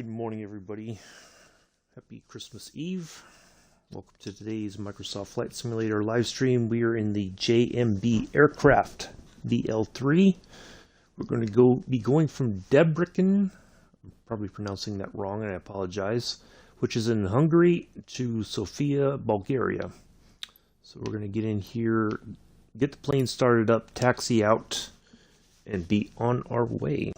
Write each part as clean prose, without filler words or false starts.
Good morning, everybody. Happy Christmas Eve. Welcome to today's Microsoft Flight Simulator live stream. We are in the JMB aircraft, VL-3. We're going to be going from Debrecen, I'm probably pronouncing that wrong and I apologize, which is in Hungary, to Sofia, Bulgaria. So we're going to get in here, get the plane started up, taxi out, and be on our way.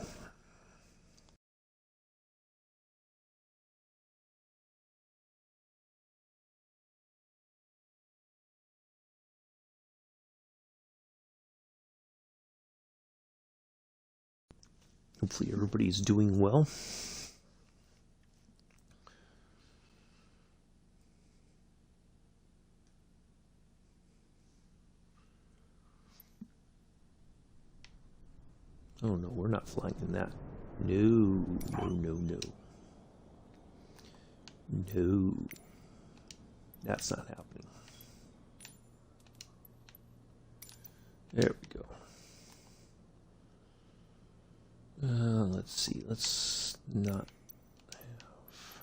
Hopefully everybody's doing well. Oh no, we're not flying in that. No. No. That's not happening. There we go. Let's see. Let's not have...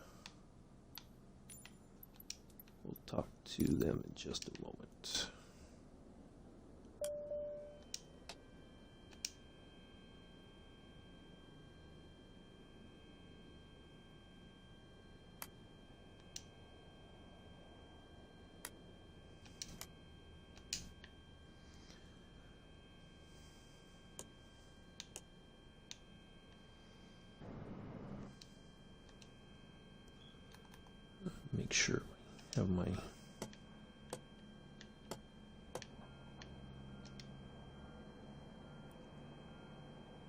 We'll talk to them in just a moment. Make sure I have my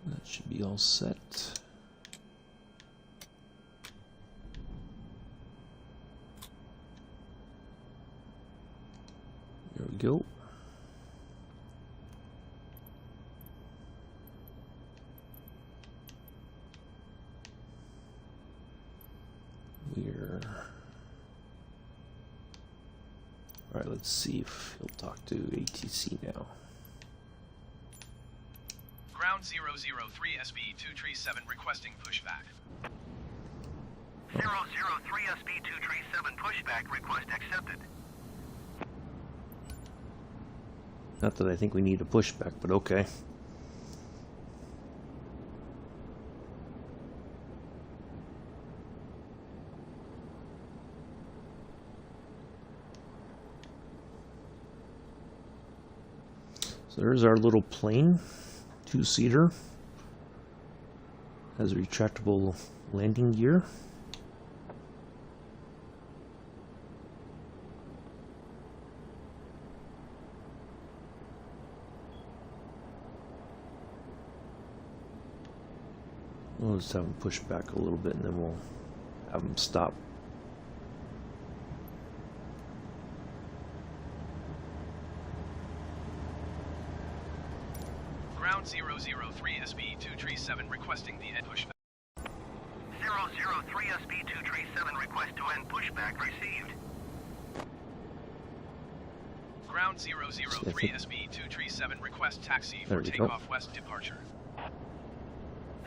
that should be all set. There we go. Alright, let's see if he'll talk to ATC now. Ground 003 SB 237 requesting pushback. 003 SB 237 pushback request accepted. Not that I think we need a pushback, but okay. So there's our little plane, two-seater, has a retractable landing gear. We'll just have them push back a little bit and then we'll have them stop. Ground 003 SB 237 requesting the end pushback. 003 SB 237 request to end pushback received. Ground 003 SB 237 request taxi for takeoff west departure.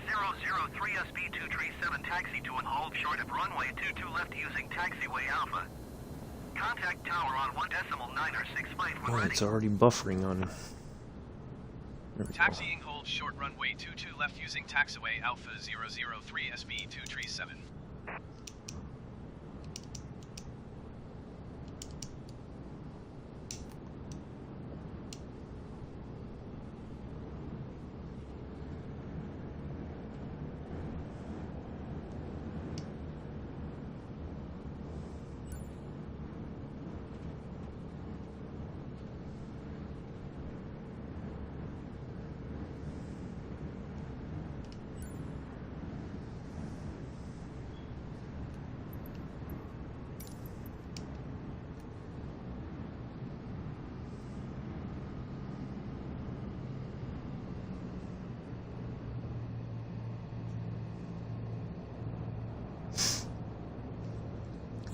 003 SB 237 taxi to and hold short of runway 22 left using taxiway Alpha. Contact tower on 1.965 when ready. It's already buffering on. Taxiing hold short runway 22 left using taxiway Alpha 003 SB 237.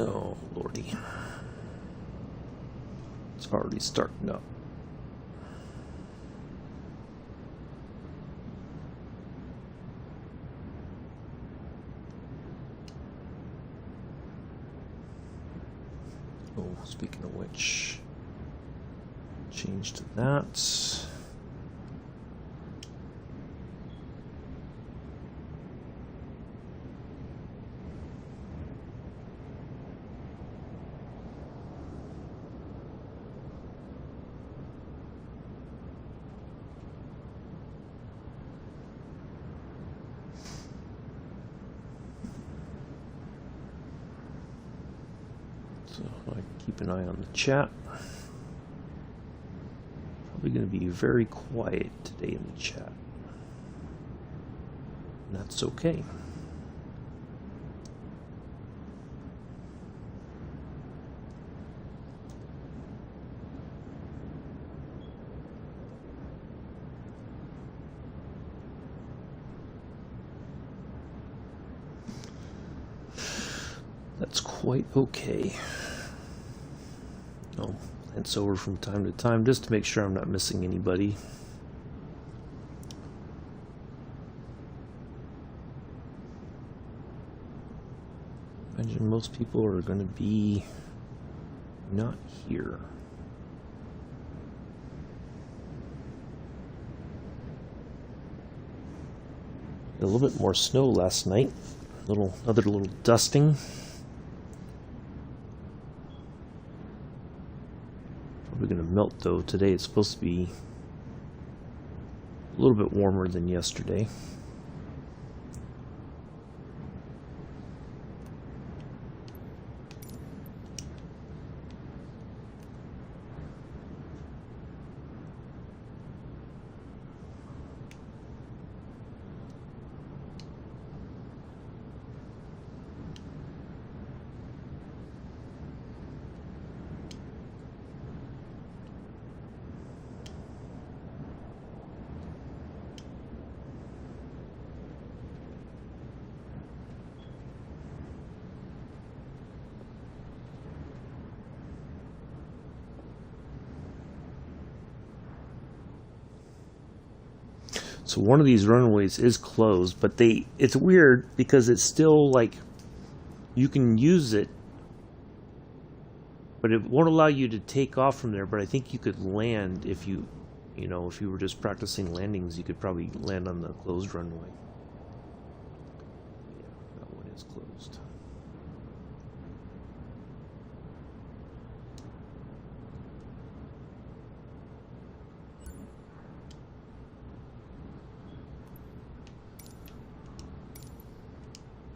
Oh, lordy. It's already starting up. Oh, speaking of which, change to that. So I keep an eye on the chat. Probably going to be very quiet today in the chat. And that's okay. That's quite okay. I'll glance over from time to time just to make sure I'm not missing anybody. Imagine most people are going to be not here. A little bit more snow last night. Another little dusting. Probably going to melt though. Today it's supposed to be a little bit warmer than yesterday. So one of these runways is closed, but it's weird because it's still like you can use it, but it won't allow you to take off from there. But I think you could land if you were just practicing landings, you could probably land on the closed runway. Yeah, that one is closed.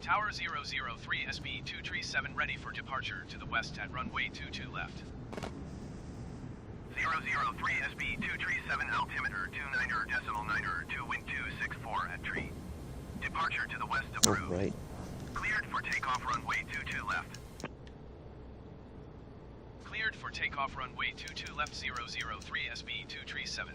Tower 003 SB 237 ready for departure to the west at runway 22 left. 003 SB 237 altimeter 29er decimal 9er 2 wind 264 at tree. Departure to the west approved. All right. Cleared for takeoff runway 22 left. Cleared for takeoff runway 22 left 003 SB 237.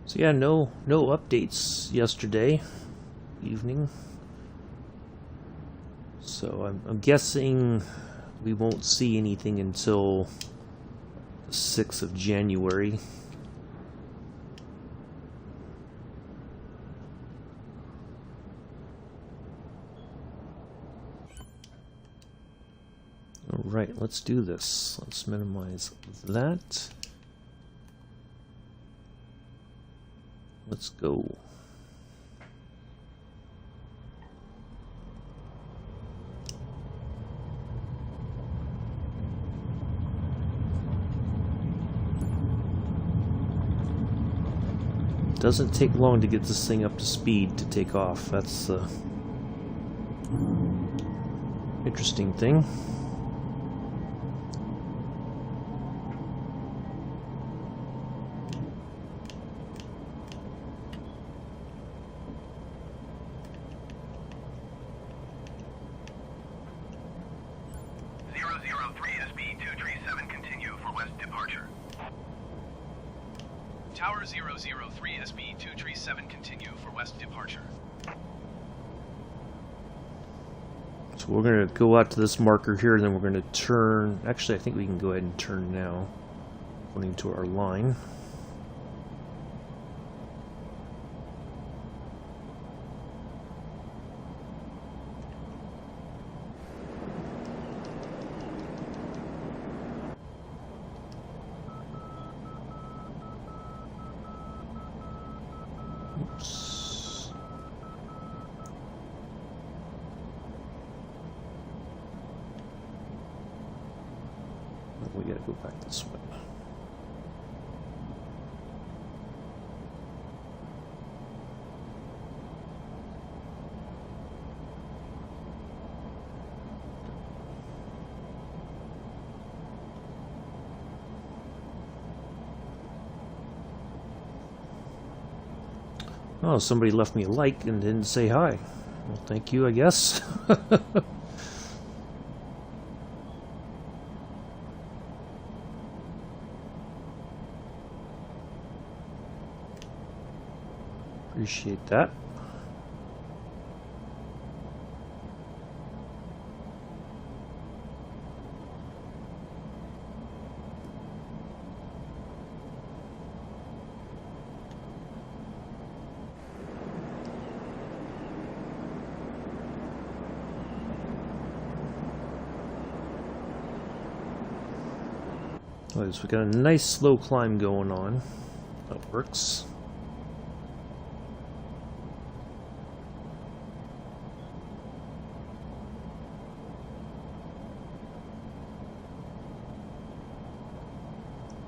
So yeah, no updates yesterday evening. So I'm guessing we won't see anything until the 6th of January. All right, let's do this. Let's minimize that. Let's go. Doesn't take long to get this thing up to speed to take off. That's the interesting thing. 003 SB237, continue for west departure. Tower 003 SB237, continue for west departure. So we're going to go out to this marker here, and then we're going to turn. Actually, I think we can go ahead and turn now, according to our line. Oops. We gotta go back this way. Oh, somebody left me a like and didn't say hi. Well, thank you, I guess. Appreciate that. So we got a nice slow climb going on. That works.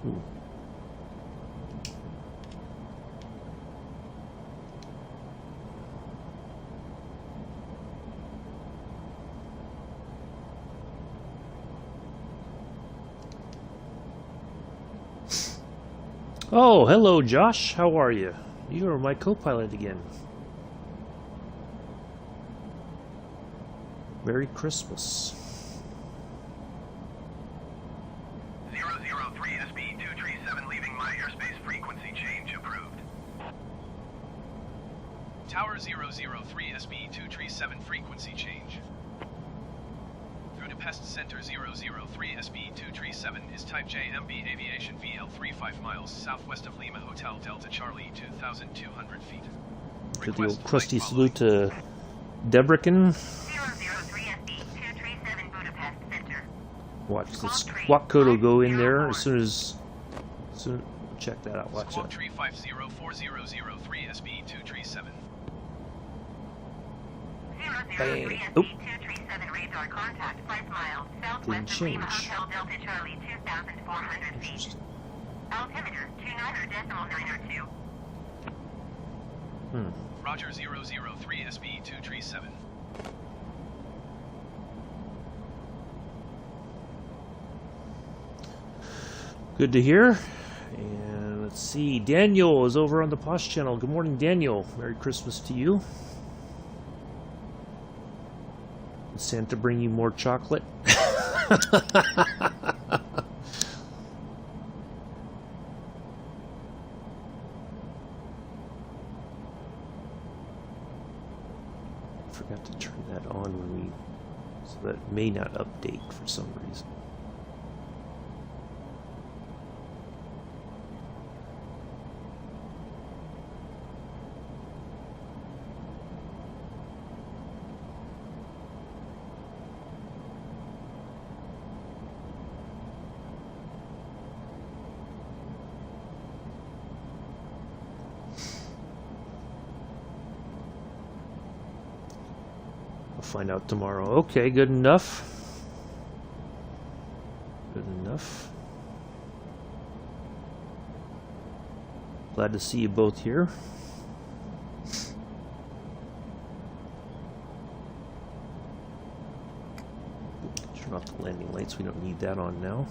Ooh. Oh, hello, Josh. How are you? You are my co-pilot again. Merry Christmas. 003 SB237, leaving my airspace, frequency change approved. Tower 003 SB237, frequency change. Drebecen Center 003 SB237 is type JMB aviation VL-3 5 miles southwest of Lima Hotel Delta Charlie 2,200 feet. To the old crusty salute to Debrecen. 003 SB237 Budapest Center. Watch the squawk code will go in there as soon as check that out. Watch Squawk that. 3504003 SB237. 003 Oop. SB237 radar contact 5 miles southwest of Lima Hotel Delta Charlie 2,400 feet. Altimeter 29.902. Roger 003 SB237. Good to hear. And let's see, Daniel is over on the Posh channel. Good morning, Daniel. Merry Christmas to you. Did Santa bring you more chocolate? Forgot to turn that on when we, so that may not update for some reason. Find out tomorrow. Okay, good enough. Good enough. Glad to see you both here. Turn off the landing lights. We don't need that on now.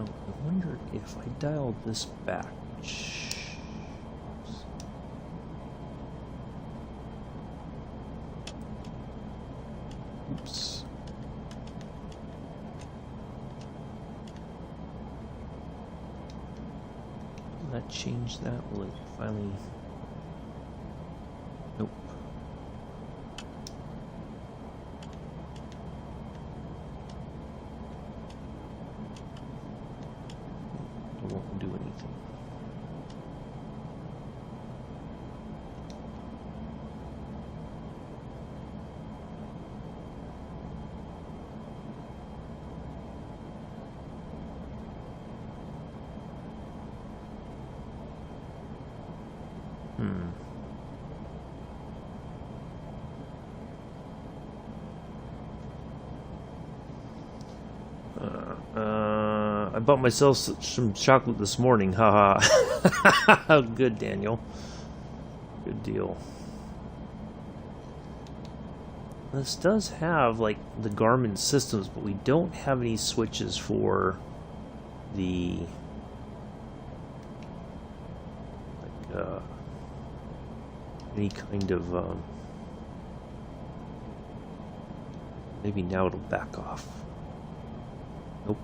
Now, I wonder if I dial this back. Oops. Will that change that? Will it finally... Nope. It won't do anything. I bought myself some chocolate this morning. Haha. Good, Daniel. Good deal. This does have like the Garmin systems, but we don't have any switches for the any kind of maybe now it'll back off. Nope.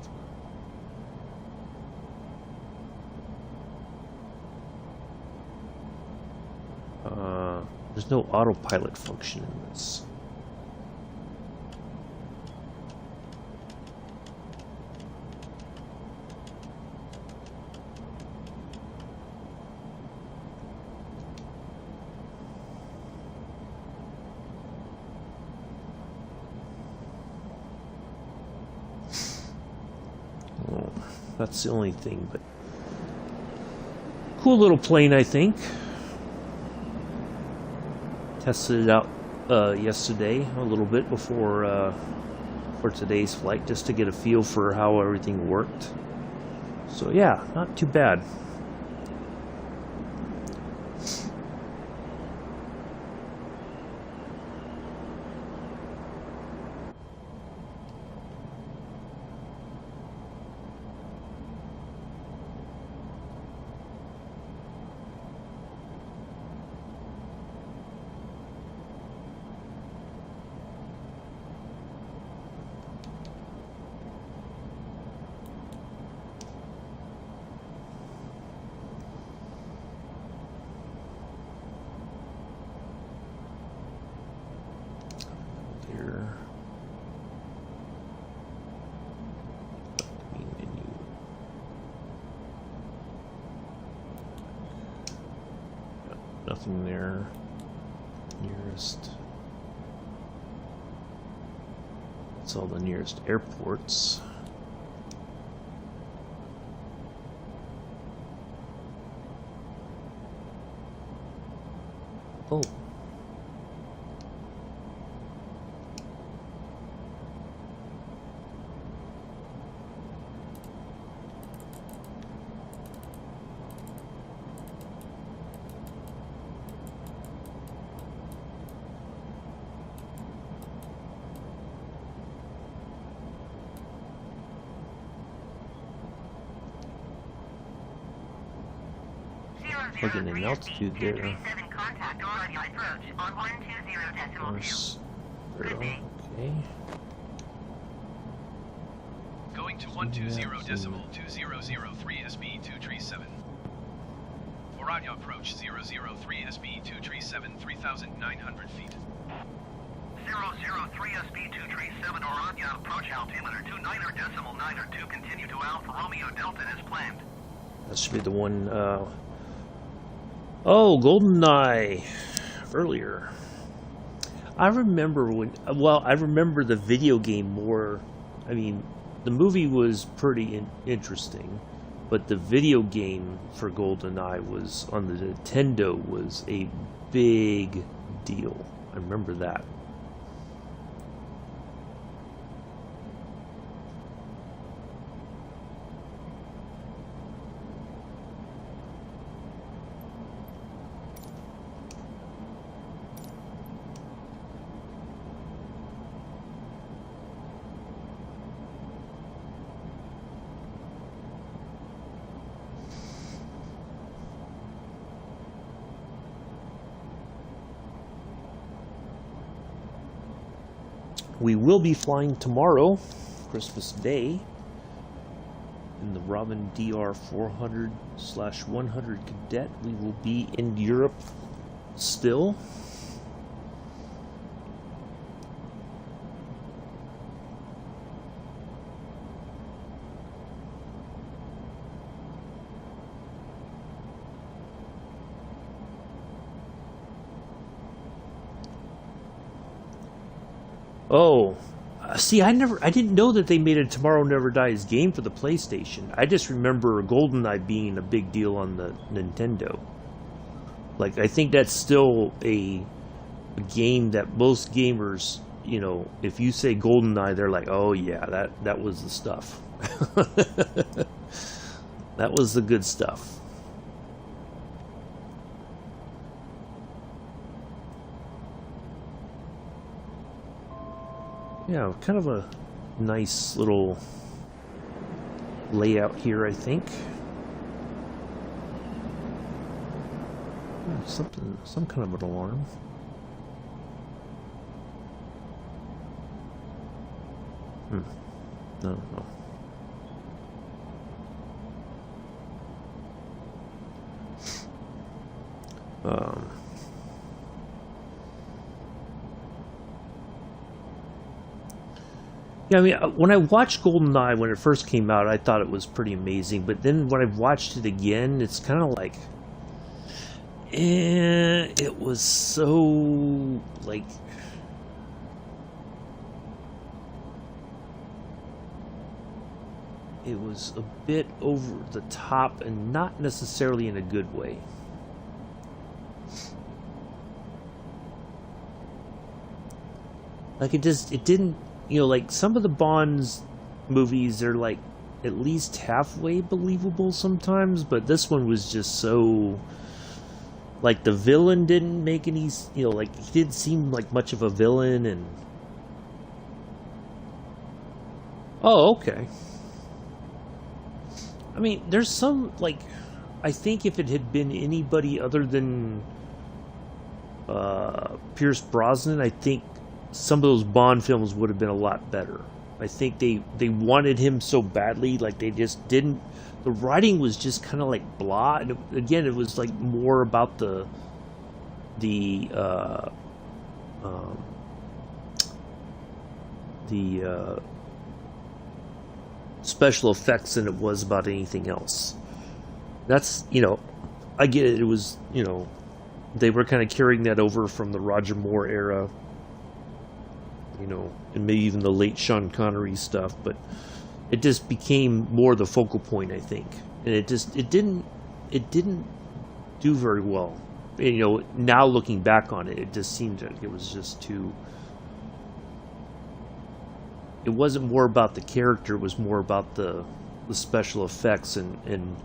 There's no autopilot function in this. Oh, that's the only thing, but cool little plane, I think. Tested it out yesterday a little bit before for today's flight, just to get a feel for how everything worked. So yeah, not too bad. Nothing there. Nearest. It's all the nearest airports. Oh. Plug-in in altitude there. Course. Okay. Going to 120.2003 SB 237. Orania approach 003 SB 237, 3,900 feet. 003 SB 237 Orania approach altimeter 29.902. Continue to Alpha Romeo Delta as planned. That should be the one. Oh, GoldenEye earlier. I remember when. Well, I remember the video game more. I mean, the movie was pretty interesting, but the video game for GoldenEye was on the Nintendo was a big deal. I remember that. we will be flying tomorrow, Christmas Day, in the Robin DR 400/100 Cadet. We will be in Europe still. Oh, see, I didn't know that they made a Tomorrow Never Dies game for the PlayStation. I just remember GoldenEye being a big deal on the Nintendo. Like, I think that's still a game that most gamers, you know, if you say GoldenEye, they're like, oh yeah, that was the stuff. That was the good stuff. Yeah, kind of a nice little layout here, I think. Some kind of an alarm. No. Yeah, I mean, when I watched GoldenEye when it first came out, I thought it was pretty amazing. But then when I've watched it again, it's kind of like, it was so, like, it was a bit over the top and not necessarily in a good way. Like, it didn't, you know, like, some of the Bond's movies are, like, at least halfway believable sometimes, but this one was just so, like, the villain didn't make any, you know, like, he didn't seem like much of a villain, and... Oh, okay. I mean, there's some, like, I think if it had been anybody other than Pierce Brosnan, I think some of those Bond films would have been a lot better. I think they wanted him so badly, like they just didn't. The writing was just kind of like blah. And again, it was like more about the special effects than it was about anything else. That's, you know, I get it. It was, you know, they were kind of carrying that over from the Roger Moore era. You know, and maybe even the late Sean Connery stuff, but it just became more the focal point, I think, and it didn't do very well. And, you know, now looking back on it, it just seemed like it was just too. It wasn't more about the character; it was more about the special effects and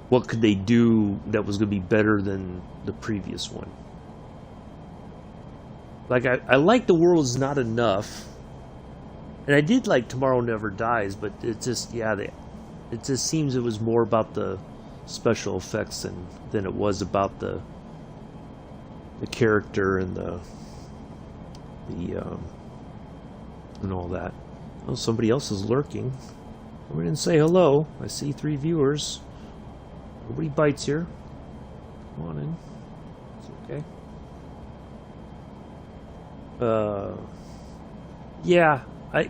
what could they do that was going to be better than the previous one. Like, I like The World Is Not Enough, and I did like Tomorrow Never Dies, but it just, yeah, it just seems it was more about the special effects than it was about the character and the and all that. Oh, somebody else is lurking. Come in and say hello. I see 3 viewers. Nobody bites here. Come on in. It's okay. Yeah, I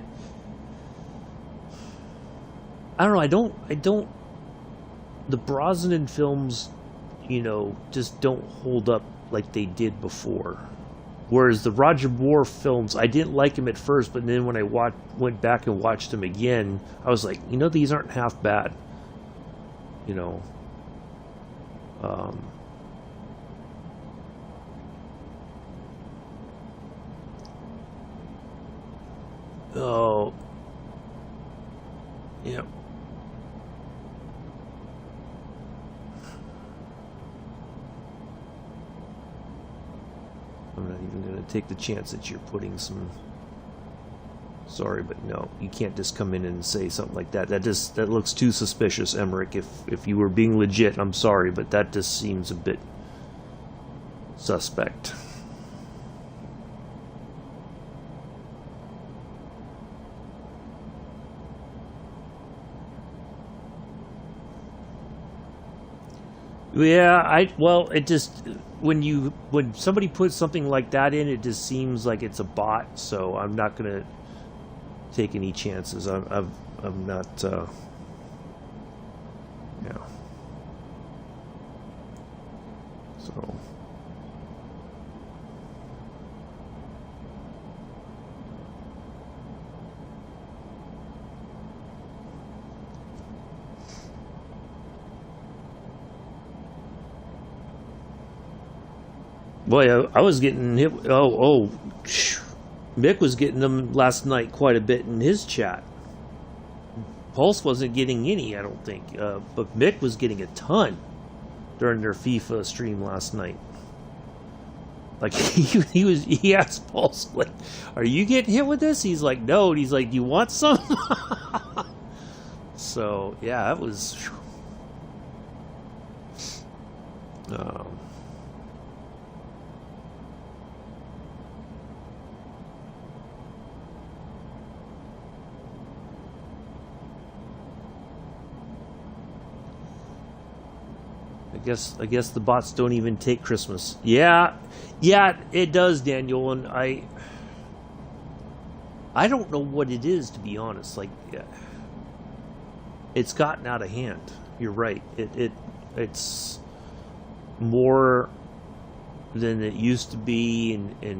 don't know, I don't, the Brosnan films, you know, just don't hold up like they did before. Whereas the Roger Moore films, I didn't like them at first, but then when I went back and watched them again, I was like, you know, these aren't half bad. You know, oh, yeah. I'm not even going to take the chance that you're putting some... Sorry, but no, you can't just come in and say something like that. That looks too suspicious, Emmerich. If you were being legit, I'm sorry, but that just seems a bit suspect. Yeah, well, it just when somebody puts something like that in, it just seems like it's a bot. So I'm not gonna take any chances. I'm not. Yeah. So. Boy, I was getting hit. Mick was getting them last night quite a bit in his chat. Pulse wasn't getting any, I don't think, but Mick was getting a ton during their FIFA stream last night. Like he asked Pulse, like, "Are you getting hit with this?" He's like, "No," and he's like, "Do you want some?" So yeah, that was. I guess the bots don't even take Christmas. Yeah, it does, Daniel, and I don't know what it is, to be honest. Like, it's gotten out of hand. You're right. It's more than it used to be, and it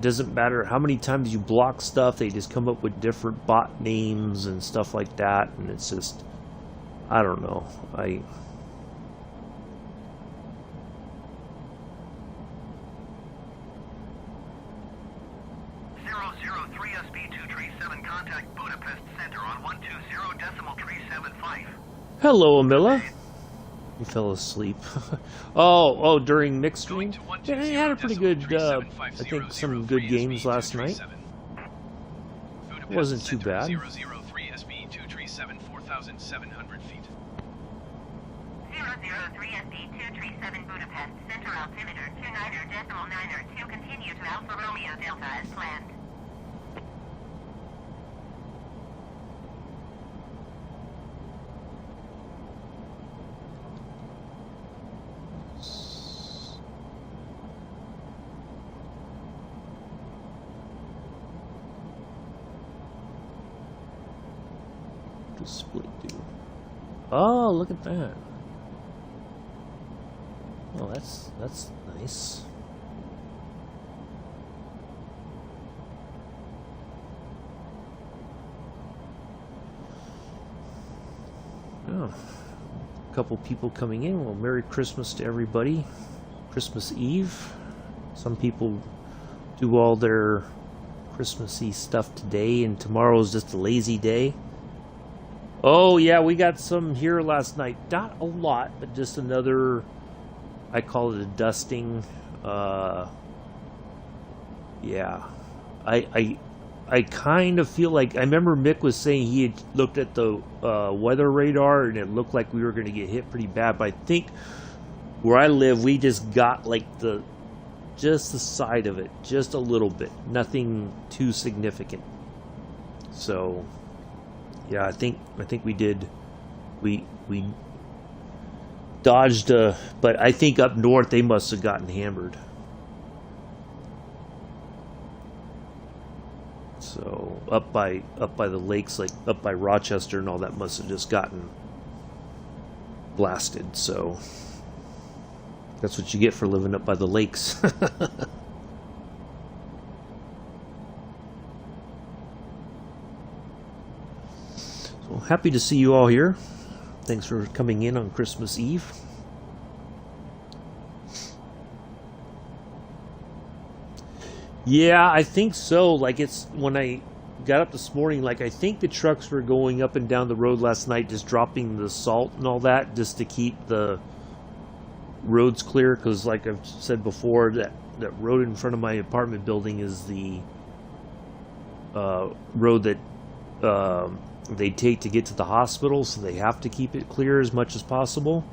doesn't matter how many times you block stuff. They just come up with different bot names and stuff like that, and it's just, I don't know. 003 SB237, contact Budapest Center on 120.375. Hello, Amilla. You fell asleep. oh, during mixed stream? Yeah, they had a pretty good, I think some good games last night. It wasn't too bad. 003 SB237, 4,700 feet. 003 SB237 Budapest, center altimeter 29.9 to continue to Alpha Romeo Delta as planned. Split dude. Oh, look at that. Oh, that's nice. Oh, a couple people coming in. Well, Merry Christmas to everybody. Christmas Eve. Some people do all their Christmassy stuff today, and tomorrow's just a lazy day. Oh, yeah, we got some here last night. Not a lot, but just another, I call it a dusting. Yeah. I kind of feel like, I remember Mick was saying he had looked at the weather radar, and it looked like we were going to get hit pretty bad. But I think where I live, we just got like just the side of it, just a little bit. Nothing too significant. So... yeah, I think we did. We dodged, but I think up north they must have gotten hammered. So up by the lakes, like up by Rochester and all that, must have just gotten blasted. So that's what you get for living up by the lakes. Happy to see you all here. Thanks for coming in on Christmas Eve. Yeah, I think so. Like, it's when I got up this morning, like, I think the trucks were going up and down the road last night, just dropping the salt and all that, just to keep the roads clear. Because, like I've said before, that road in front of my apartment building is the road that they take to get to the hospital, so they have to keep it clear as much as possible.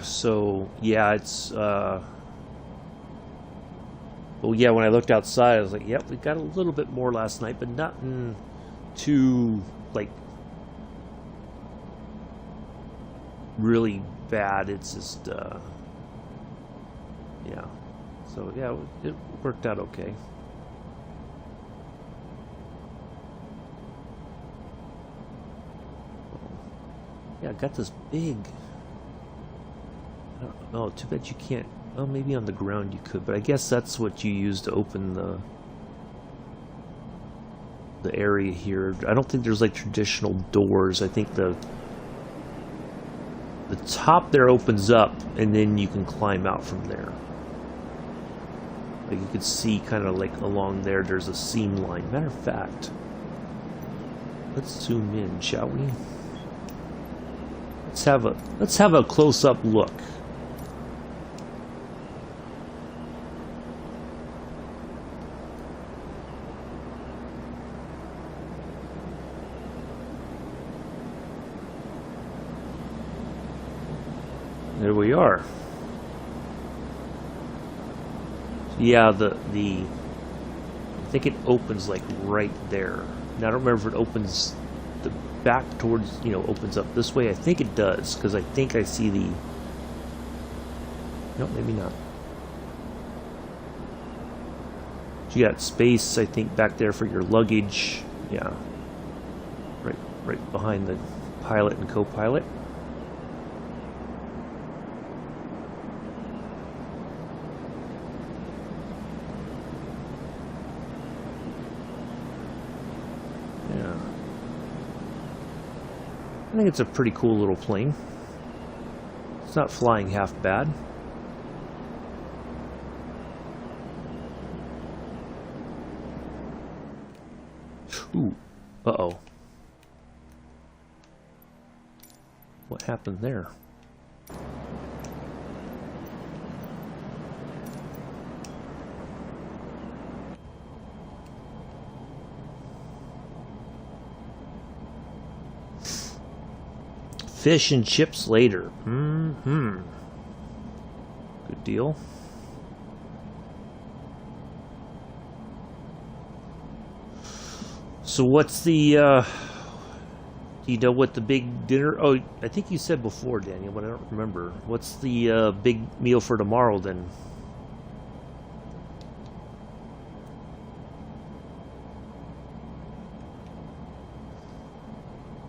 So yeah, it's well, yeah, when I looked outside, I was like, yep, we got a little bit more last night, but nothing too, like, really bad. It's just, yeah. So yeah, it worked out okay. Yeah, I got this big. I don't know. Too bad you can't. Well, maybe on the ground you could, but I guess that's what you use to open the area here. I don't think there's like traditional doors. I think the top there opens up, and then you can climb out from there. Like you can see, kind of like along there. There's a seam line. Matter of fact, let's zoom in, shall we? Let's have a close-up look. There we are. Yeah, I think it opens like right there. Now I don't remember if it opens the back towards, opens up this way. I think it does, because I think I see the... No, maybe not. You got space, I think, back there for your luggage. Yeah. Right behind the pilot and co-pilot. I think it's a pretty cool little plane. It's not flying half bad. Ooh, uh-oh. What happened there? Fish and chips later. Mm-hmm. Good deal. So what's the, do you know what the big dinner, oh, I think you said before, Daniel, but I don't remember. What's the big meal for tomorrow then?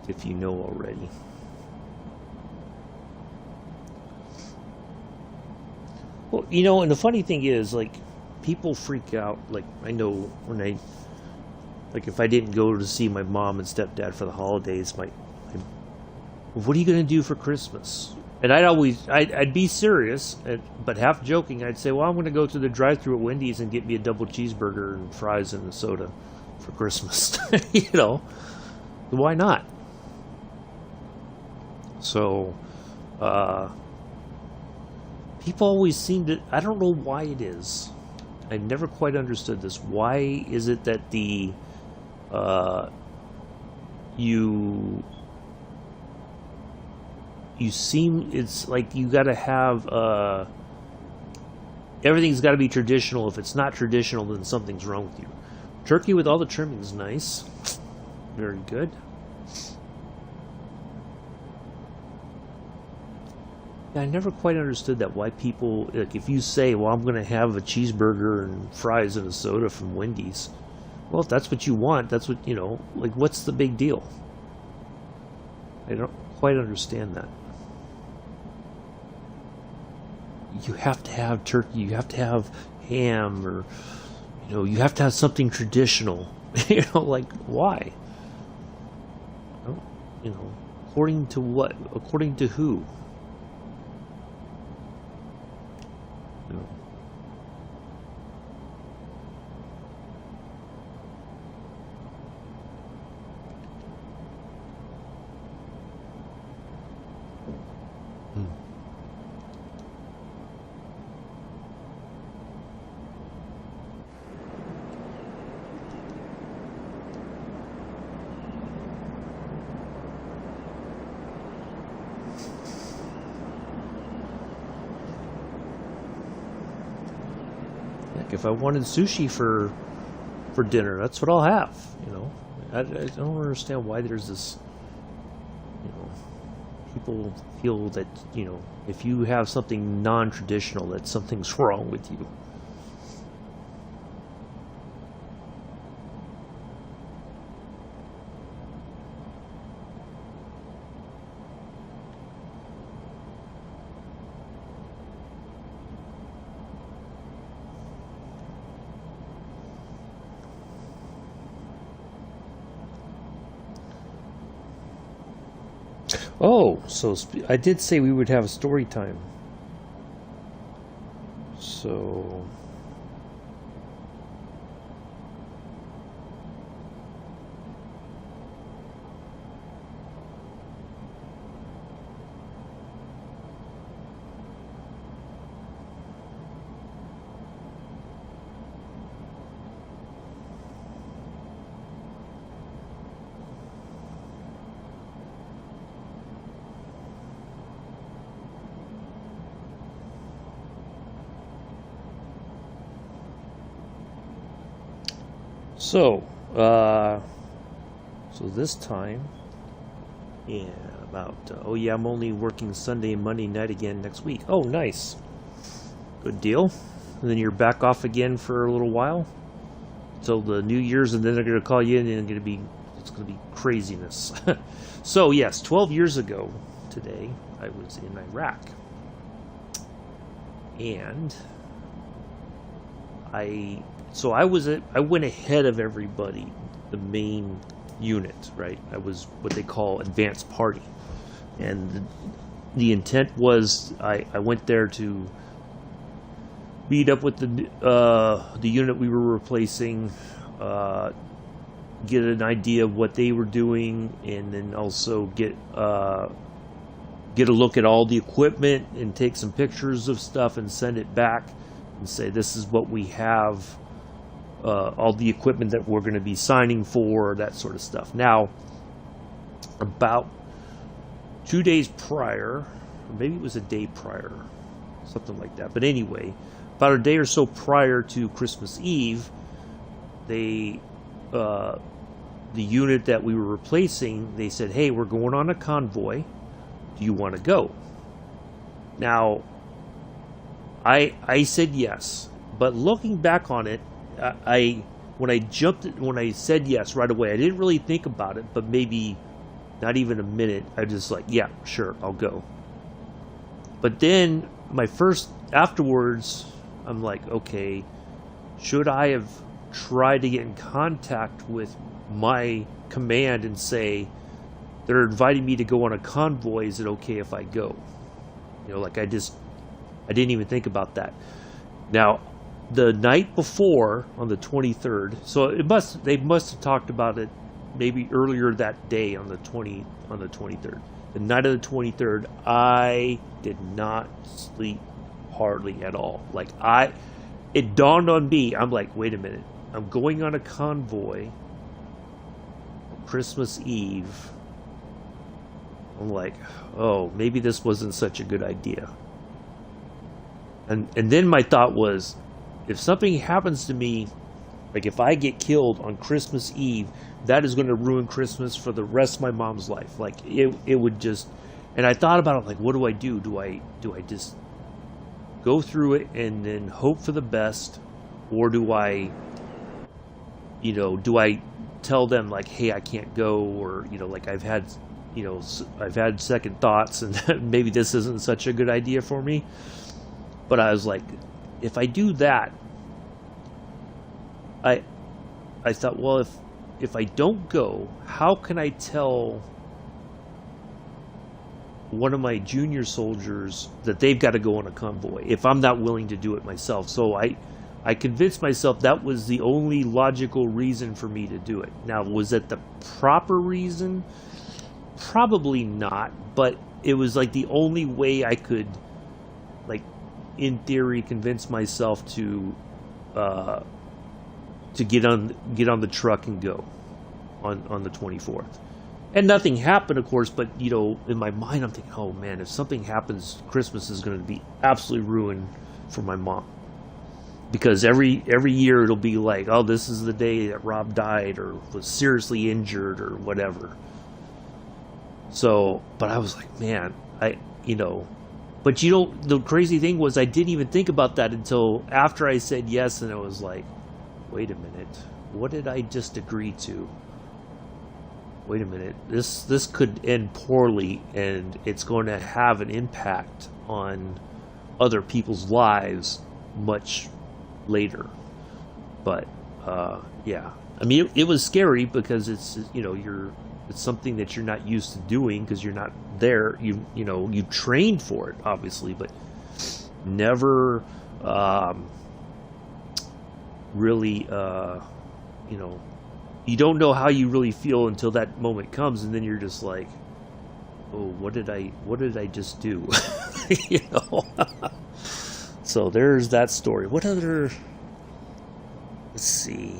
If you know already. Well, and the funny thing is, like, people freak out. Like, I know when like, if I didn't go to see my mom and stepdad for the holidays, what are you going to do for Christmas? And I'd be serious, but half joking, I'd say, well, I'm going to go to the drive-thru at Wendy's and get me a double cheeseburger and fries and a soda for Christmas. Why not? So, people always seem to, I don't know why it is. I've never quite understood this. Why is it that you seem, it's like you gotta have, everything's gotta be traditional. If it's not traditional, then something's wrong with you. Turkey with all the trimmings, nice. Very good. I never quite understood that, why people, like, if you say, well, I'm going to have a cheeseburger and fries and a soda from Wendy's, well, if that's what you want, that's what, like, what's the big deal? I don't quite understand that. You have to have turkey, you have to have ham, or, you have to have something traditional. Like, why? According to what? According to who? If I wanted sushi for dinner, that's what I'll have. I don't understand why there's this. people feel that, you know, if you have something non-traditional, that something's wrong with you. Oh, so I did say we would have a story time. So... So, this time, yeah, about, oh yeah, I'm only working Sunday and Monday night again next week. Oh, nice. Good deal. And then you're back off again for a little while until the New Year's, and then they're going to call you in, and it's going to be craziness. So, yes, 12 years ago today, I was in Iraq. And I went ahead of everybody, the main unit, right? I was what they call advanced party. And the intent was I went there to meet up with the unit we were replacing, get an idea of what they were doing, and then also get a look at all the equipment and take some pictures of stuff and send it back and say, this is what we have, all the equipment that we're going to be signing for, that sort of stuff. Now, about 2 days prior, or maybe it was a day prior, something like that. But anyway, about a day or so prior to Christmas Eve, the unit that we were replacing, they said, hey, we're going on a convoy. Do you want to go? Now, I said yes, but looking back on it, when I said yes right away, I didn't really think about it, but maybe not even a minute, I just like, yeah, sure, I'll go. But then afterwards, I'm like, okay, should I have tried to get in contact with my command and say, they're inviting me to go on a convoy, is it okay if I go? You know, like I didn't even think about that. Now, the night before, on the 23rd, so they must have talked about it maybe earlier that day on the 23rd. The night of the 23rd, I did not sleep hardly at all. Like it dawned on me, I'm like, wait a minute, I'm going on a convoy Christmas Eve. I'm like, oh, maybe this wasn't such a good idea. And then my thought was, if something happens to me, like if I get killed on Christmas Eve, that is going to ruin Christmas for the rest of my mom's life. Like it would just, and I thought about it, like, what do I do? Do I just go through it and then hope for the best, or do I tell them like, hey, I can't go, or like I've had second thoughts, and maybe this isn't such a good idea for me. But I was like, if I do that, I thought, well, if I don't go, how can I tell one of my junior soldiers that they've got to go on a convoy if I'm not willing to do it myself? So I convinced myself that was the only logical reason for me to do it. Now, was that the proper reason? Probably not, but it was like the only way I could, like, in theory, convince myself to get on the truck and go on the 24th. And nothing happened, of course, but in my mind I'm thinking, oh man, if something happens, Christmas is going to be absolutely ruined for my mom. Because every year it'll be like, oh, this is the day that Rob died or was seriously injured or whatever. So, but I was like, man, but the crazy thing was I didn't even think about that until after I said yes, and I was like, wait a minute, what did I just agree to? Wait a minute, this could end poorly, and it's going to have an impact on other people's lives much later. But yeah, I mean, it was scary because it's it's something that you're not used to doing because you're not there. You trained for it, obviously, but never really you don't know how you really feel until that moment comes, and then you're just like, oh, what did I just do? So there's that story. What other? Let's see.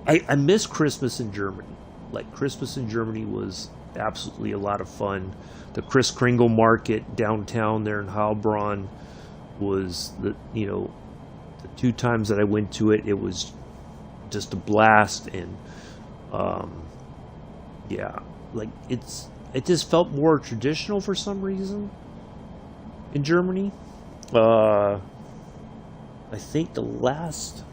I miss Christmas in Germany. Like, Christmas in Germany was absolutely a lot of fun. The Kris Kringle market downtown there in Heilbronn was the 2 times that I went to it, it was just a blast. And yeah, like it just felt more traditional for some reason in Germany. I think the last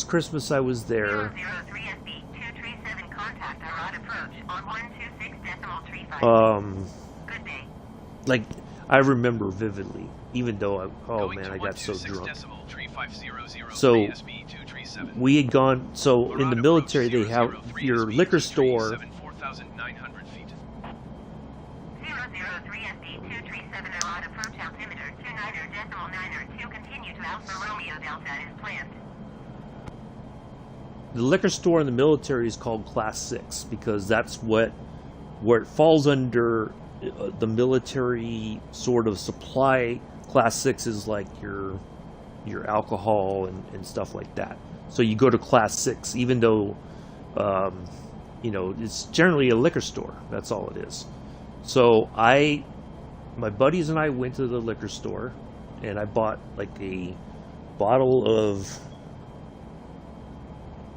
Christmas I was there, 003 SB 237 contact our approach on 126.35. Good day. like, I remember vividly, even though I Going got so to drunk. 126.3500 So, SB 237. We had gone, so in the Parade military approach they have 003 your SB liquor store. 4,900 feet. 003 SB 237 Arad approach altimeter 29.9 continue to Alpha Romeo Delta is planned. The liquor store in the military is called Class 6 because that's where it falls under the military sort of supply. Class 6 is like your alcohol and stuff like that. So you go to Class 6, even though it's generally a liquor store. That's all it is. So my buddies and I went to the liquor store, and I bought like a bottle of,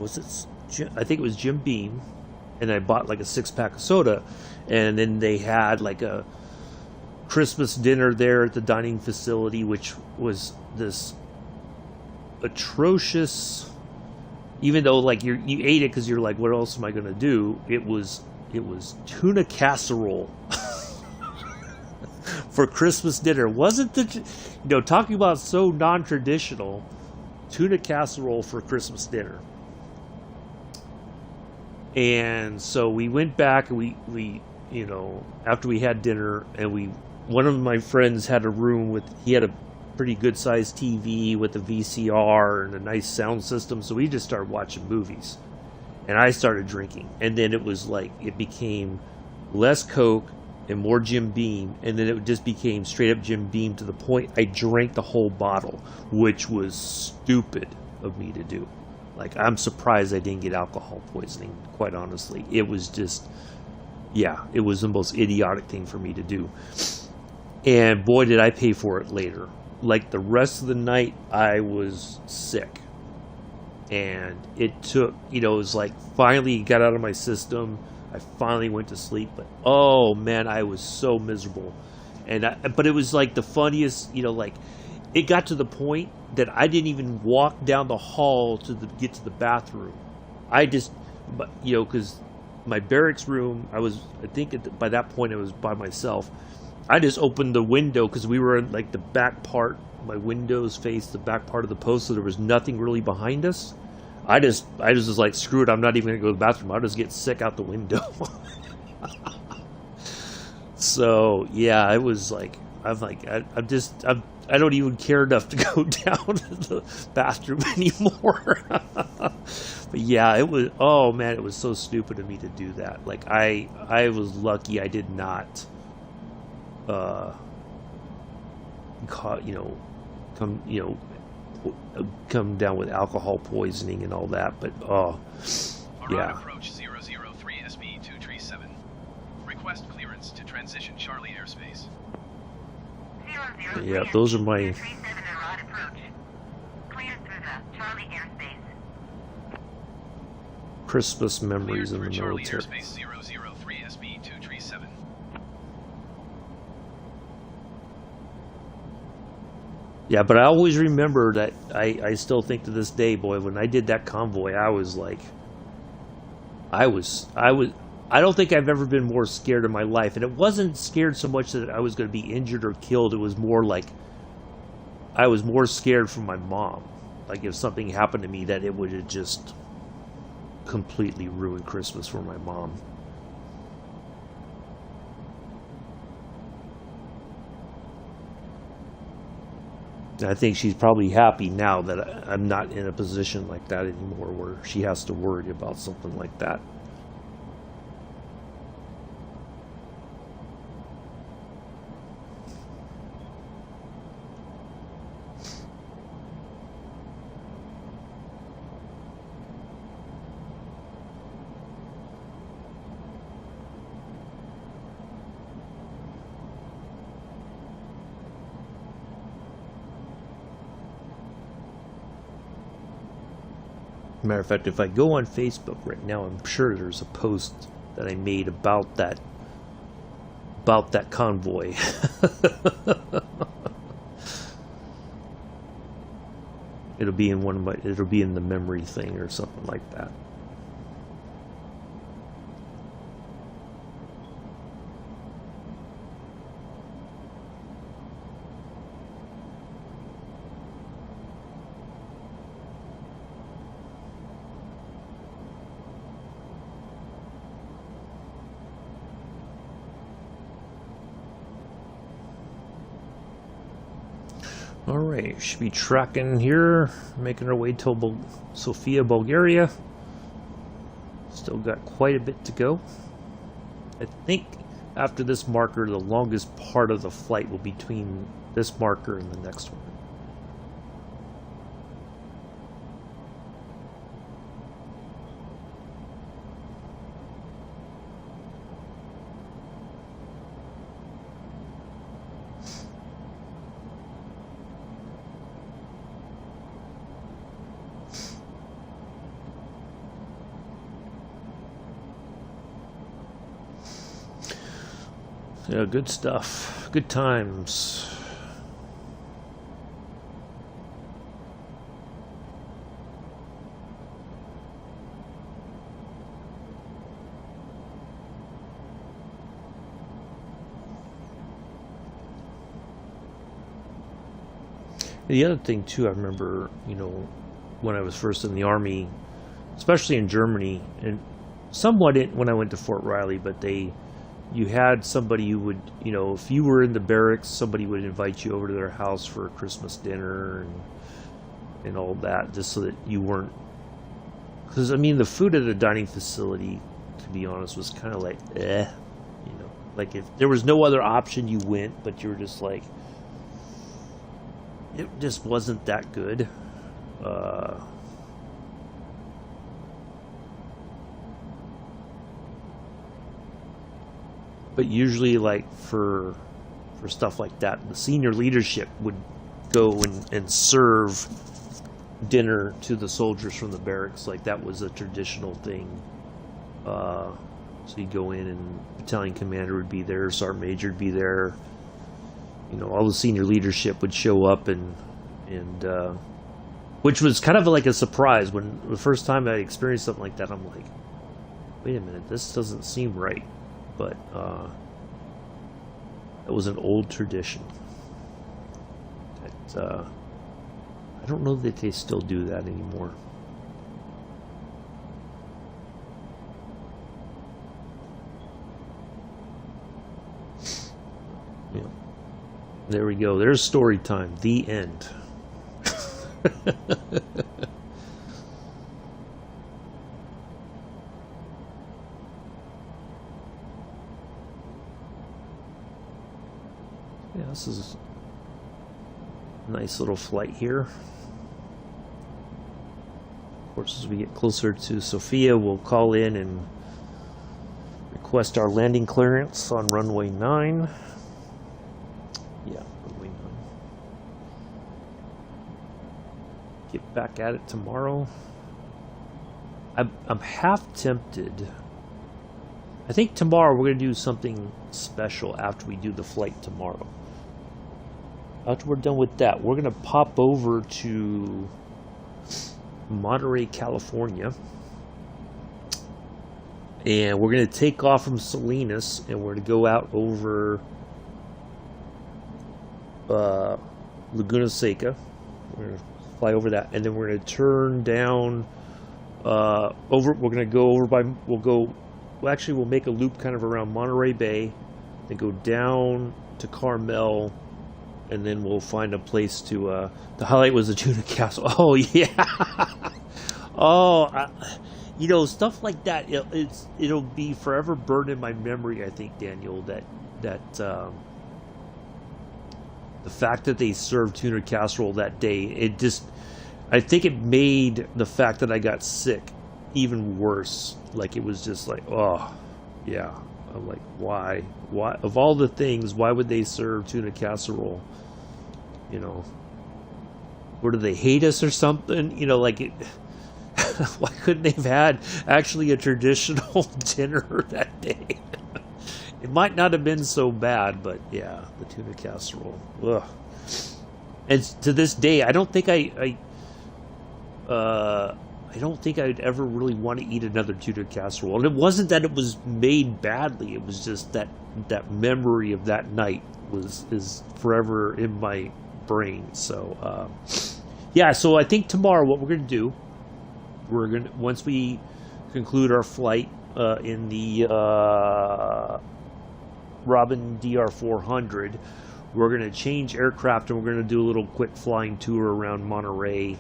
I think it was Jim Beam, and I bought like a 6-pack of soda, and then they had like a Christmas dinner there at the dining facility, which was this atrocious, even though like you ate it because you're like, what else am I gonna do? It was tuna casserole for Christmas dinner. Wasn't talking about so non-traditional, tuna casserole for Christmas dinner. And so we went back, and we after we had dinner, and one of my friends had a room he had a pretty good sized TV with a VCR and a nice sound system, so we just started watching movies, and I started drinking, and then it became less Coke and more Jim Beam, and then it just became straight up Jim Beam to the point I drank the whole bottle, which was stupid of me to do. Like, I'm surprised I didn't get alcohol poisoning, quite honestly. It was just, it was the most idiotic thing for me to do. And boy, did I pay for it later. Like, the rest of the night, I was sick. And it took, it was like, finally got out of my system. I finally went to sleep. But, oh, man, I was so miserable. But it was like the funniest, it got to the point that I didn't even walk down the hall to get to the bathroom. I just, because my barracks room, I think by that point I was by myself. I just opened the window because we were in like the back part. My windows faced the back part of the post, so there was nothing really behind us. I just was like, screw it, I'm not even going to go to the bathroom. I'll just get sick out the window. So, yeah, it was like, I don't even care enough to go down to the bathroom anymore. But yeah, it was, oh man, it was so stupid of me to do that. Like, I was lucky I did not come down with alcohol poisoning and all that. But yeah. Approach 003 SB 237. Request clearance to transition Charlie airspace. Yeah, those are my Christmas memories in the military. Airspace 003 SB Yeah, but I always remember that. I still think to this day, boy, when I did that convoy, I was like, I don't think I've ever been more scared in my life. And it wasn't scared so much that I was going to be injured or killed. It was more like I was more scared for my mom. Like if something happened to me, that it would have just completely ruined Christmas for my mom. And I think she's probably happy now that I'm not in a position like that anymore where she has to worry about something like that. Matter of fact, if I go on Facebook right now, I'm sure there's a post that I made about that convoy. It'll be in the memory thing or something like that. Alright, should be tracking here, making our way to Sofia, Bulgaria. Still got quite a bit to go. I think after this marker, the longest part of the flight will be between this marker and the next one. Yeah, good stuff. Good times. The other thing too, I remember, when I was first in the Army, especially in Germany, and somewhat when I went to Fort Riley, but you had somebody who would, if you were in the barracks, somebody would invite you over to their house for a Christmas dinner and all that, just so that you weren't, because the food at the dining facility, to be honest, was kind of like, like if there was no other option, you went, but you were just like, it just wasn't that good. But usually, like for stuff like that, the senior leadership would go and serve dinner to the soldiers from the barracks. Like that was a traditional thing. So you'd go in, and battalion commander would be there, sergeant major would be there. All the senior leadership would show up, and which was kind of like a surprise. When the first time I experienced something like that, I'm like, wait a minute, this doesn't seem right. But it was an old tradition. That, I don't know that they still do that anymore. Yeah. There we go. There's story time. The end. Yeah, this is a nice little flight here. Of course, as we get closer to Sofia, we'll call in and request our landing clearance on runway 9. Yeah, runway 9. Get back at it tomorrow. I'm half tempted. I think tomorrow we're going to do something special after we do the flight tomorrow. after we're done with that, we're going to pop over to Monterey, California. And we're going to take off from Salinas, and we're going to go out over Laguna Seca. We're going to fly over that, and then we're going to turn down over. We're going to go over by. We'll make a loop kind of around Monterey Bay, then go down to Carmel, and then we'll find a place to. The highlight was the Tuna Castle. Oh yeah. You know, stuff like that. It'll be forever burned in my memory. I think, Daniel, that the fact that they served tuna casserole that day, I think it made the fact that I got sick even worse. Like, it was just like, oh, yeah. I'm like, why? Of all the things, why would they serve tuna casserole? You know, or do they hate us or something? You know, like it. Why couldn't they have had actually a traditional dinner that day? It might not have been so bad, but yeah, the tuna casserole. Ugh. And to this day, I don't think I don't think I'd ever really want to eat another tuna casserole. And it wasn't that it was made badly; it was just that memory of that night is forever in my brain. So yeah, so I think tomorrow what we're gonna do. Once we conclude our flight in the Robin DR400, we're going to change aircraft and we're going to do a little quick flying tour around Monterey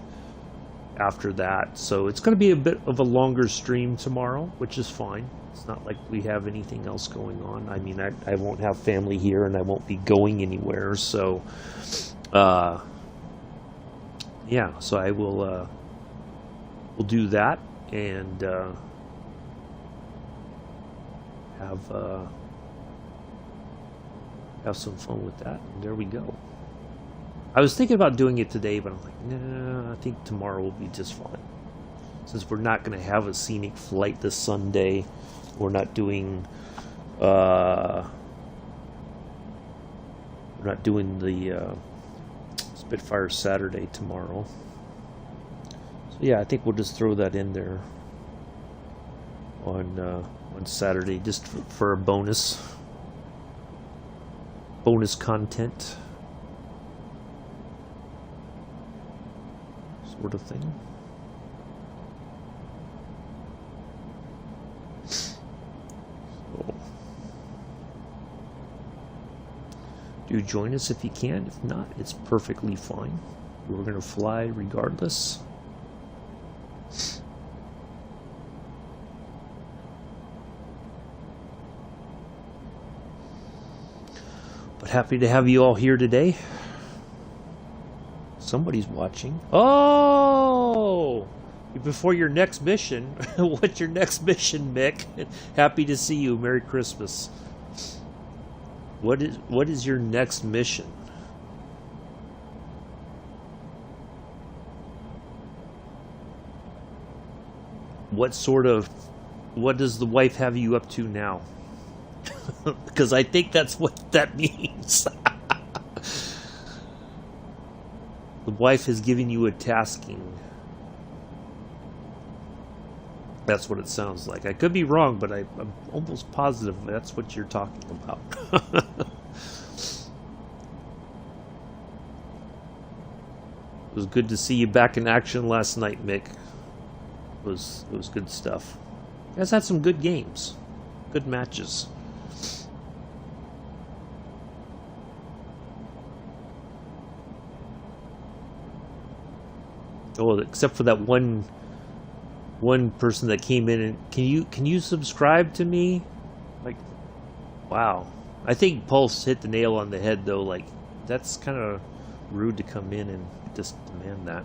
after that. So it's going to be a bit of a longer stream tomorrow, which is fine. It's not like we have anything else going on. I mean, I won't have family here and I won't be going anywhere. So, yeah, so I will... we'll do that and have some fun with that. And there we go. I was thinking about doing it today, but I'm like, nah, I think tomorrow will be just fine. Since we're not going to have a scenic flight this Sunday, we're not doing the Spitfire Saturday tomorrow. Yeah, I think we'll just throw that in there on Saturday, just for a bonus content sort of thing. So, do join us if you can. If not, it's perfectly fine. We're going to fly regardless. But happy to have you all here today. Somebody's watching. Oh! Before your next mission. What's your next mission, Mick? Happy to see you. Merry Christmas. What is your next mission? What does the wife have you up to now? Because I think that's what that means. The wife has given you a tasking. That's what it sounds like. I could be wrong, but I'm almost positive that's what you're talking about. It was good to see you back in action last night, Mick. It was good stuff. You guys had some good games. Good matches. Oh, except for that one person that came in and can you subscribe to me? Like, wow. I think Pulse hit the nail on the head though. Like, that's kind of rude to come in and just demand that.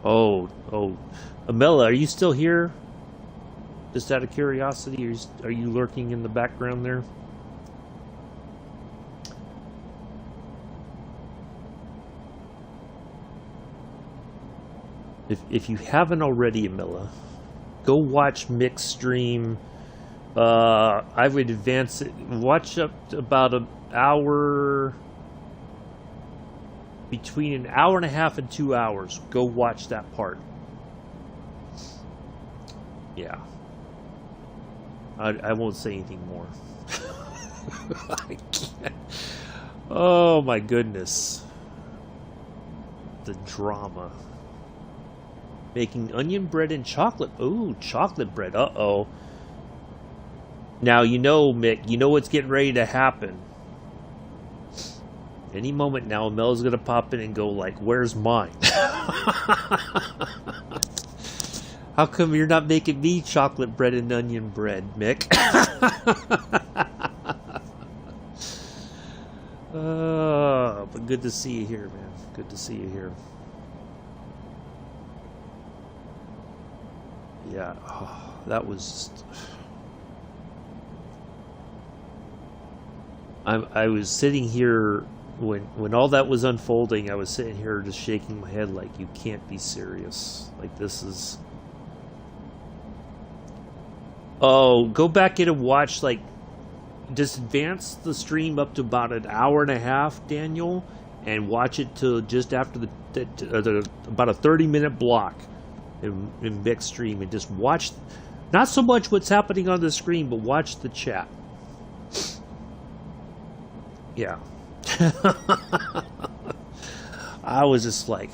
Oh, Amela, are you still here? Just out of curiosity, are you lurking in the background there? If you haven't already, Amila, go watch Mick's stream I would advance it. Watch up to about an hour, between an hour and a half and 2 hours. Go watch that part. Yeah. I won't say anything more. I can't. Oh my goodness. The drama. Making onion bread and chocolate. Ooh, chocolate bread. Uh-oh. Now, you know, Mick, you know what's getting ready to happen. Any moment now, Mel's going to pop in and go like, where's mine? How come you're not making me chocolate bread and onion bread, Mick? But good to see you here, man. Good to see you here. Yeah, that was just... I was sitting here when all that was unfolding. I was sitting here just shaking my head like, you can't be serious. Like, this is... Oh, go back in and watch, like, just advance the stream up to about an hour and a half, Daniel, and watch it till just after about a 30-minute block in mixed stream, and just watch, not so much what's happening on the screen, but watch the chat. Yeah. I was just like,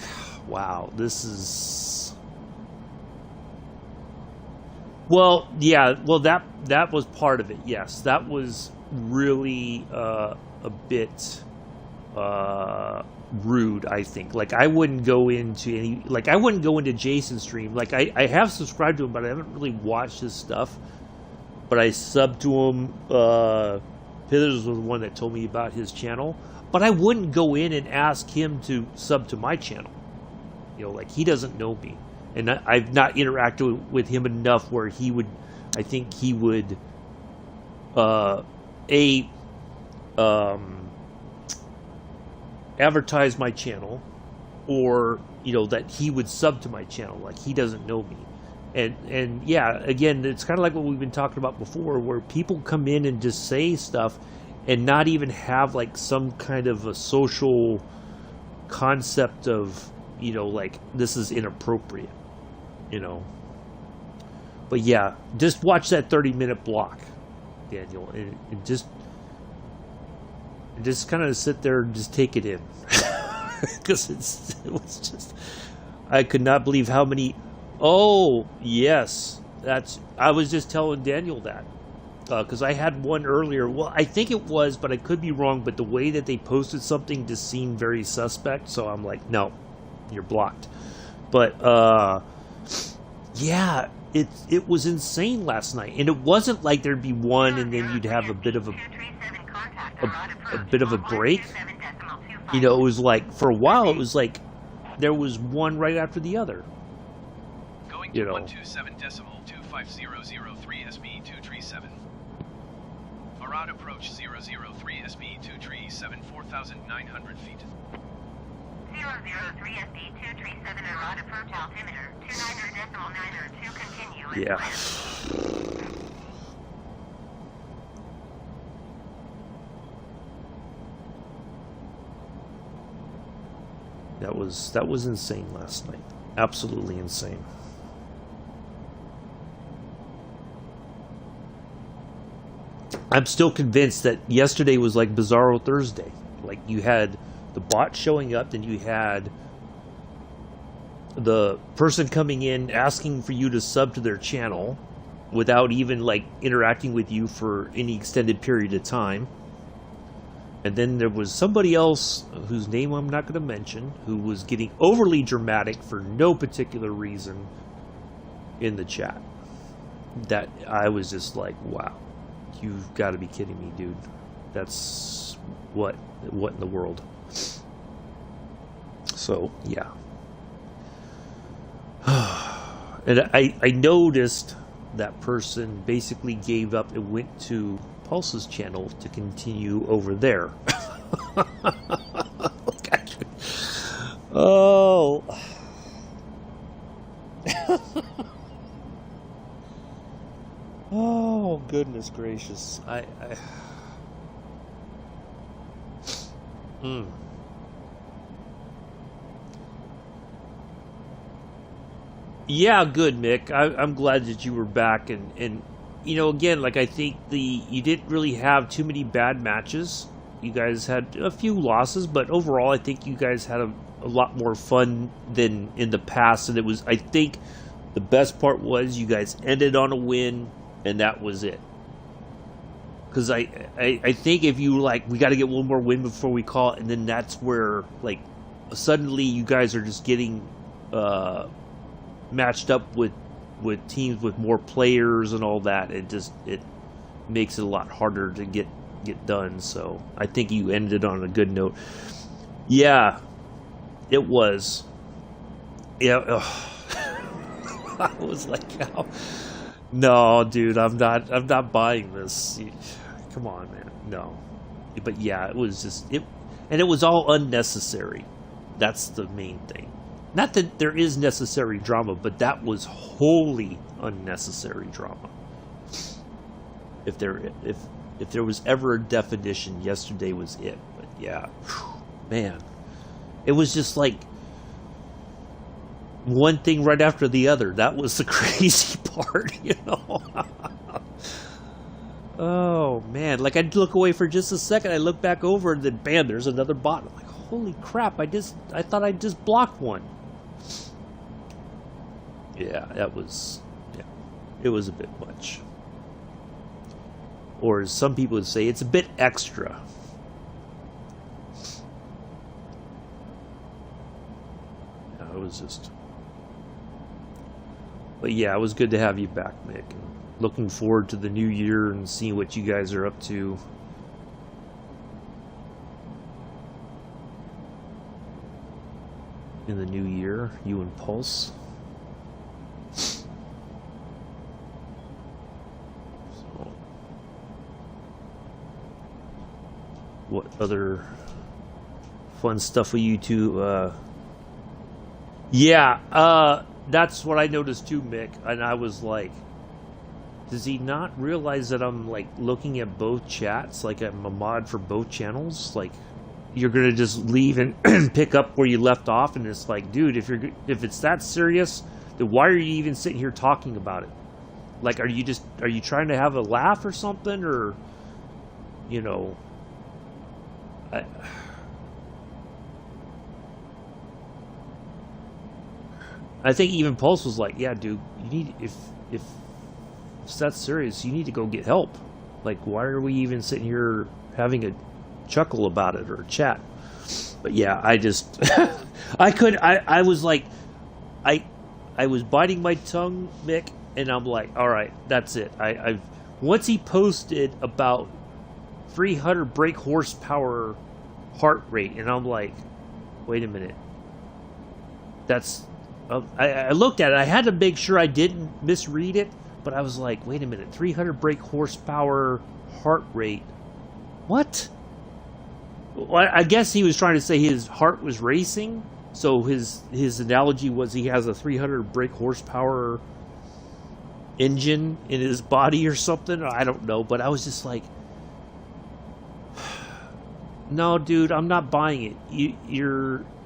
wow, this is... Well, yeah, well, that was part of it, yes. That was really a bit rude, I think. Like, I wouldn't go into any... Like, I wouldn't go into Jason's stream. Like, I have subscribed to him, but I haven't really watched his stuff. But I subbed to him... Pithers was the one that told me about his channel, but I wouldn't go in and ask him to sub to my channel. You know, like, he doesn't know me, and I've not interacted with him enough where he would, I think he would, advertise my channel, or, you know, that he would sub to my channel. Like, he doesn't know me. And yeah, again, it's kind of like what we've been talking about before, where people come in and just say stuff and not even have like some kind of a social concept of, you know, like, this is inappropriate, you know. But yeah, just watch that 30-minute block, Daniel, and just kind of sit there and just take it in. Because it was just, I could not believe how many... Oh, yes. I was just telling Daniel that. Because I had one earlier. Well, I think it was, but I could be wrong. But the way that they posted something just seemed very suspect. So I'm like, no, you're blocked. But, yeah, it was insane last night. And it wasn't like there'd be one and then you'd have a bit of a break. You know, it was like, for a while, it was like there was one right after the other. You know. 127.2503 SB237. Arad approach 003 SB237 4,900 feet. 003 SB237 Arad approach altimeter 29.92 continue. Yeah. That was insane last night. Absolutely insane. I'm still convinced that yesterday was like Bizarro Thursday. Like, you had the bot showing up, then you had the person coming in asking for you to sub to their channel without even like interacting with you for any extended period of time. And then there was somebody else whose name I'm not going to mention, who was getting overly dramatic for no particular reason in the chat. That I was just like, wow. You've got to be kidding me, dude. That's what in the world? So, yeah. And I noticed that person basically gave up and went to Pulse's channel to continue over there. Oh. Oh, goodness gracious. Mm. Yeah, good, Mick. I'm glad that you were back, and you know, again, like I think you didn't really have too many bad matches. You guys had a few losses, but overall, I think you guys had a lot more fun than in the past. And I think the best part was you guys ended on a win, and that was it. Because I think if you like, we got to get one more win before we call it, and then that's where like suddenly you guys are just getting matched up with teams with more players and all that. It makes it a lot harder to get done. So I think you ended on a good note. Yeah, it was. Yeah, I was like, oh, no, dude, I'm not buying this. Come on, man, no. But yeah, it was just and it was all unnecessary. That's the main thing. Not that there is necessary drama, but that was wholly unnecessary drama. If there was ever a definition, yesterday was it. But yeah, man, it was just like one thing right after the other. That was the crazy part, you know. Oh man, like I'd look away for just a second, I look back over, and then bam, there's another bot. I'm like, holy crap! I thought I just blocked one. Yeah, it was a bit much. Or as some people would say, it's a bit extra. Yeah, it was just. But yeah, it was good to have you back, Mick. And looking forward to the new year and seeing what you guys are up to. In the new year, you and Pulse. So, what other fun stuff with you two? Yeah, that's what I noticed too, Mick. And I was like, does he not realize that I'm like looking at both chats? Like I'm a mod for both channels? Like, you're gonna just leave and pick up where you left off, and it's like, dude, if it's that serious, then why are you even sitting here talking about it? Like, are you trying to have a laugh or something, or you know? I think even Pulse was like, yeah, dude, you need if it's that serious, you need to go get help. Like, why are we even sitting here having a chuckle about it or chat? But yeah, I just I was like, I was biting my tongue, Mick, and I'm like, all right, that's it. I've once he posted about 300 brake horsepower heart rate, and I'm like, wait a minute, that's I looked at it. I had to make sure I didn't misread it, but I was like, wait a minute, 300 brake horsepower heart rate, what? Well, I guess he was trying to say his heart was racing, so his analogy was he has a 300 brake horsepower engine in his body or something. I don't know, but I was just like, no, dude, I'm not buying it.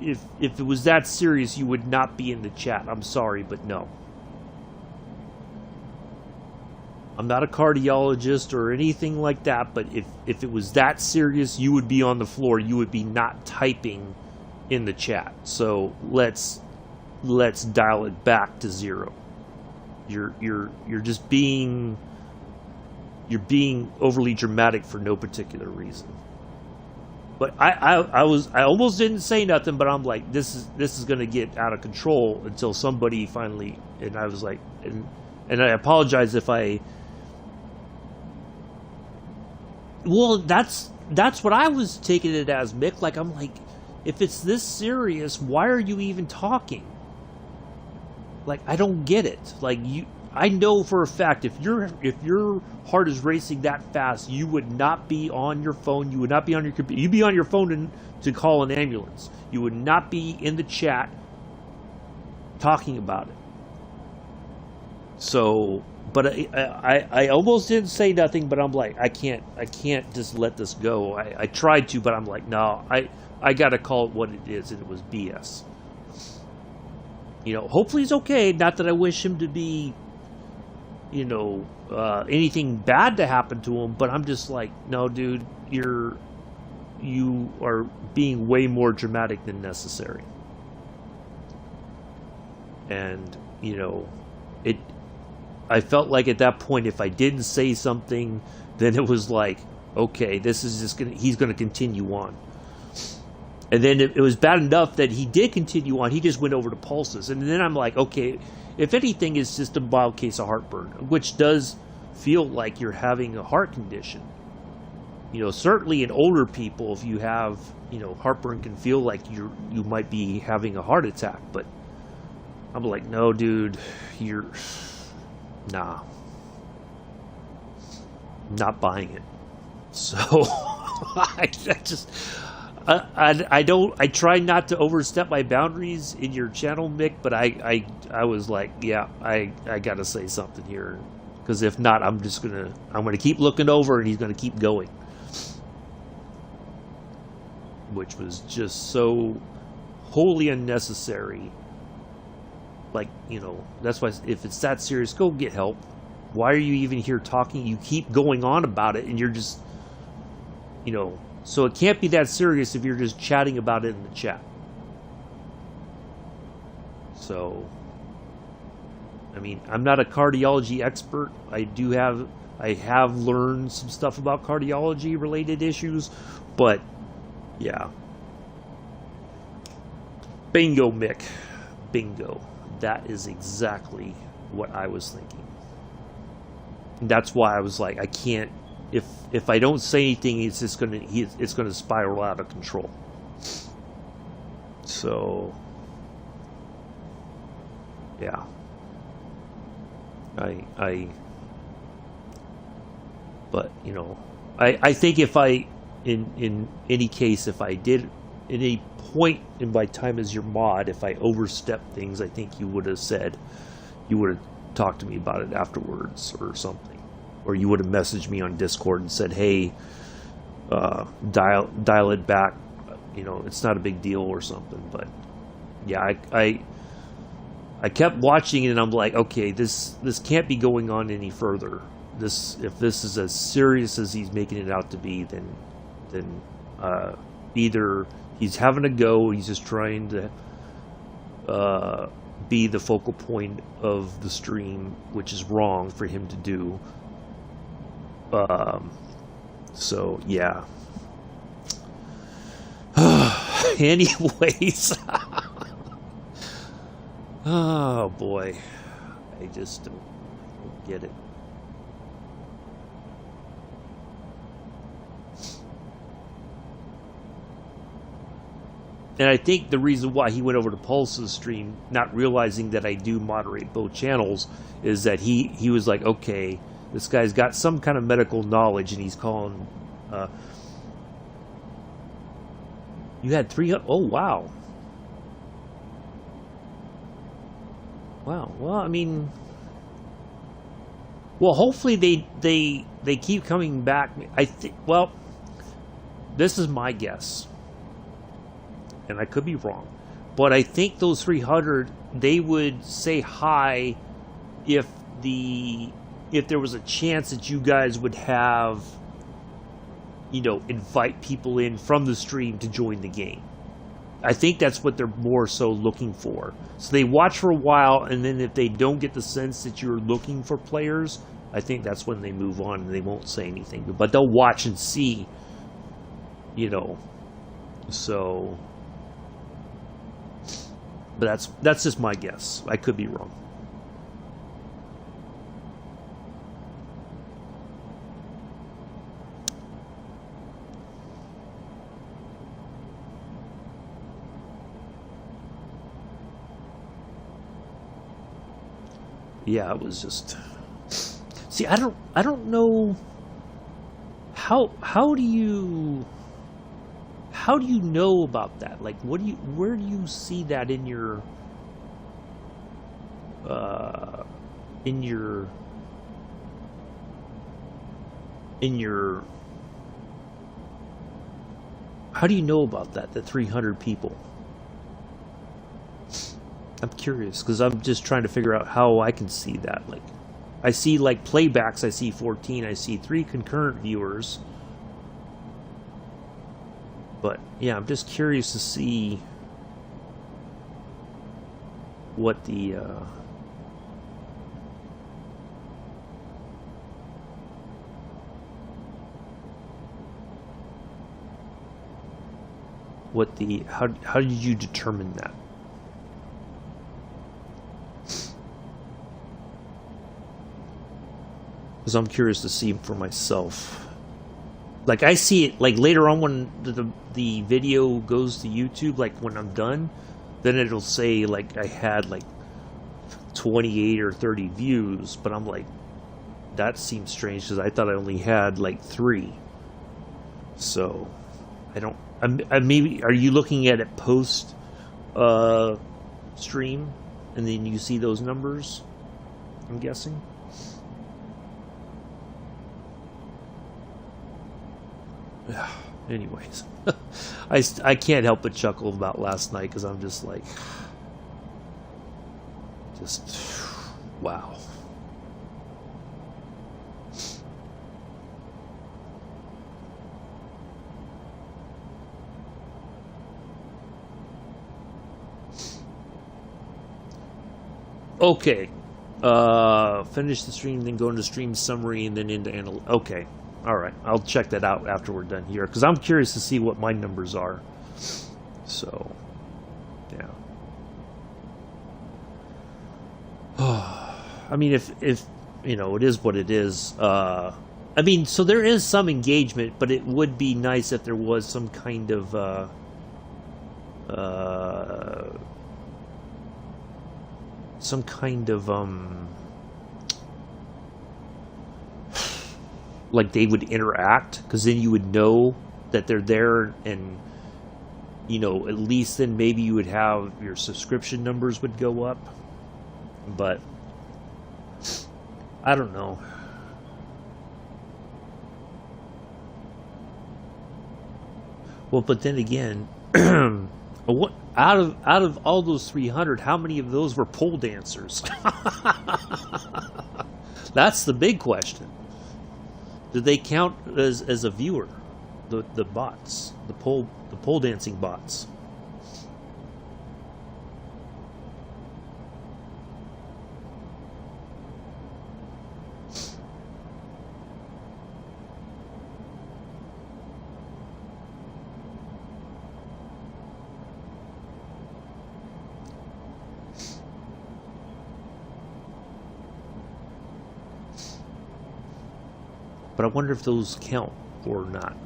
If it was that serious, you would not be in the chat. I'm sorry, but no. I'm not a cardiologist or anything like that, but if it was that serious, you would be on the floor. You would be not typing in the chat. So let's dial it back to zero. You're just being overly dramatic for no particular reason. But I almost didn't say nothing, but I'm like, this is going to get out of control until somebody finally. And I was like, and I apologize if I. Well, that's what I was taking it as, Mick. Like, I'm like, if it's this serious, why are you even talking? Like, I don't get it. Like, I know for a fact if your heart is racing that fast, you would not be on your phone. You would not be on your computer. You'd be on your phone to call an ambulance. You would not be in the chat talking about it. So but I almost didn't say nothing, but I'm like, I can't just let this go. I tried to, but I'm like, no, I got to call it what it is, and it was BS. You know, hopefully he's okay. Not that I wish him to be, you know, anything bad to happen to him, but I'm just like, no, dude, you are being way more dramatic than necessary. And, you know, I felt like at that point, if I didn't say something, then it was like, okay, this is just he's gonna continue on. And then it was bad enough that he did continue on. He just went over to pulses. And then I'm like, okay, if anything, it's just a mild case of heartburn, which does feel like you're having a heart condition. You know, certainly in older people, if you have, you know, heartburn can feel like you might be having a heart attack. But I'm like, no, dude, nah. Not buying it. So I try not to overstep my boundaries in your channel, Mick, but I was like, yeah, I gotta say something here, because if not, I'm gonna keep looking over and he's gonna keep going, which was just so wholly unnecessary. Like, you know, that's why if it's that serious, go get help. Why are you even here talking? You keep going on about it, and you're just, you know. So it can't be that serious if you're just chatting about it in the chat. So, I mean, I'm not a cardiology expert. I have learned some stuff about cardiology related issues, but yeah. Bingo, Mick. Bingo. That is exactly what I was thinking. And that's why I was like, I can't. If I don't say anything, it's just gonna spiral out of control. So, yeah. But you know, I think if in any case, if I did at any point in my time as your mod, if I overstepped things, I think you would have talked to me about it afterwards or something. Or you would have messaged me on Discord and said, hey, dial it back. You know, it's not a big deal or something. But yeah, I kept watching it and I'm like, okay, this can't be going on any further. If this is as serious as he's making it out to be, then either he's having a go, he's just trying to be the focal point of the stream, which is wrong for him to do. So yeah. Anyways. Oh boy. I just don't get it. And I think the reason why he went over to Pulse's stream, not realizing that I do moderate both channels, is that he was like, okay, this guy's got some kind of medical knowledge, and he's calling. You had 300. Oh wow. Wow. Well, I mean, well, hopefully they keep coming back. I think. Well, this is my guess, and I could be wrong, but I think those 300, they would say hi if there was a chance that you guys would have, you know, invite people in from the stream to join the game. I think that's what they're more so looking for. So they watch for a while, and then if they don't get the sense that you're looking for players, I think that's when they move on and they won't say anything. But they'll watch and see, you know. So, but that's just my guess. I could be wrong. Yeah, it was just. See, I don't know. How do you know about that? Like, where do you see that in your in your... How do you know about that, the 300 people? I'm curious, because I'm just trying to figure out how I can see that. Like, I see, like, playbacks, I see 14, I see 3 concurrent viewers. But, yeah, I'm just curious to see what the... how did you determine that? Because I'm curious to see for myself. Like, I see it, like, later on when the video goes to YouTube, like, when I'm done, then it'll say, like, I had, like, 28 or 30 views, but I'm like, that seems strange, because I thought I only had, like, 3. So, I don't... maybe, are you looking at it post stream, and then you see those numbers? I'm guessing. Anyways, I can't help but chuckle about last night because I'm just like, wow. Okay, finish the stream, then go into stream summary, and then into okay, all right. I'll check that out after we're done here because I'm curious to see what my numbers are. So, yeah. I mean, if you know, it is what it is. I mean, so there is some engagement, but it would be nice if there was some kind of like they would interact, because then you would know that they're there, and you know, at least then maybe you would have your subscription numbers would go up. But I don't know. Well, but then again, what out of all those 300, how many of those were pole dancers? That's the big question. Did they count as a viewer? The bots, the pole dancing bots. But I wonder if those count or not.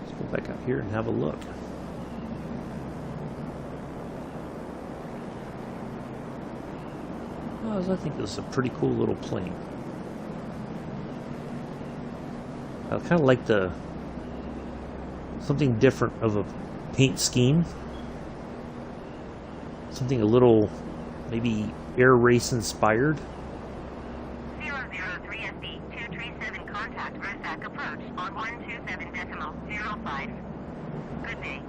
Let's go back out here and have a look. Oh, I think this is a pretty cool little plane. I kind of like something different of a paint scheme. Something a little, maybe air race inspired. 003 SB 237 contact Versac approach on 127.05. Good day.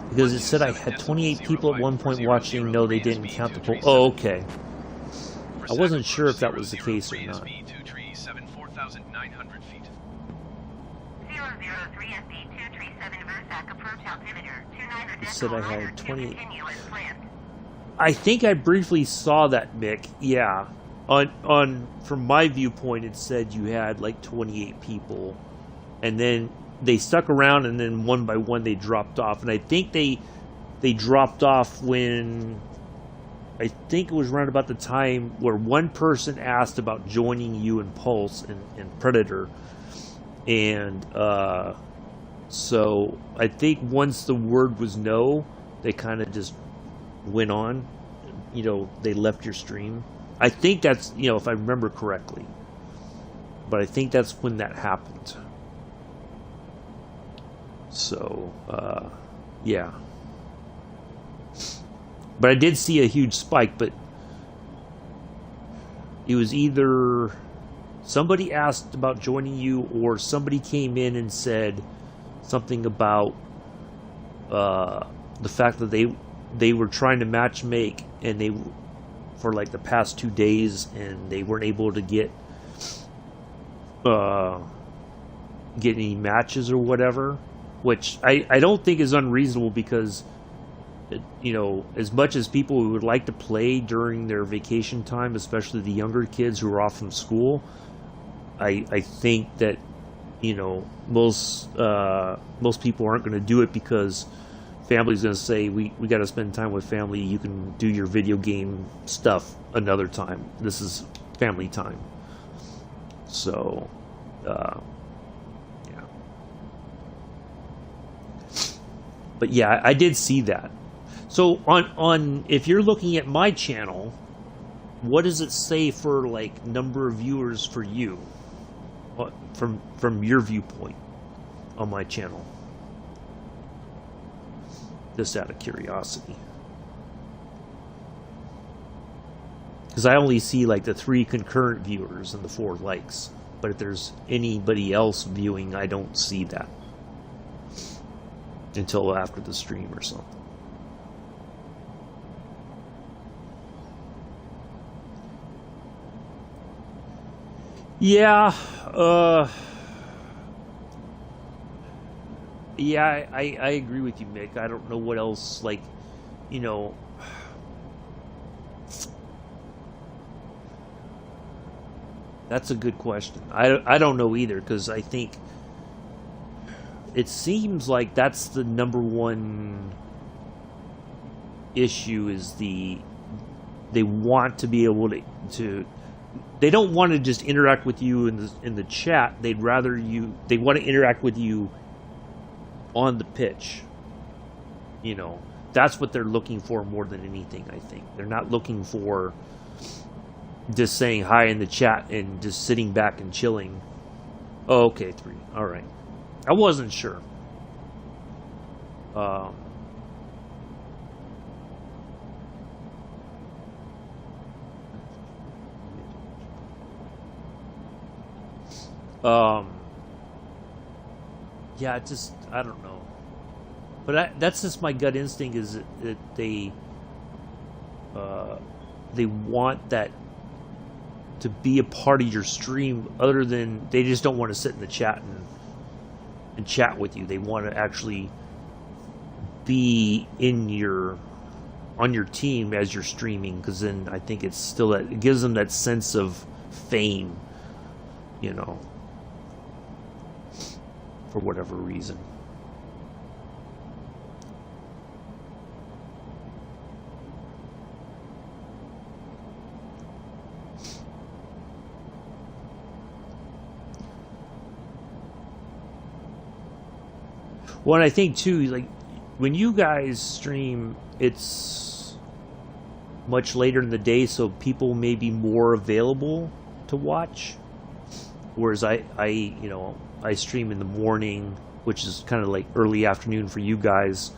Because it said I had 28 people at one point watching. No, they didn't count the poll. Oh, okay. I wasn't sure if that was the case or not. 4,900 feet. 003 SB 237 Versac approach altimeter 29. It said I had 28. I think I briefly saw that, Mick. Yeah. On from my viewpoint, it said you had like 28 people, and then they stuck around, and then one by one they dropped off. And I think they dropped off when, I think it was around about the time where one person asked about joining you in Pulse and Predator. And so I think once the word was no, they kind of just went on. You know, they left your stream. I think that's, you know, if I remember correctly. But I think that's when that happened. So, yeah. But I did see a huge spike, but it was either somebody asked about joining you, or somebody came in and said something about the fact that they were trying to match make, and they, for like the past 2 days, and they weren't able to get any matches or whatever, which I don't think is unreasonable, because you know, as much as people would like to play during their vacation time, especially the younger kids who are off from school, I think that, you know, most people aren't going to do it, because family's going to say, we got to spend time with family. You can do your video game stuff another time. This is family time. So, yeah. But yeah, I did see that. So on if you're looking at my channel, what does it say for like number of viewers for you, from your viewpoint on my channel? Just out of curiosity, because I only see like the 3 concurrent viewers and the 4 likes. But if there's anybody else viewing, I don't see that until after the stream or something. Yeah, yeah, I agree with you, Mick. I don't know what else, like, you know, that's a good question. I don't know either, because I think it seems like that's the number one issue, is they want to be able to they don't want to just interact with you in the chat. They want to interact with you on the pitch. You know, that's what they're looking for more than anything, I think. They're not looking for just saying hi in the chat and just sitting back and chilling. Oh, okay, 3. All right. I wasn't sure. Yeah, I don't know. But that's just my gut instinct, is that they want that to be a part of your stream, other than they just don't want to sit in the chat and chat with you. They want to actually be on your team as you're streaming, because then I think it's still it gives them that sense of fame, you know, for whatever reason. Well, I think too, like when you guys stream, it's much later in the day, so people may be more available to watch. Whereas I stream in the morning, which is kind of like early afternoon for you guys.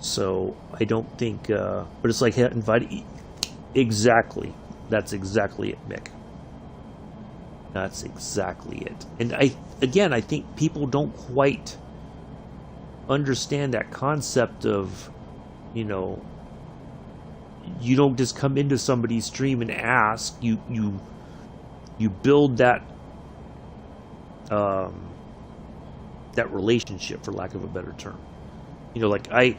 So I don't think, but it's like inviting. Exactly, that's exactly it, Mick. That's exactly it. And I think people don't quite understand that concept of, you know, you don't just come into somebody's stream and ask. You build that that relationship, for lack of a better term. You know, like I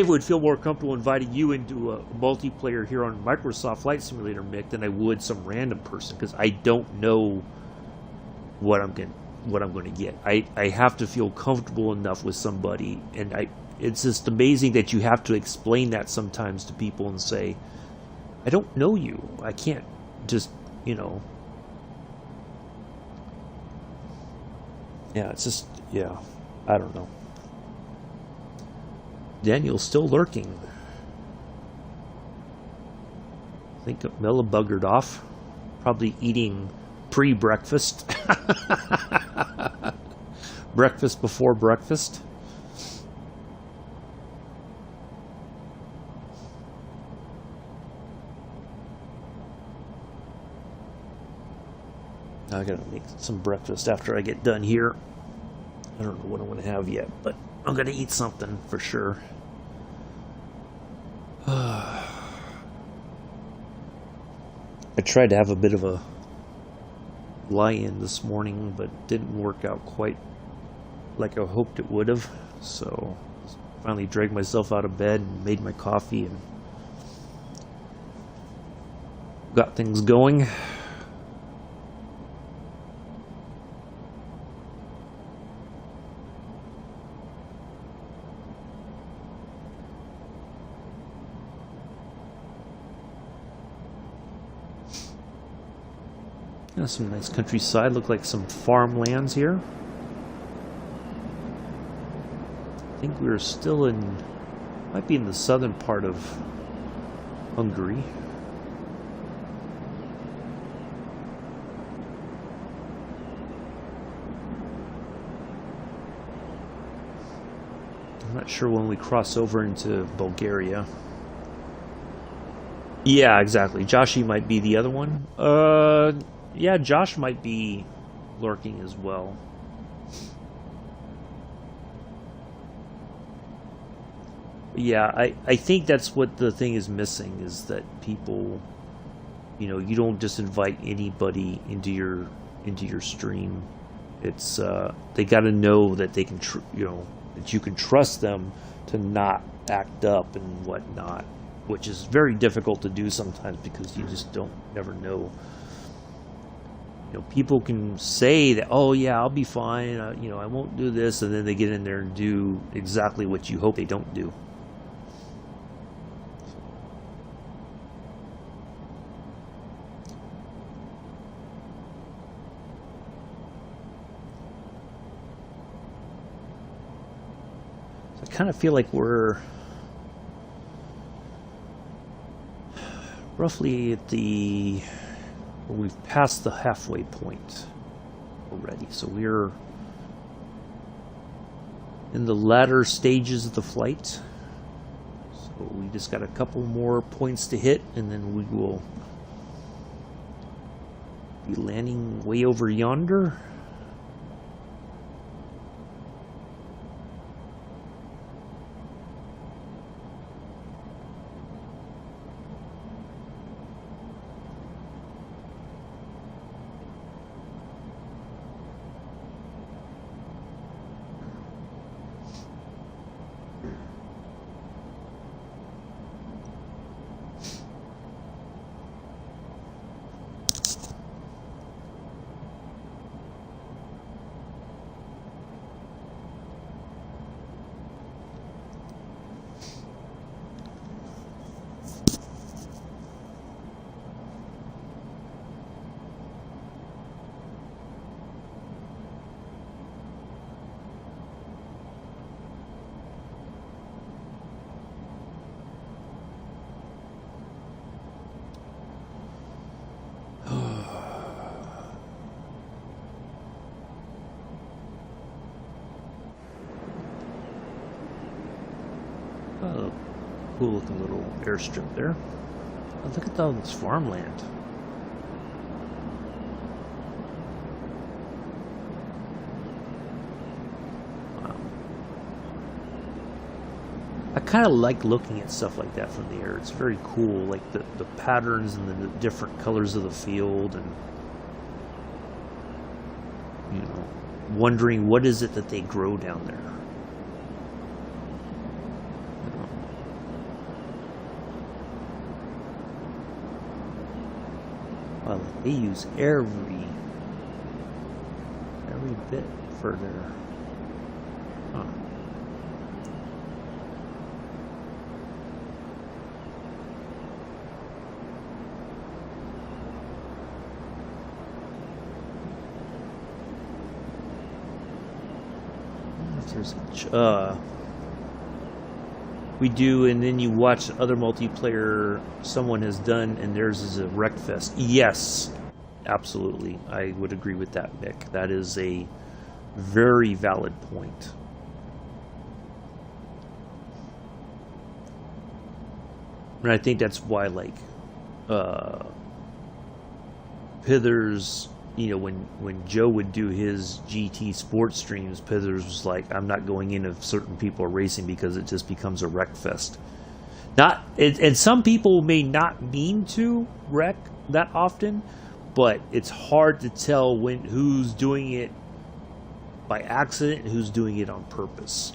would feel more comfortable inviting you into a multiplayer here on Microsoft Flight Simulator, Mick, than I would some random person, because I don't know what I'm going to get. I have to feel comfortable enough with somebody, and it's just amazing that you have to explain that sometimes to people and say, I don't know you. I can't just, you know. Yeah, it's just, yeah, I don't know. Daniel's still lurking. I think Mela buggered off. Probably eating pre-breakfast. Breakfast before breakfast. I gotta make some breakfast after I get done here. I don't know what I'm gonna have yet, but I'm gonna eat something for sure. I tried to have a bit of a lie-in this morning, but didn't work out quite like I hoped it would have. So finally dragged myself out of bed and made my coffee and got things going. Yeah, some nice countryside. Look like some farmlands here. I think we're still in, might be in the southern part of Hungary. I'm not sure when we cross over into Bulgaria. Yeah, exactly. Joshy might be the other one. Yeah, Josh might be lurking as well. Yeah, I think that's what the thing is missing, is that people, you know, you don't just invite anybody into your stream. It's they got to know that they can that you can trust them to not act up and whatnot, which is very difficult to do sometimes because you just never know. You know, people can say that, oh yeah, I'll be fine, you know, I won't do this, and then they get in there and do exactly what you hope they don't do. So I kind of feel like we're roughly at we've passed the halfway point already, so we're in the latter stages of the flight. So we just got a couple more points to hit, and then we will be landing way over yonder. Cool looking little airstrip there. Oh, look at all this farmland. Wow. I kind of like looking at stuff like that from the air. It's very cool, like the patterns and the different colors of the field, and you know, wondering what is it that they grow down there. Well, they use every bit for their. Huh. There's We do, and then you watch other multiplayer someone has done, and theirs is a wreck fest. Yes, absolutely. I would agree with that, Mick. That is a very valid point. And I think that's why, like, Pithers, you know, when Joe would do his GT sports streams, Pithers was like, I'm not going in if certain people are racing because it just becomes a wreck fest. And some people may not mean to wreck that often, but it's hard to tell who's doing it by accident and who's doing it on purpose.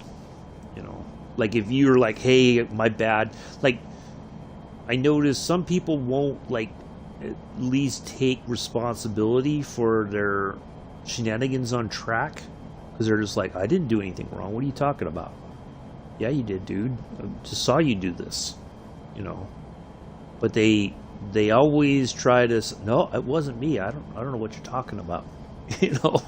You know, like if you're like, hey, my bad. Like, I noticed some people won't, like, at least take responsibility for their shenanigans on track, because they're just like, I didn't do anything wrong. What are you talking about? Yeah, you did, dude. I just saw you do this, you know. But they always try to, no, it wasn't me. I don't know what you're talking about, you know.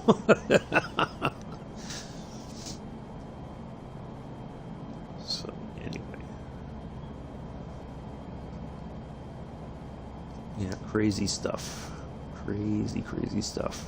So anyway. Yeah, crazy stuff. Crazy stuff.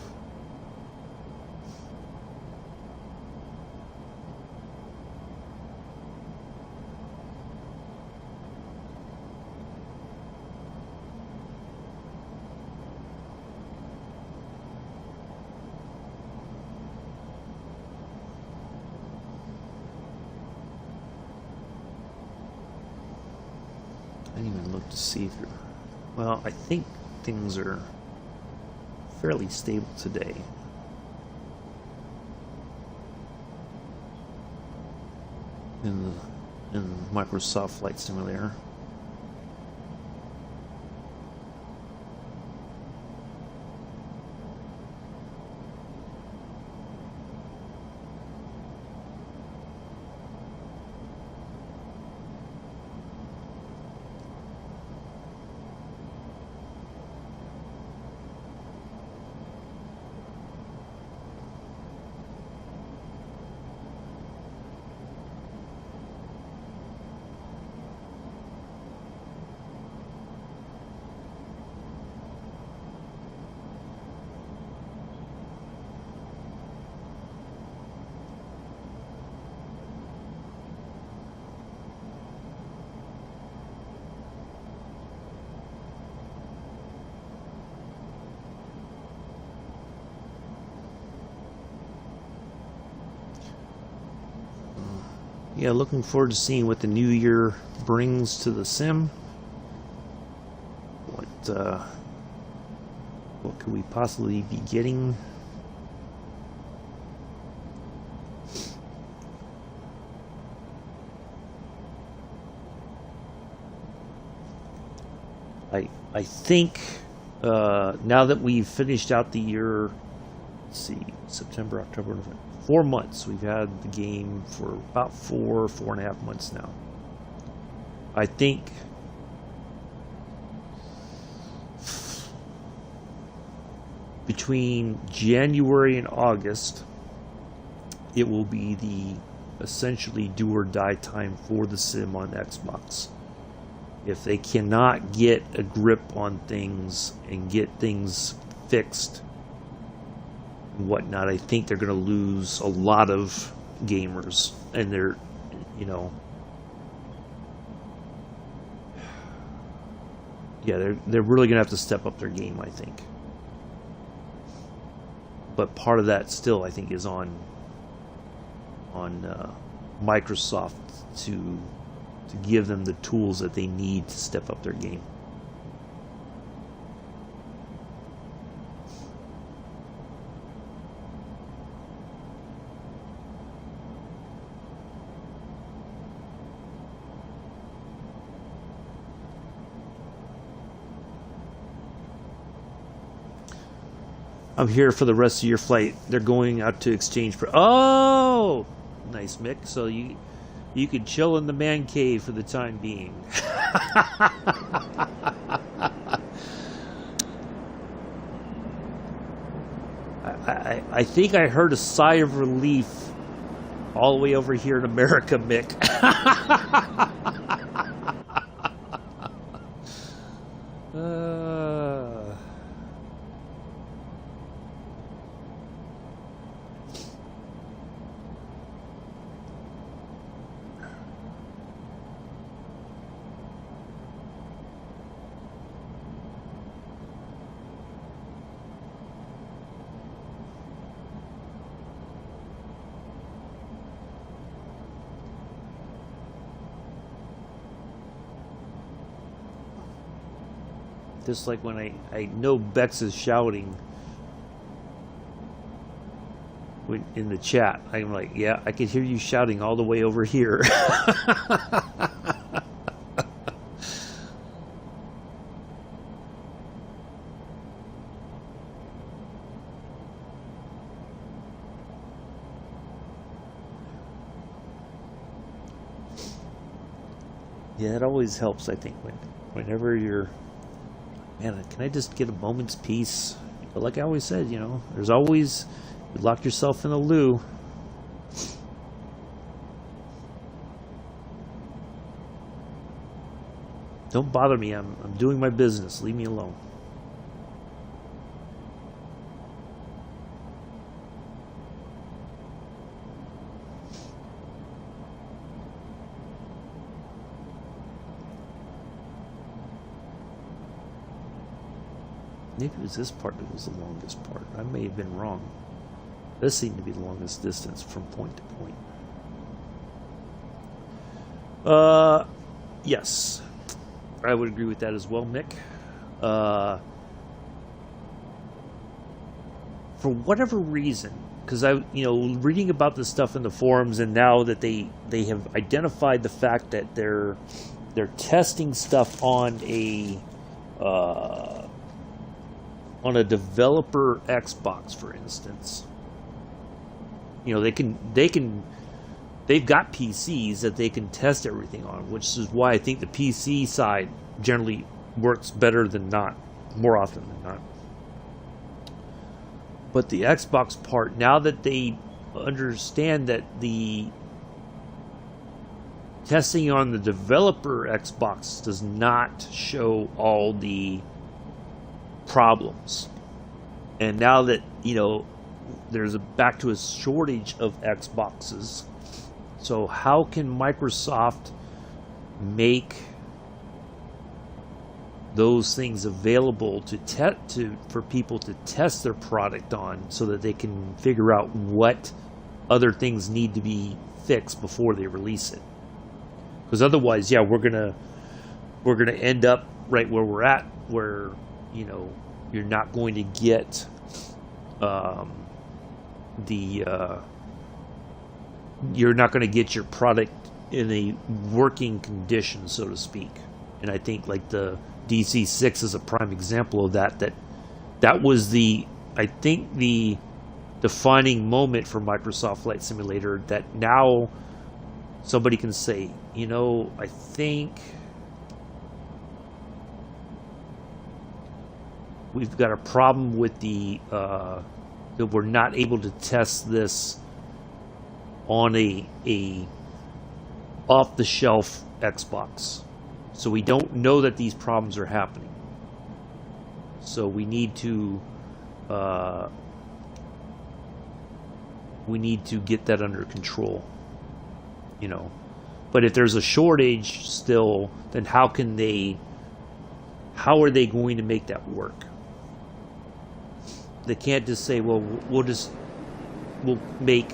I didn't even look to see if you're... Well, I think things are fairly stable today. In Microsoft Flight Simulator. Yeah, looking forward to seeing what the new year brings to the sim. What could we possibly be getting? I think now that we've finished out the year, let's see, September, October, November, 4 months. We've had the game for about 4.5 months now. I think between January and August, it will be the essentially do or die time for the sim on Xbox. If they cannot get a grip on things and get things fixed and whatnot, I think they're going to lose a lot of gamers. And they're, you know, yeah, they're really going to have to step up their game, I think. But part of that still, I think, is on Microsoft to give them the tools that they need to step up their game. I'm here for the rest of your flight. They're going out to exchange for... Oh! Nice, Mick. So you could chill in the man cave for the time being. I think I heard a sigh of relief all the way over here in America, Mick. Just like when I know Bex is shouting in the chat. I'm like, yeah, I could hear you shouting all the way over here. Yeah, it always helps, I think, whenever you're, man, can I just get a moment's peace? But like I always said, you know, there's always, you lock yourself in a loo. Don't bother me, I'm doing my business, leave me alone. Maybe it was this part that was the longest part. I may have been wrong. This seemed to be the longest distance from point to point. Yes. I would agree with that as well, Mick. For whatever reason, because reading about this stuff in the forums, and now that they have identified the fact that they're testing stuff on a developer Xbox, for instance. You know, they've got PCs that they can test everything on, which is why I think the PC side generally works better than not, more often than not. But the Xbox part, now that they understand that the testing on the developer Xbox does not show all the problems, and now that, you know, there's back to a shortage of Xboxes, so how can Microsoft make those things available for people to test their product on, so that they can figure out what other things need to be fixed before they release it? Because otherwise, yeah, we're gonna end up right where we're at, where, you know, you're not going to get you're not going to get your product in a working condition, so to speak. And I think like the DC6 is a prime example of that. That was the defining moment for Microsoft Flight Simulator, that now somebody can say, you know, I think we've got a problem with that we're not able to test this on a off-the-shelf Xbox. So we don't know that these problems are happening. So we need to get that under control. You know, but if there's a shortage still, then how are they going to make that work? They can't just say, well, we'll make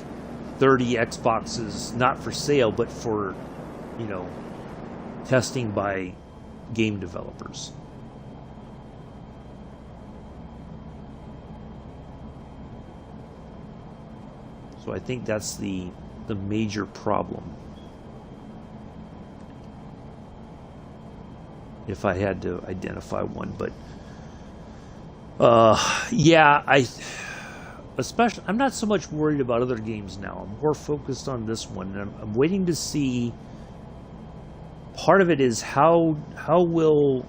30 Xboxes, not for sale, but for, you know, testing by game developers. So I think that's the major problem. If I had to identify one, but yeah, I'm not so much worried about other games now. I'm more focused on this one, and I'm waiting to see. Part of it is how will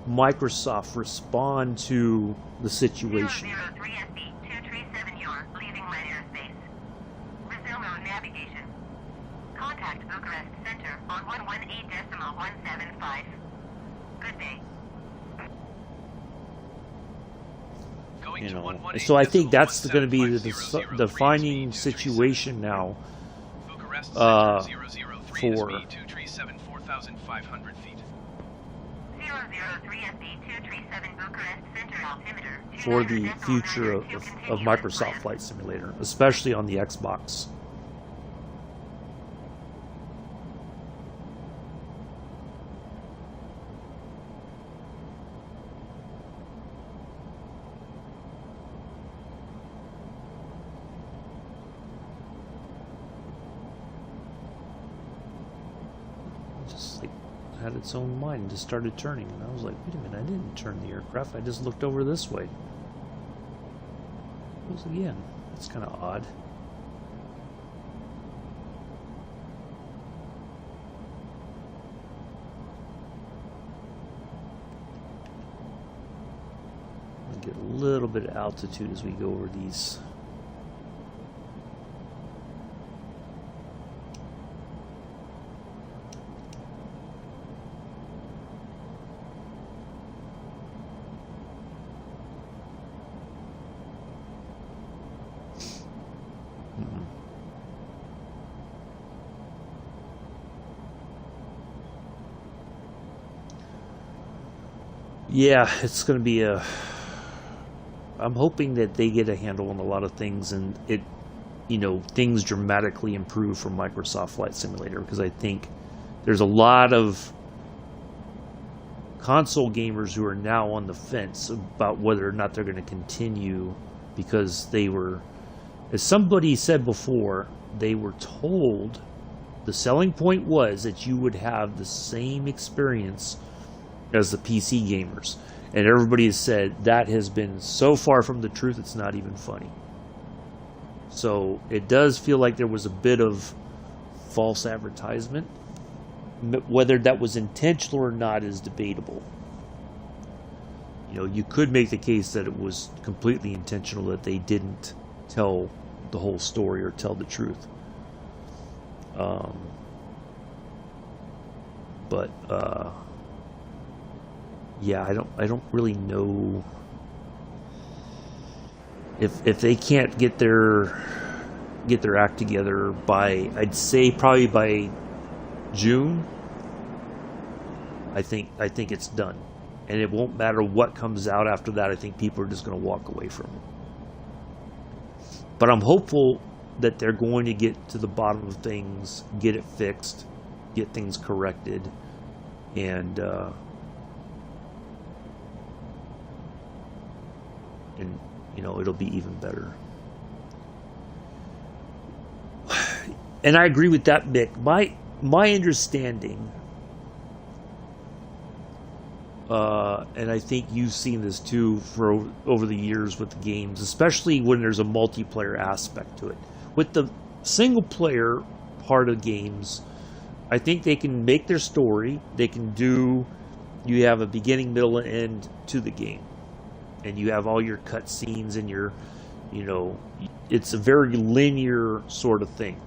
Microsoft respond to the situation. 003 SB 237, you're leaving my airspace. Resume on navigation. Contact Bucharest Center on 118.175. Good day. You know, so I think that's going to be the defining situation now for the future of Microsoft Flight Simulator, especially on the Xbox. just like had its own mind and just started turning. And I was like, wait a minute, I didn't turn the aircraft. I just looked over this way. It was again. It's kind of odd. I'll get a little bit of altitude as we go over these. Yeah, it's going to be a... I'm hoping that they get a handle on a lot of things and it, you know, things dramatically improve for Microsoft Flight Simulator, because I think there's a lot of console gamers who are now on the fence about whether or not they're going to continue, because they were, as somebody said before, they were told the selling point was that you would have the same experience as the PC gamers, and everybody has said that has been so far from the truth it's not even funny. So it does feel like there was a bit of false advertisement. Whether that was intentional or not is debatable. You know, you could make the case that it was completely intentional, that they didn't tell the whole story or tell the truth. Yeah, I don't really know if they can't get their act together by, I'd say probably by June. I think it's done, and it won't matter what comes out after that. I think people are just going to walk away from it. But I'm hopeful that they're going to get to the bottom of things, get it fixed, get things corrected, and you know, it'll be even better. And I agree with that, Mick. My understanding, and I think you've seen this too for over the years with the games, especially when there's a multiplayer aspect to it. With the single player part of games, I think they can make their story. They can do, you have a beginning, middle, and end to the game. And you have all your cutscenes and your, you know, it's a very linear sort of thing.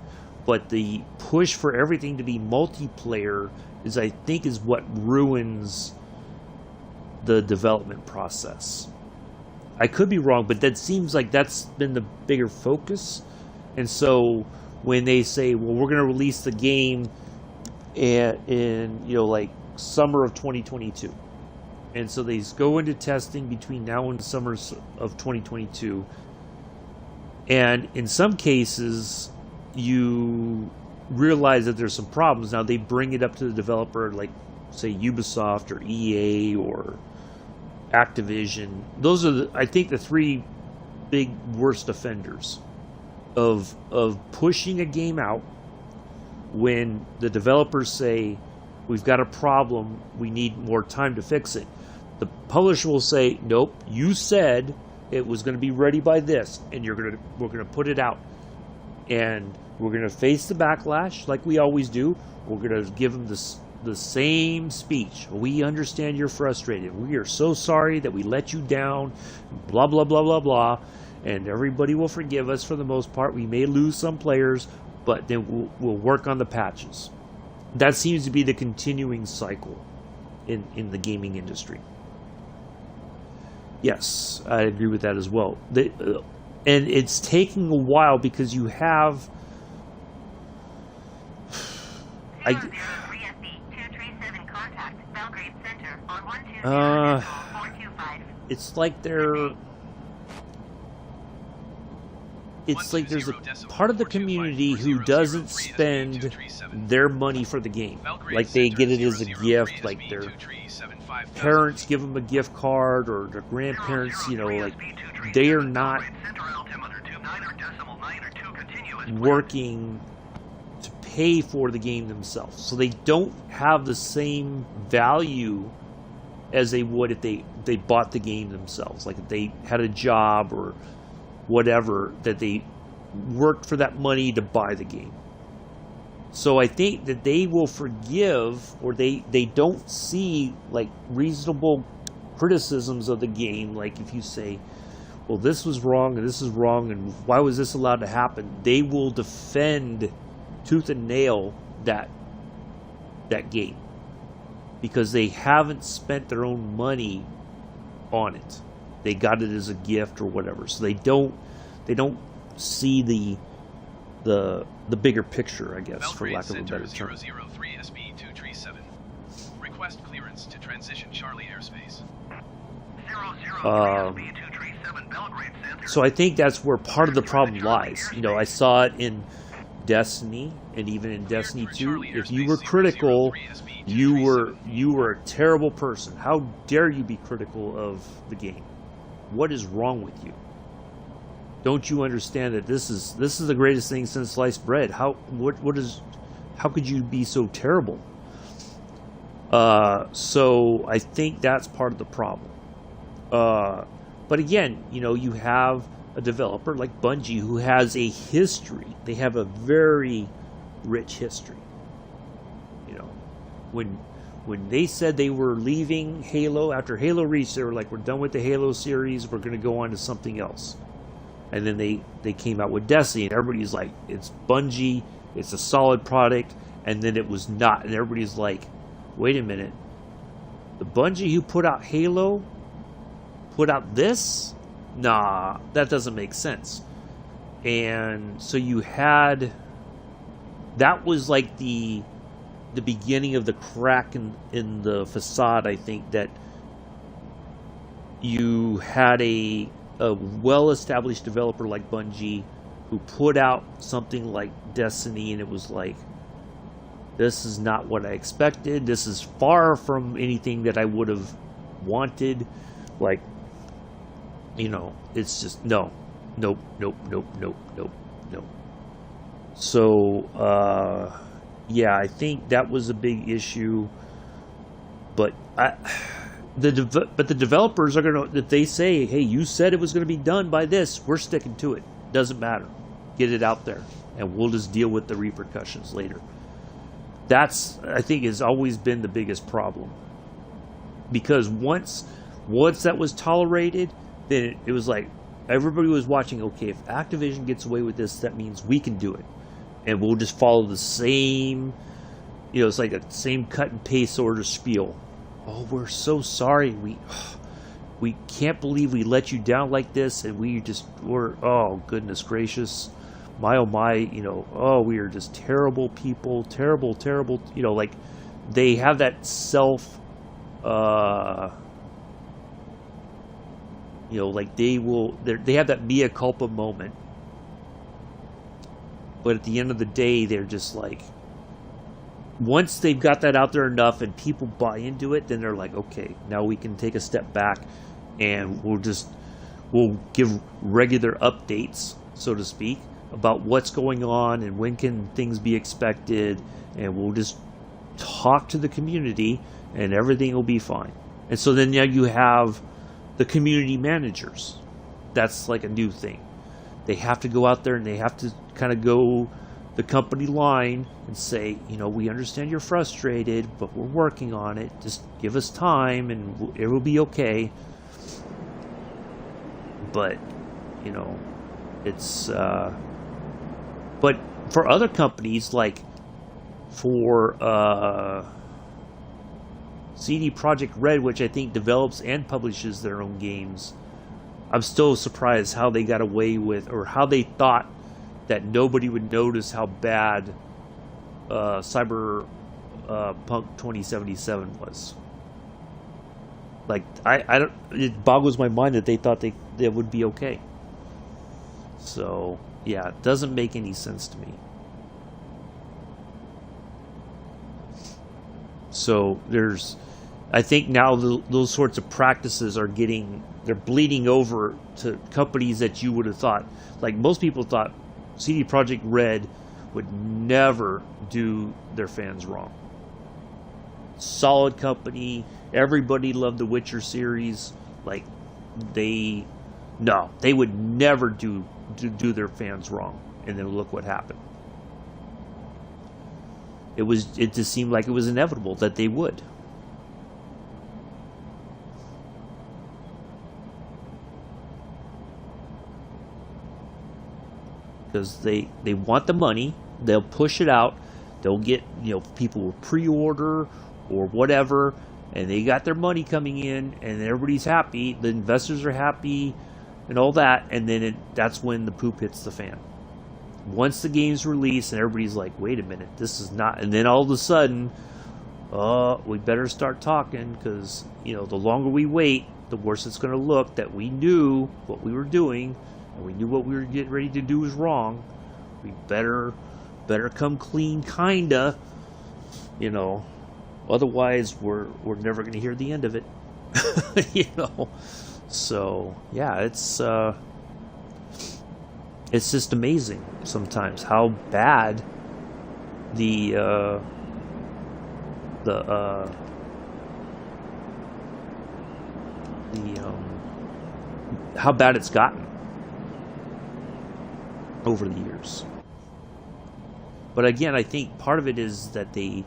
But the push for everything to be multiplayer is, I think, is what ruins the development process. I could be wrong, but that seems like that's been the bigger focus. And so when they say, well, we're going to release the game in, you know, like summer of 2022. And so they go into testing between now and summer of 2022. And in some cases, you realize that there's some problems. Now they bring it up to the developer, like say Ubisoft or EA or Activision. Those are, I think, the three big worst offenders of pushing a game out when the developers say, we've got a problem, we need more time to fix it. The publisher will say, nope, you said it was going to be ready by this, and we're going to put it out. And we're going to face the backlash like we always do. We're going to give them the same speech. We understand you're frustrated. We are so sorry that we let you down, blah, blah, blah, blah, blah. And everybody will forgive us for the most part. We may lose some players, but then we'll work on the patches. That seems to be the continuing cycle in the gaming industry. Yes, I agree with that as well. And it's taking a while because you have... It's like they're... It's like there's a part of the community who doesn't spend their money for the game. Like they get it as a gift, like their parents give them a gift card, or their grandparents, you know, like they are not working to pay for the game themselves. So they don't have the same value as they would if they bought the game themselves. Like if they had a job or whatever, that they worked for that money to buy the game. So I think that they will forgive, or they don't see like reasonable criticisms of the game. Like if you say, well, this was wrong and this is wrong and why was this allowed to happen, they will defend tooth and nail that game, because they haven't spent their own money on it. They got it as a gift or whatever. So they don't see the bigger picture, I guess, for lack of a better term. 003 SB237. Request clearance to transition Charlie airspace. 003 SB237 Belgrade Center. So I think that's where part of the problem lies. You know, I saw it in Destiny, and even in Destiny 2. If you were critical, you were a terrible person. How dare you be critical of the game? What is wrong with you? Don't you understand that this is the greatest thing since sliced bread? How could you be so terrible? So I think that's part of the problem. But again, you know, you have a developer like Bungie who has a history. They have a very rich history. You know, when they said they were leaving Halo, after Halo Reach, they were like, we're done with the Halo series, we're going to go on to something else. And then they came out with Destiny, and everybody's like, it's Bungie, it's a solid product, and then it was not. And everybody's like, wait a minute, the Bungie who put out Halo put out this? Nah, that doesn't make sense. And so you had, that was like the beginning of the crack in the facade. I think that you had a well-established developer like Bungie who put out something like Destiny, and it was like, this is not what I expected. This is far from anything that I would have wanted. Like, you know, it's just nope. So, yeah, I think that was a big issue. But the developers are gonna, if they say, hey, you said it was gonna be done by this, we're sticking to it. Doesn't matter. Get it out there, and we'll just deal with the repercussions later. That's, I think, has always been the biggest problem. Because once that was tolerated, then it was like everybody was watching, okay, if Activision gets away with this, that means we can do it. And we'll just follow the same, you know, it's like a same cut and paste sort of spiel. Oh, we're so sorry. We can't believe we let you down like this, and we're, oh, goodness gracious. My, oh my, you know, oh, we are just terrible people, terrible, you know, like, they have that you know, like they have that mea culpa moment. But at the end of the day, they're just like, once they've got that out there enough and people buy into it, then they're like, okay, now we can take a step back and we'll give regular updates, so to speak, about what's going on and when can things be expected, and we'll just talk to the community and everything will be fine. And so then now you have the community managers. That's like a new thing. They have to go out there and they have to kind of go the company line and say, you know, we understand you're frustrated, but we're working on it. Just give us time and it will be okay. But, you know, it's, but for other companies, like for CD Projekt Red, which I think develops and publishes their own games, I'm still surprised how they got away with, or how they thought that nobody would notice how bad Cyberpunk 2077 was. Like, I don't, it boggles my mind that they thought they would be okay. So, yeah, it doesn't make any sense to me. So, I think now those sorts of practices are they're bleeding over to companies that you would have thought, like most people thought CD Projekt Red would never do their fans wrong. Solid company. Everybody loved the Witcher series. Like, they would never do their fans wrong. And then look what happened. It just seemed like it was inevitable that they would. Because they want the money, they'll push it out, they'll get, people will pre-order or whatever, and they got their money coming in, and everybody's happy, the investors are happy, and all that, and then that's when the poop hits the fan. Once the game's released, and everybody's like, wait a minute, this is not, and then all of a sudden, we better start talking, because, the longer we wait, the worse it's going to look that we knew what we were doing, and we knew what we were getting ready to do was wrong. We better come clean, kinda, otherwise we're never going to hear the end of it. So yeah, it's just amazing sometimes how bad how bad it's gotten over the years. But again, I think part of it is that they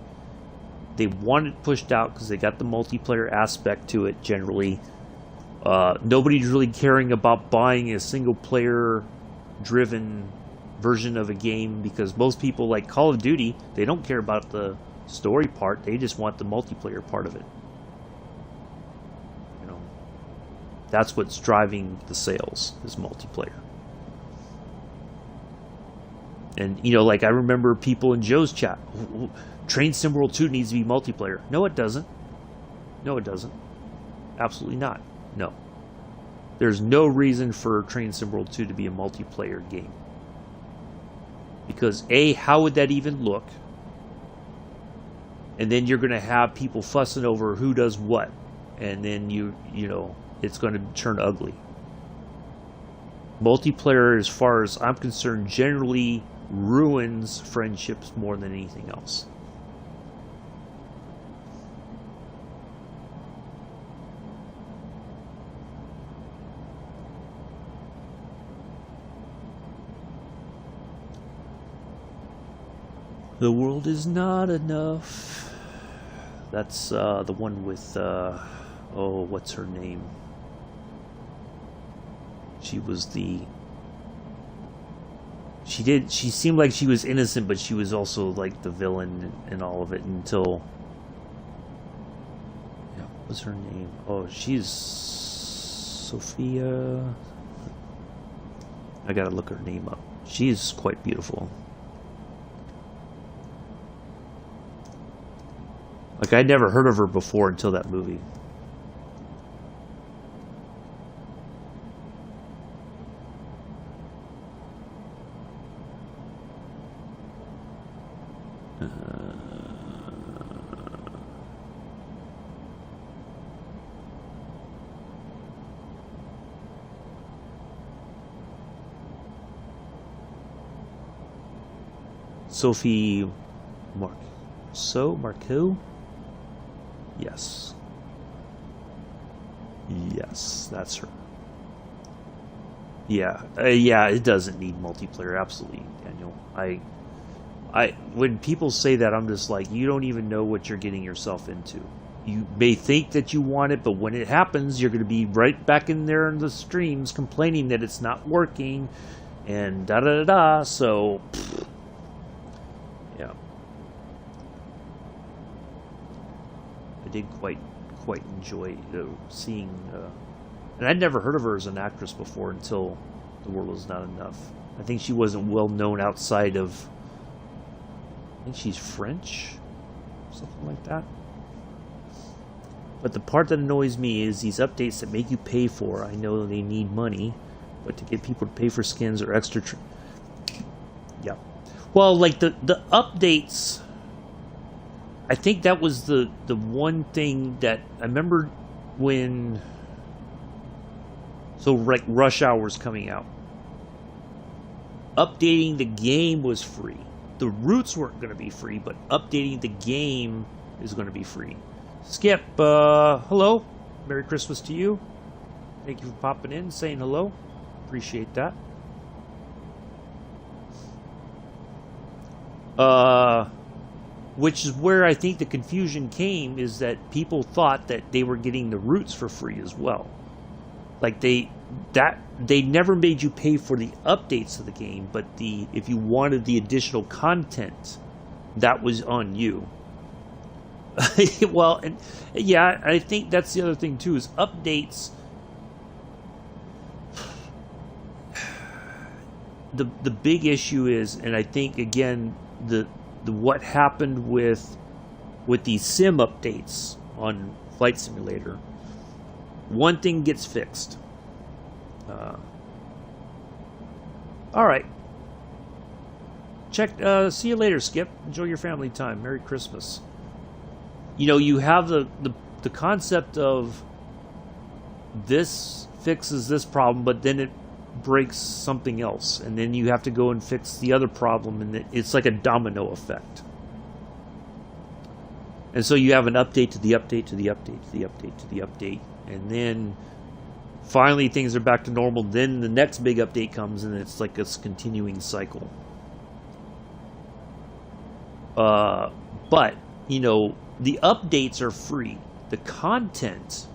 want it pushed out because they got the multiplayer aspect to it generally. Nobody's really caring about buying a single player driven version of a game, because most people, like Call of Duty, they don't care about the story part, they just want the multiplayer part of it. That's what's driving the sales, is multiplayer. And, like I remember people in Joe's chat, Train Sim World 2 needs to be multiplayer. No, it doesn't. No, it doesn't. Absolutely not. No. There's no reason for Train Sim World 2 to be a multiplayer game. Because A, how would that even look? And then you're going to have people fussing over who does what. And then it's going to turn ugly. Multiplayer, as far as I'm concerned, generally ruins friendships more than anything else. The world is not enough. That's the one with what's her name? She was she seemed like she was innocent, but she was also like the villain in all of it until, what's her name? Oh, she's Sofia. I gotta look her name up. She's quite beautiful. Like, I'd never heard of her before until that movie. Sophie Marceau? Yes. Yes, that's her. Yeah, it doesn't need multiplayer, absolutely, Daniel. When people say that, I'm just like, you don't even know what you're getting yourself into. You may think that you want it, but when it happens, you're going to be right back in there in the streams complaining that it's not working, and da-da-da-da, so... Yeah. I did quite enjoy seeing... and I'd never heard of her as an actress before until The World Was Not Enough. I think she wasn't well known outside of... I think she's French? Something like that. But the part that annoys me is these updates that make you pay for. I know they need money, but to get people to pay for skins or extra... Yeah. Well, like the updates... I think that was the one thing that... I remember when... So, like, Rush Hour was coming out. Updating the game was free. the routes weren't going to be free, but updating the game is going to be free. Skip, hello. Merry Christmas to you. Thank you for popping in, saying hello. Appreciate that. Which is where I think the confusion came, is that people thought that they were getting the routes for free as well. Like they never made you pay for the updates of the game, but if you wanted the additional content, that was on you. Well, and yeah, I think that's the other thing too, is updates. The big issue is, and I think again, the what happened with these sim updates on Flight Simulator, one thing gets fixed. All right. See you later, Skip. Enjoy your family time. Merry Christmas. You know, you have the concept of this fixes this problem, but then it breaks something else, and then you have to go and fix the other problem, and it's like a domino effect. And so you have an update to the update to the update to the update to the update, and then finally things are back to normal. Then the next big update comes, and it's like this continuing cycle. But you know, the updates are free. The content,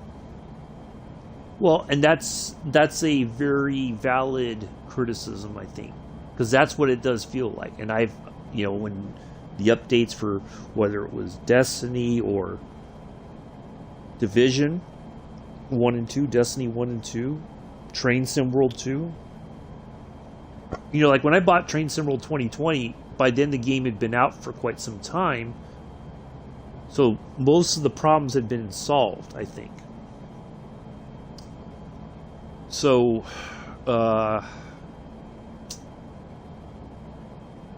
well, and that's a very valid criticism, I think, because that's what it does feel like. And I've, you know, when the updates for whether it was Destiny or Division 1 and 2, Destiny 1 and 2, Train Sim World 2, you know, like when I bought Train Sim World 2020, by then the game had been out for quite some time, so most of the problems had been solved, I think. So,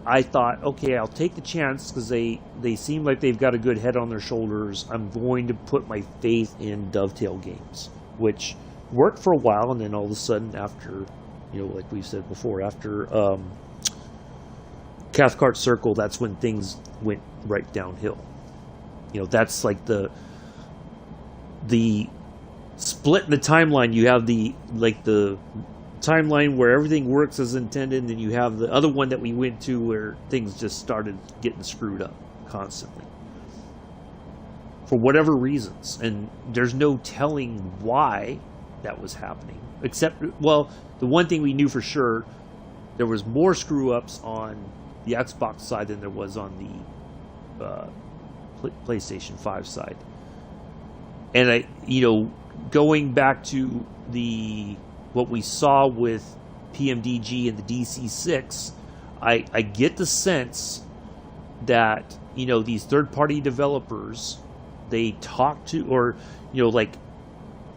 I thought, okay, I'll take the chance because they seem like they've got a good head on their shoulders. I'm going to put my faith in Dovetail Games, which worked for a while, and then all of a sudden, after, you know, like we said before, after Cathcart Circle, that's when things went right downhill. You know, that's like the split in the timeline. You have the timeline where everything works as intended, and then you have the other one that we went to where things just started getting screwed up constantly for whatever reasons, and there's no telling why that was happening, except, well, the one thing we knew for sure, there was more screw ups on the Xbox side than there was on the PlayStation 5 side. And going back to what we saw with PMDG and the DC6, I get the sense that, you know, these third-party developers, they talk to, or, you know, like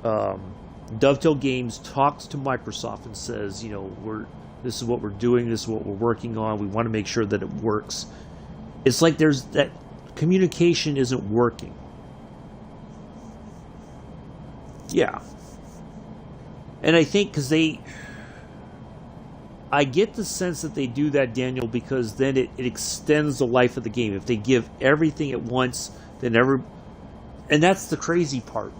Dovetail Games talks to Microsoft and says, you know, this is what we're doing, this is what we're working on, we want to make sure that it works. It's like there's that communication isn't working. Yeah. And I think because I get the sense that they do that, Daniel, because then it extends the life of the game. If they give everything at once, then and that's the crazy part.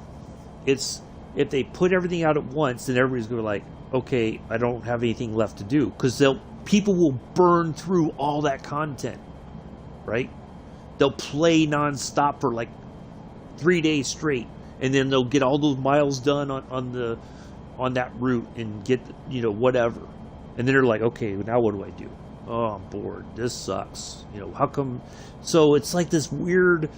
It's, if they put everything out at once, then everybody's going to be like, okay, I don't have anything left to do. Because people will burn through all that content, right? They'll play nonstop for like 3 days straight, and then they'll get all those miles done on that route and get, you know, whatever. And then they're like, okay, now what do I do? Oh, I'm bored. This sucks. You know, how come? So it's like this weird,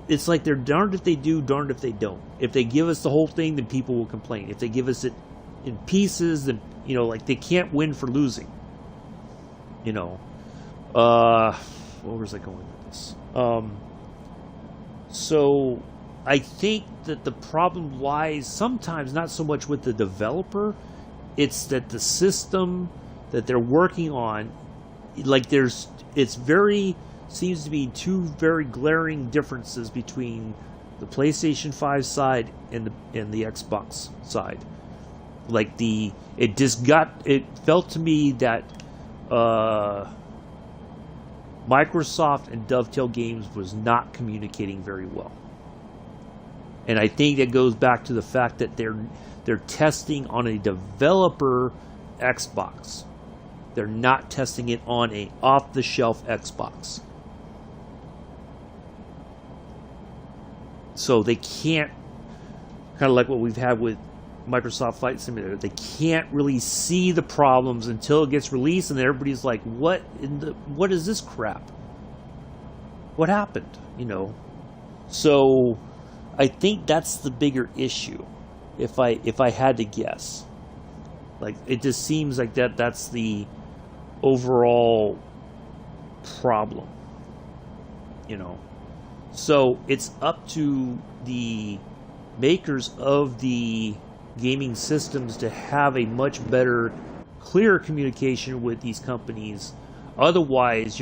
it's like they're darned if they do, darned if they don't. If they give us the whole thing, then people will complain. If they give us it in pieces, then, you know, like they can't win for losing. You know. Where was I going with this? So I think that the problem lies sometimes not so much with the developer, it's that the system that they're working on, like seems to be two very glaring differences between the PlayStation 5 side and the Xbox side. Like it felt to me that Microsoft and Dovetail Games was not communicating very well. And I think that goes back to the fact that they're testing on a developer Xbox. They're not testing it on a off-the-shelf Xbox. So they can't, kind of like what we've had with Microsoft Flight Simulator, they can't really see the problems until it gets released, and everybody's like, what is this crap? What happened? You know? So I think that's the bigger issue, if I had to guess. Like, it just seems like that's the overall problem, you know. So it's up to the makers of the gaming systems to have a much better, clearer communication with these companies. Otherwise,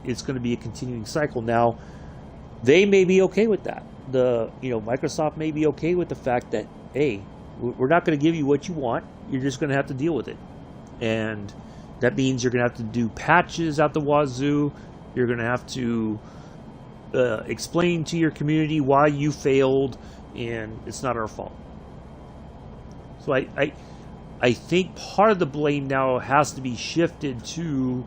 it's gonna be a continuing cycle. Now, they may be okay with that. Microsoft may be okay with the fact that, hey, we're not going to give you what you want. You're just going to have to deal with it. And that means you're going to have to do patches out the wazoo. You're going to have to explain to your community why you failed, and it's not our fault. So I think part of the blame now has to be shifted to,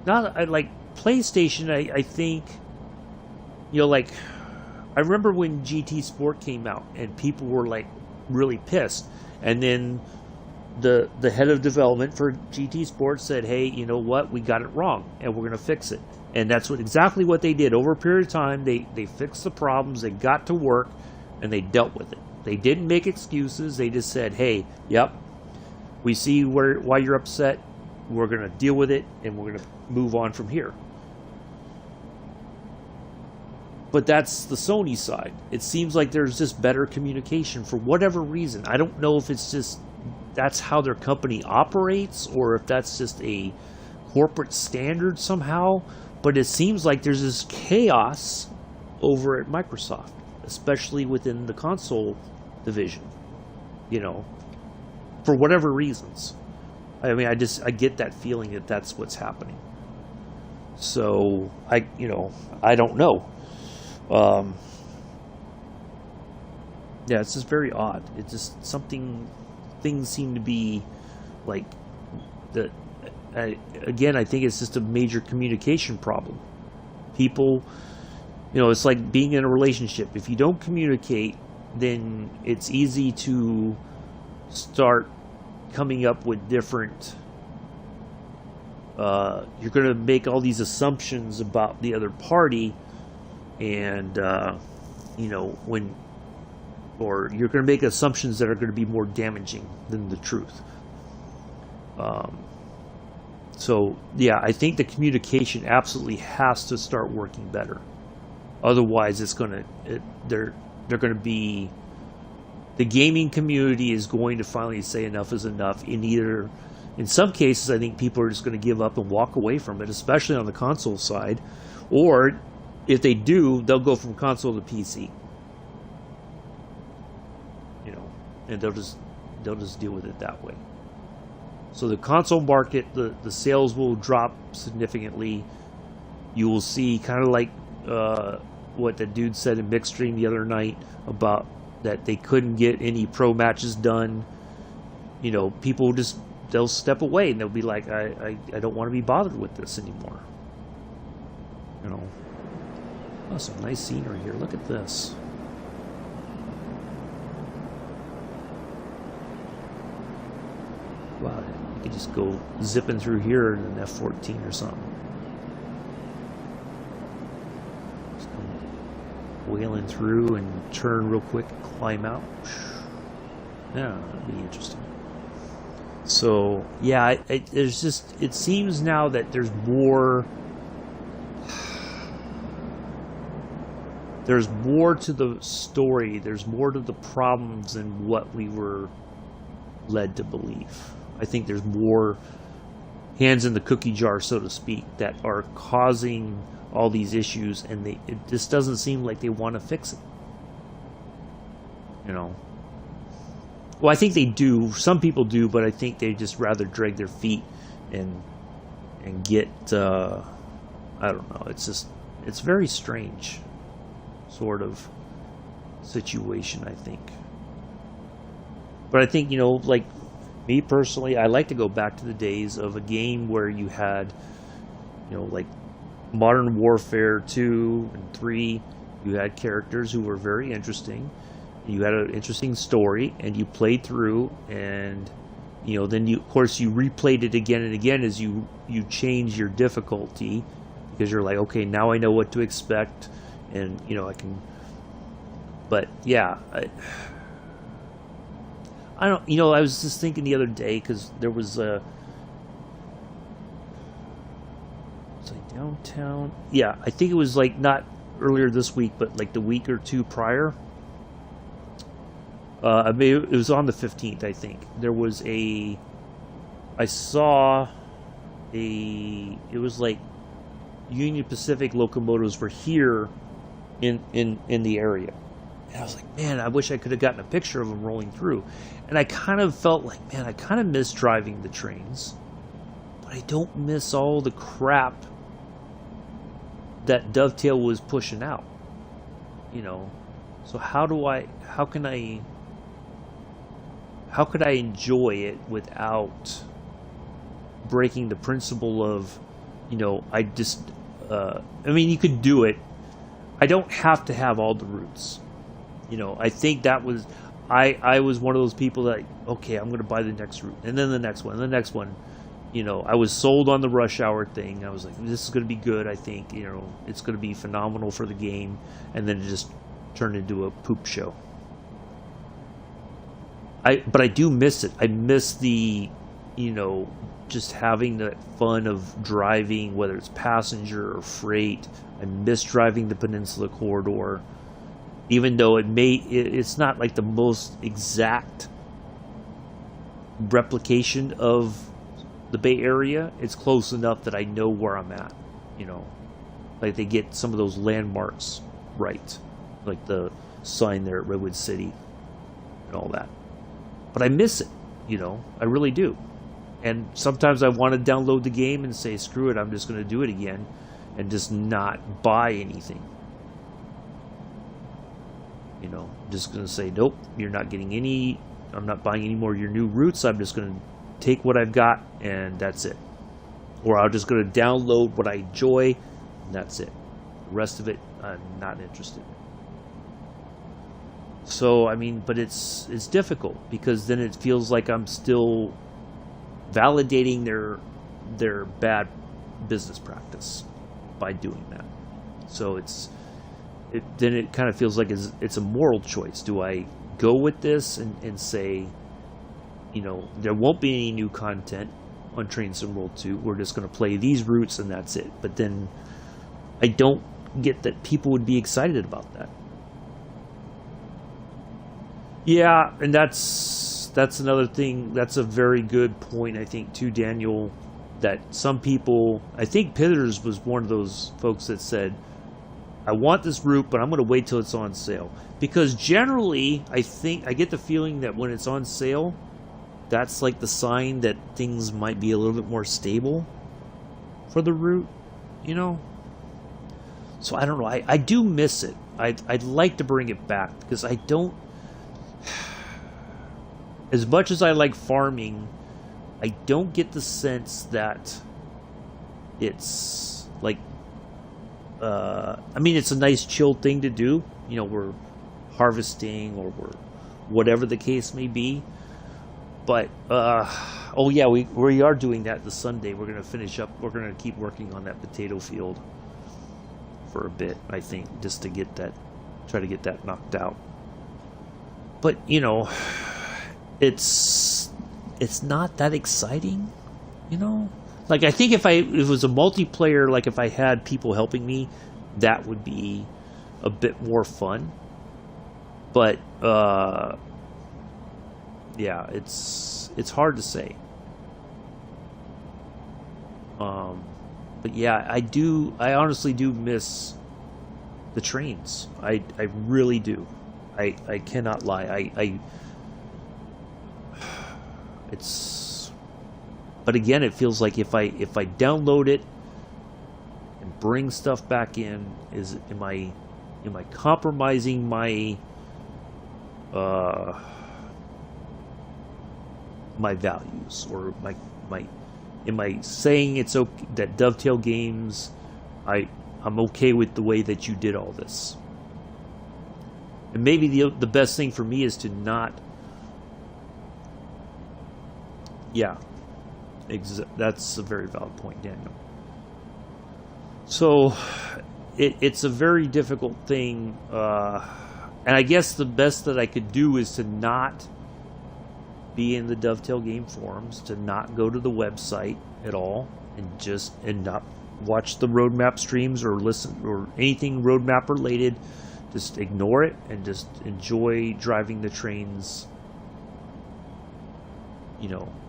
not like PlayStation. I think, like, I remember when GT Sport came out and people were like really pissed, and then the head of development for GT Sport said, hey, you know what, we got it wrong and we're going to fix it. And that's exactly what they did. Over a period of time, they fixed the problems, they got to work, and they dealt with it. They didn't make excuses. They just said, hey, yep, we see why you're upset, we're going to deal with it, and we're going to move on from here. But that's the Sony side. It seems like there's just better communication for whatever reason. I don't know if it's just that's how their company operates, or if that's just a corporate standard somehow. But it seems like there's this chaos over at Microsoft, especially within the console division, for whatever reasons. I mean, I get that feeling that that's what's happening. So I don't know. Yeah, it's just very odd. It's just things seem to be like again, I think it's just a major communication problem. People, it's like being in a relationship. If you don't communicate, then it's easy to start coming up with different, you're going to make all these assumptions about the other party, and or you're going to make assumptions that are going to be more damaging than the truth. So yeah, I think the communication absolutely has to start working better. Otherwise, they're going to be, the gaming community is going to finally say enough is enough. In some cases, I think people are just going to give up and walk away from it, especially on the console side. Or if they do, they'll go from console to PC. And they'll just deal with it that way. So the console market, the sales will drop significantly. You will see kind of like what the dude said in Mixed Stream the other night about that they couldn't get any pro matches done. People they'll step away and they'll be like, I don't want to be bothered with this anymore. Oh, some nice scenery here. Look at this. Wow, you could just go zipping through here in an F-14 or something. Just go wailing through and turn real quick, climb out. Yeah, that'd be interesting. So, yeah, it seems now that there's more to the story, there's more to the problems than what we were led to believe. I think there's more hands in the cookie jar, so to speak, that are causing all these issues, and it just doesn't seem like they want to fix it. Well, I think they do. Some people do, but I think they just rather drag their feet and get. I I don't know. It's just, it's very strange sort of situation, I think. But I think, you know, like me personally, I like to go back to the days of a game where you had, you know, like Modern Warfare 2 and 3, you had characters who were very interesting. You had an interesting story, and you played through, and you know, then you, of course, you replayed it again and again as you change your difficulty, because you're like, okay, now I know what to expect, and you know, I can. But yeah, I don't. You know, I was just thinking the other day because there was a. Was I downtown? Yeah, I think it was like not earlier this week, but like the week or two prior. I mean, it was on the 15th, I think. There was a... I saw a... It was like Union Pacific locomotives were here in the area. And I was like, man, I wish I could have gotten a picture of them rolling through. And I kind of felt like, man, I kind of miss driving the trains. But I don't miss all the crap that Dovetail was pushing out. You know? So how could I enjoy it without breaking the principle of, you know, I mean, you could do it. I don't have to have all the routes. You know, I think that was, I was one of those people that, okay, I'm going to buy the next route. And then the next one, and the next one. You know, I was sold on the rush hour thing. I was like, this is going to be good, I think. You know, it's going to be phenomenal for the game. And then it just turned into a poop show. But I do miss it. I miss the, you know, just having that fun of driving, whether it's passenger or freight. I miss driving the Peninsula Corridor, even though it's not like the most exact replication of the Bay Area. It's close enough that I know where I'm at. You know, like they get some of those landmarks right, like the sign there at Redwood City and all that. But I miss it, you know, I really do. And sometimes I want to download the game and say, screw it, I'm just going to do it again and just not buy anything. You know, I'm just going to say, nope, you're not getting any, I'm not buying any more of your new routes. I'm just going to take what I've got and that's it. Or I'm just going to download what I enjoy and that's it. The rest of it, I'm not interested in. So, I mean, but it's difficult because then it feels like I'm still validating their bad business practice by doing that. So then it kind of feels like it's a moral choice. Do I go with this and say, you know, there won't be any new content on Train Sim World 2. We're just going to play these routes and that's it. But then I don't get that people would be excited about that. Yeah, and that's another thing. That's a very good point, I think, too, Daniel, that some people, I think Pithers was one of those folks that said, I want this route, but I'm going to wait till it's on sale. Because generally, I get the feeling that when it's on sale, that's like the sign that things might be a little bit more stable for the route, you know? So I don't know. I do miss it. I'd like to bring it back because I don't. As much as I like farming, I don't get the sense that it's like, I mean, it's a nice chill thing to do. You know, we're harvesting or we're whatever the case may be. But, oh yeah, we are doing that this Sunday. We're going to finish up. We're going to keep working on that potato field for a bit, I think, just to get that, try to get that knocked out. But, you know, it's not that exciting, you know? Like, I think if it was a multiplayer, like if I had people helping me, that would be a bit more fun. But, yeah, it's hard to say. But yeah, I honestly do miss the trains. I really do. I cannot lie. But again, it feels like if I download it and bring stuff back in? Am I compromising my my values, or my am I saying it's okay that Dovetail Games, I'm okay with the way that you did all this? And maybe the best thing for me is to not. Yeah, that's a very valid point, Daniel. So it's a very difficult thing, and I guess the best that I could do is to not be in the Dovetail Game forums, to not go to the website at all, and not watch the roadmap streams or listen or anything roadmap related. Just ignore it and just enjoy driving the trains,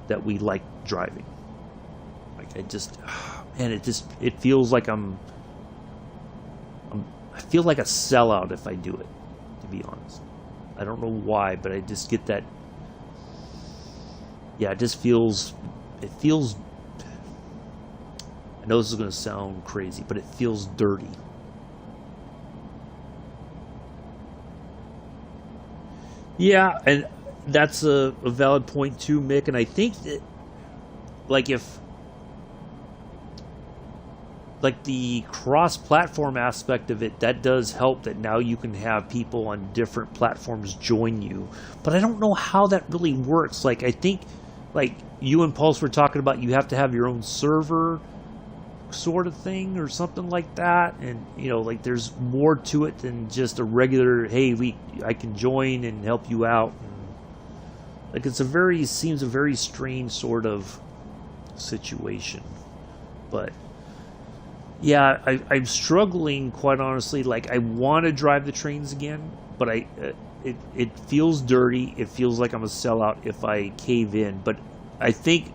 that we like driving. Like, it feels like I feel like a sellout if I do it, to be honest. I don't know why, but I just get that. Yeah, it feels, I know this is going to sound crazy, but it feels dirty. Yeah, and that's a valid point too, Mick. And I think that, the cross-platform aspect of it, that does help, that now you can have people on different platforms join you. But I don't know how that really works. I think, you and Pulse were talking about, you have to have your own server sort of thing or something like that, and there's more to it than just a regular, hey, I can join and help you out. And, seems a very strange sort of situation. But yeah, I'm struggling, quite honestly. I want to drive the trains again, but it feels dirty. It feels like I'm a sellout if I cave in. But I think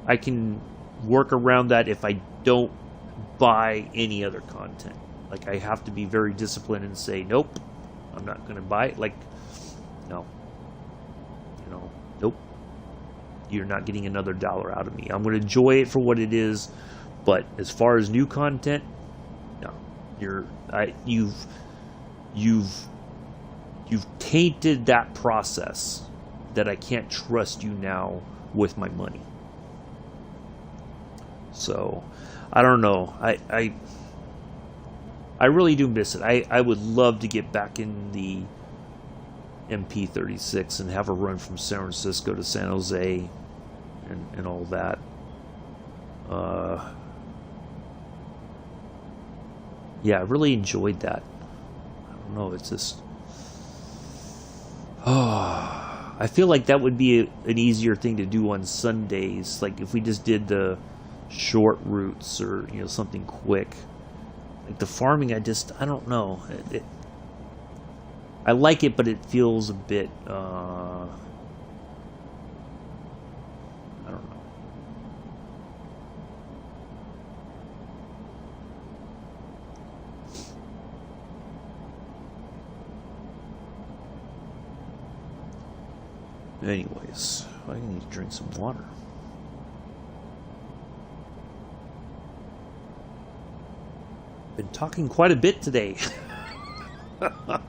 I can work around that if I don't buy any other content. I have to be very disciplined and say, nope, I'm not going to buy it. No. Nope. You're not getting another dollar out of me. I'm going to enjoy it for what it is. But as far as new content, no. You've tainted that process, that I can't trust you now with my money. So, I don't know. I really do miss it. I would love to get back in the MP36 and have a run from San Francisco to San Jose and all that. Yeah, I really enjoyed that. I don't know, it's just... I feel like that would be an easier thing to do on Sundays. If we just did the short routes or, something quick. The farming, I don't know. I like it, but it feels a bit... I don't know. Anyways, I need to drink some water. Been talking quite a bit today. But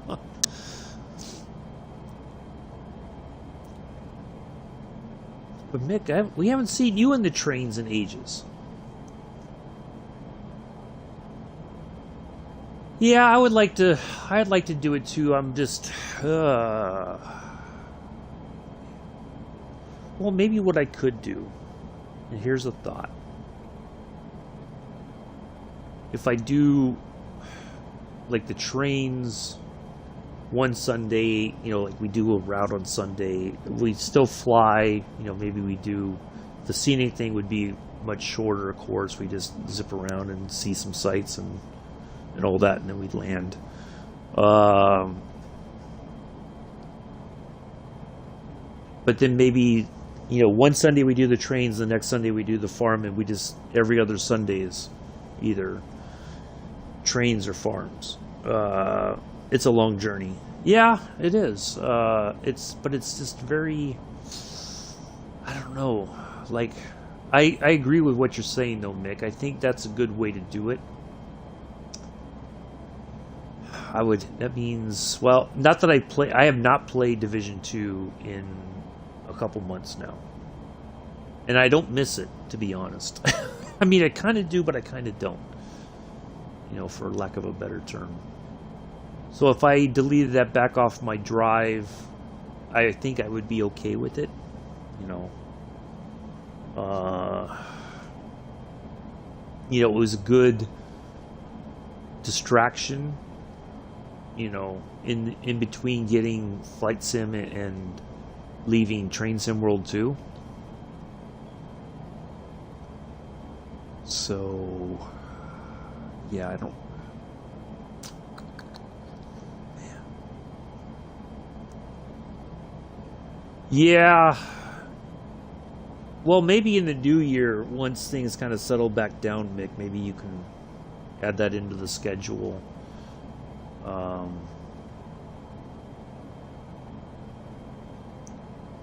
Mick, we haven't seen you in the trains in ages. Yeah, I'd like to do it too. I'm just well, maybe what I could do, and here's a thought. If I do, the trains one Sunday, we do a route on Sunday, we still fly, maybe we do, the scenic thing would be much shorter, of course. We just zip around and see some sights and all that, and then we'd land. But then maybe, one Sunday we do the trains, the next Sunday we do the farm, and we just, every other Sunday is either trains or farms. It's a long journey. Yeah, it is. But it's just very, I don't know. I agree with what you're saying though, Mick. I think that's a good way to do it. I would. That means, well, not that I have not played Division 2 in a couple months now, and I don't miss it, to be honest. I mean, I kind of do, but I kind of don't. You know, for lack of a better term. So if I deleted that back off my drive, I think I would be okay with it. You know. You know, it was a good distraction, you know, in between getting Flight Sim and leaving Train Sim World 2. So, yeah, I don't... Man. Yeah... Well, maybe in the new year, once things kind of settle back down, Mick, maybe you can add that into the schedule.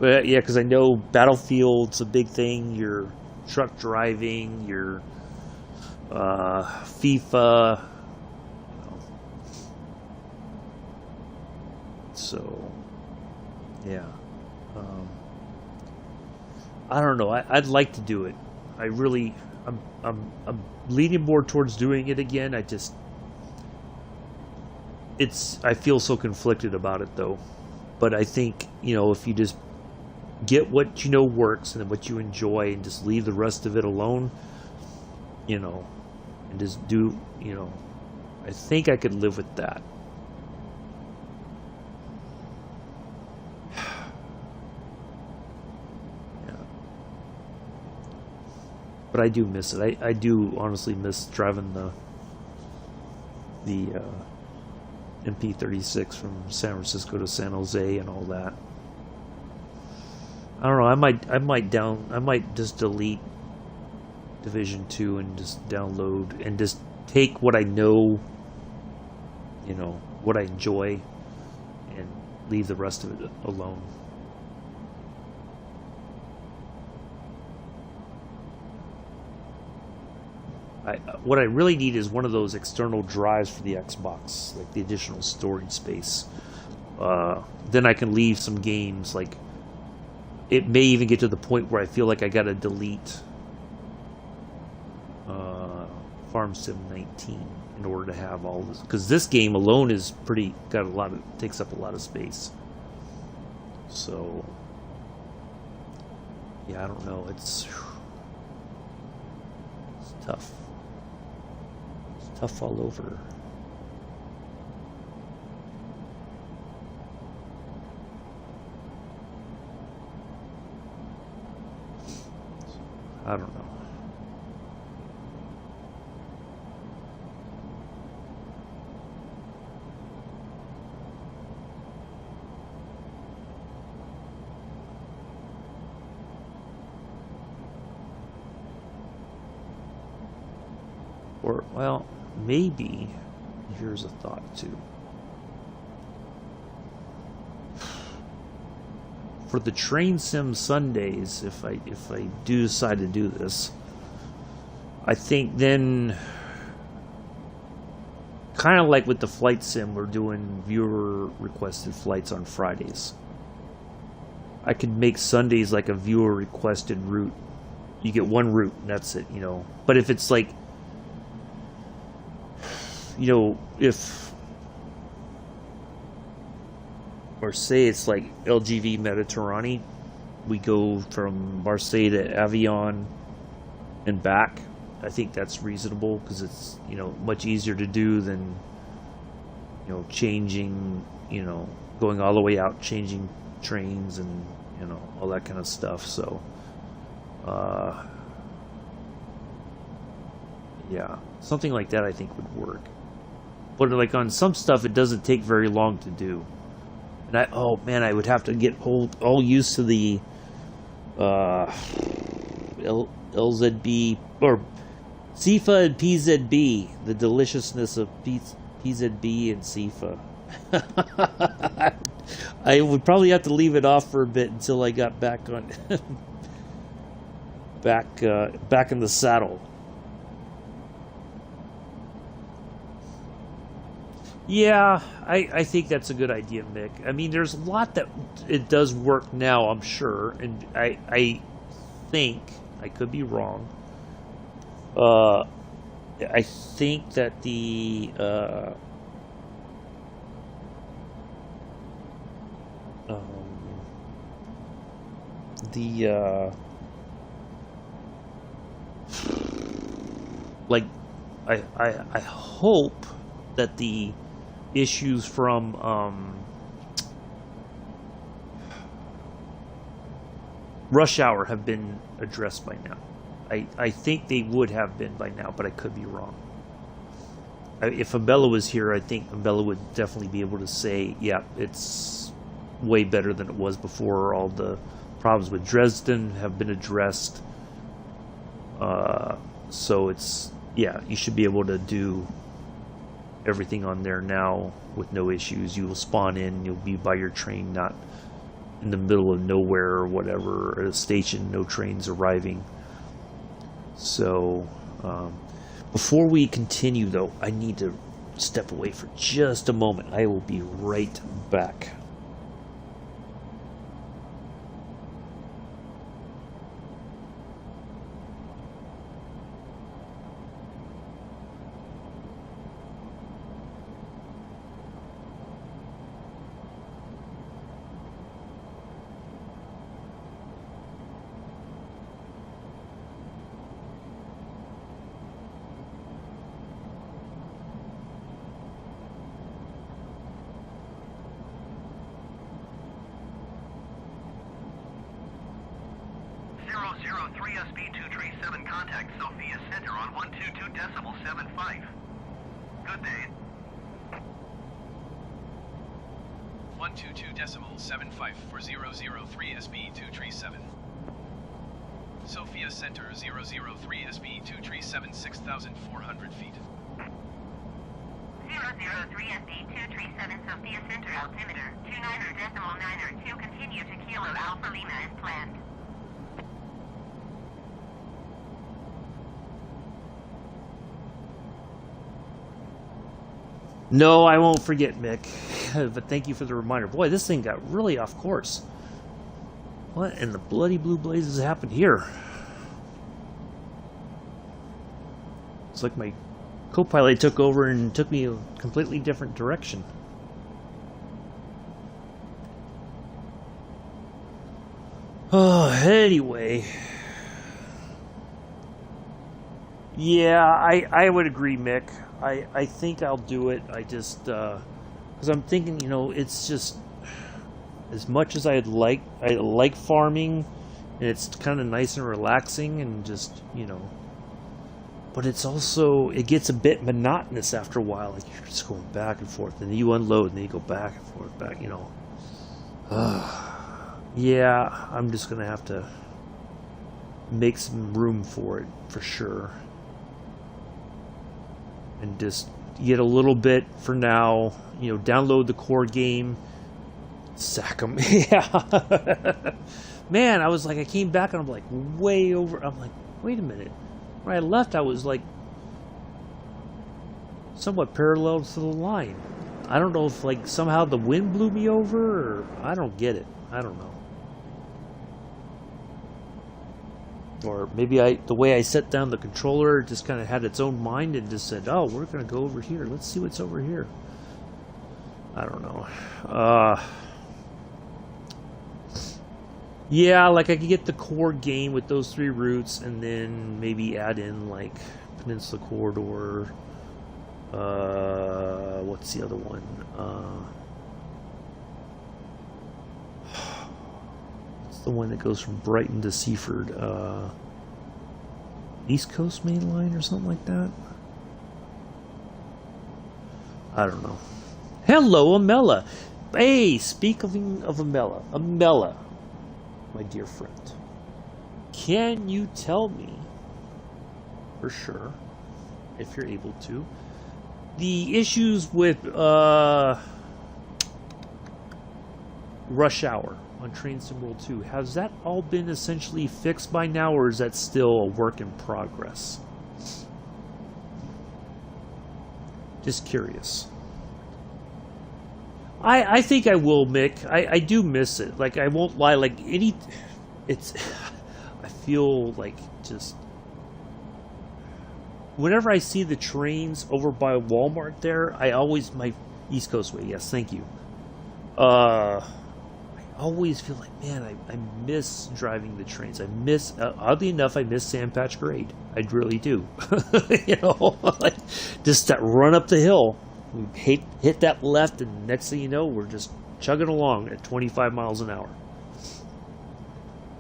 But yeah, because I know Battlefield's a big thing. Your truck driving, your FIFA. You know. So, yeah. I don't know. I'd like to do it. I really, I'm leaning more towards doing it again. I feel so conflicted about it though. But I think, you know, if you just get what you know works and what you enjoy and just leave the rest of it alone, you know, and just do, you know, I think I could live with that. But I do miss it. I do honestly miss driving the MP36 from San Francisco to San Jose and all that. I don't know. I might just delete Division 2 and just download and just take what I know, you know, what I enjoy, and leave the rest of it alone. What I really need is one of those external drives for the Xbox, like the additional storage space. Then I can leave some games. Like, it may even get to the point where I feel like I gotta delete Farm Sim 19 in order to have all this, because this game alone is takes up a lot of space. So yeah, I don't know. It's tough. Tough all over. I don't know. Or, well, maybe, here's a thought too. For the Train Sim Sundays, if I do decide to do this, I think then, kind of like with the Flight Sim, we're doing viewer requested flights on Fridays. I could make Sundays like a viewer requested route. You get one route and that's it, you know. But if it's like, you know, or say it's like LGV Mediterranean, we go from Marseille to Avion and back. I think that's reasonable because it's, you know, much easier to do than, you know, changing, you know, going all the way out, changing trains and, you know, all that kind of stuff. So, yeah, something like that I think would work. But like on some stuff, it doesn't take very long to do. And oh man, I would have to get all used to the LZB or SIFA and PZB, the deliciousness of PZB and SIFA. I would probably have to leave it off for a bit until I got back on back in the saddle. Yeah, I think that's a good idea, Mick. I mean, there's a lot that it does work now, I'm sure, and I think, I could be wrong, I think that the like I hope that the issues from rush hour have been addressed by now. I think they would have been by now, but I could be wrong. If Abella was here, I think Abella would definitely be able to say, yeah, it's way better than it was before. All the problems with Dresden have been addressed. So it's, yeah, you should be able to do everything on there now with no issues. You will spawn in, you'll be by your train, not in the middle of nowhere or whatever, or at a station, no trains arriving. So, before we continue, though, I need to step away for just a moment. I will be right back. SB237, contact Sofia Center on 122.75. Good day. 122.75 for 003 SB237. Sofia Center 003 SB237, 6,400 feet. 003 SB237 Sofia Center altimeter 29.92 continue to Kilo Alpha Lima as planned. No, I won't forget, Mick. But thank you for the reminder. Boy, this thing got really off course. What in the bloody blue blazes happened here? It's like my co-pilot took over and took me a completely different direction. Oh, anyway. Yeah, I would agree, Mick. I think I'll do it. I just, because I'm thinking, you know, it's just, as much as I like farming, and it's kind of nice and relaxing, and just, you know, but it's also, it gets a bit monotonous after a while. Like, you're just going back and forth, and then you unload, and then you go back and forth, back, you know. Yeah, I'm just going to have to make some room for it, for sure. And just get a little bit for now, you know, download the core game, sack them. Yeah. Man, I was like, I came back and I'm like way over. I'm like, wait a minute. When I left, I was like somewhat parallel to the line. I don't know if like somehow the wind blew me over or I don't get it. I don't know. Or maybe the way I set down the controller just kind of had its own mind and just said, oh, we're going to go over here. Let's see what's over here. I don't know. Yeah, like I could get the core game with those 3 routes and then maybe add in like Peninsula Corridor. What's the other one? The one that goes from Brighton to Seaford, East Coast Main Line or something like that. I don't know. Hello, Amela. Hey, speaking of Amela, my dear friend, can you tell me for sure, if you're able to, the issues with rush hour on Train Sim World 2, has that all been essentially fixed by now, or is that still a work in progress? Just curious. I think I will, Mick. I do miss it. Like, I won't lie. Like, it's... I feel like just... Whenever I see the trains over by Walmart there, I always... My East Coast way, yes, thank you. I always feel like, man, I miss driving the trains. I miss... oddly enough, I miss Sandpatch Grade. I really do. You know? Like, just that run up the hill. We hit that left, and next thing you know, we're just chugging along at 25 miles an hour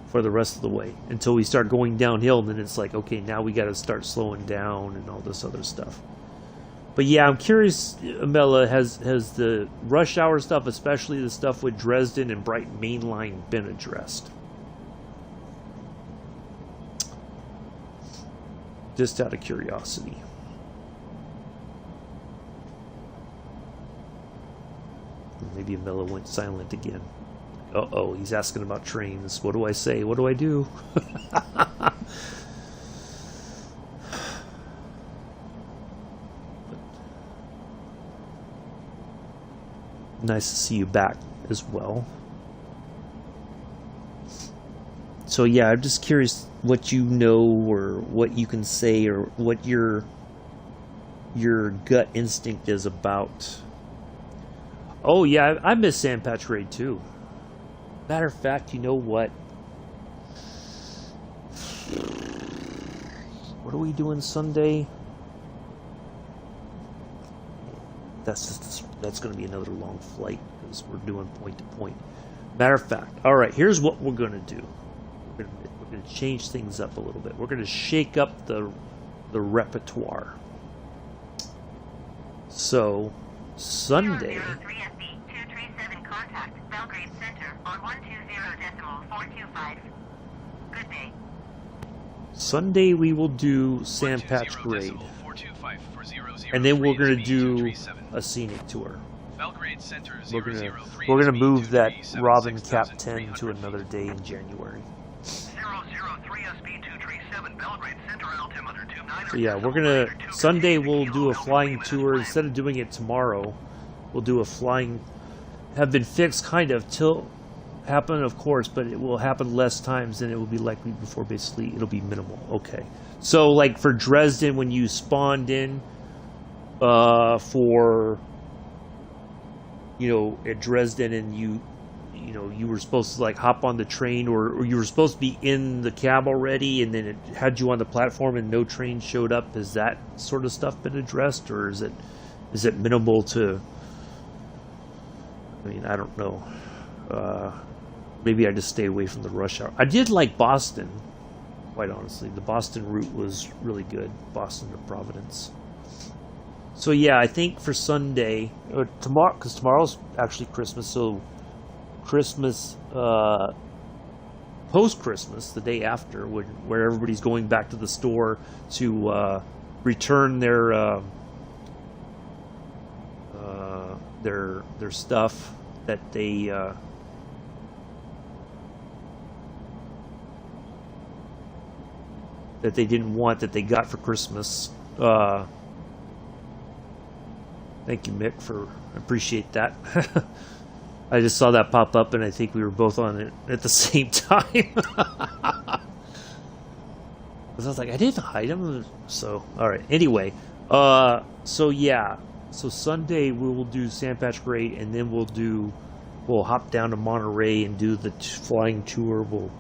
for the rest of the way until we start going downhill. And then it's like, okay, now we got to start slowing down and all this other stuff. But yeah, I'm curious, Amela, has the rush hour stuff, especially the stuff with Dresden and Bright Main Line, been addressed? Just out of curiosity. Maybe Miller went silent again. Uh-oh, he's asking about trains. What do I say? What do I do? Nice to see you back as well. So yeah, I'm just curious what you know or what you can say or what your gut instinct is about. Oh yeah, I miss Sandpatch Raid too. Matter of fact, you know what? What are we doing Sunday? That's going to be another long flight because we're doing point to point. Matter of fact, all right. Here's what we're going to do. We're going to change things up a little bit. We're going to shake up the repertoire. So Sunday. Contact Belgrade Center on 120.425. Good day. Sunday we will do Sandpatch Grade, and then we're going to do a scenic tour. We're gonna move that Robin Cap 10 to another day in January. 003 SB237 Belgrade Center altimeter 29. So yeah, we're gonna Sunday we'll do a flying tour instead of doing it tomorrow. We'll do a flying. Have been fixed kind of till happen, of course, but it will happen less times than it will be likely before. Basically, it'll be minimal. Okay, so like for Dresden, when you spawned in for at Dresden, and you were supposed to like hop on the train, or you were supposed to be in the cab already, and then it had you on the platform and no train showed up. Has that sort of stuff been addressed, or is it minimal to? I mean, I don't know. Maybe I just stay away from the rush hour. I did like Boston, quite honestly. The Boston route was really good, Boston to Providence. So yeah, I think for Sunday, or tomorrow, because tomorrow's actually Christmas, so Christmas, post-Christmas, the day after, where everybody's going back to the store to return their stuff that they didn't want, that they got for Christmas. Thank you, Mick, I appreciate that. I just saw that pop up, and I think we were both on it at the same time. I was like, I didn't hide them. So, all right. Anyway, so yeah. So Sunday we will do Sandpatch Grade, and then we'll hop down to Monterey and do the flying tour. We'll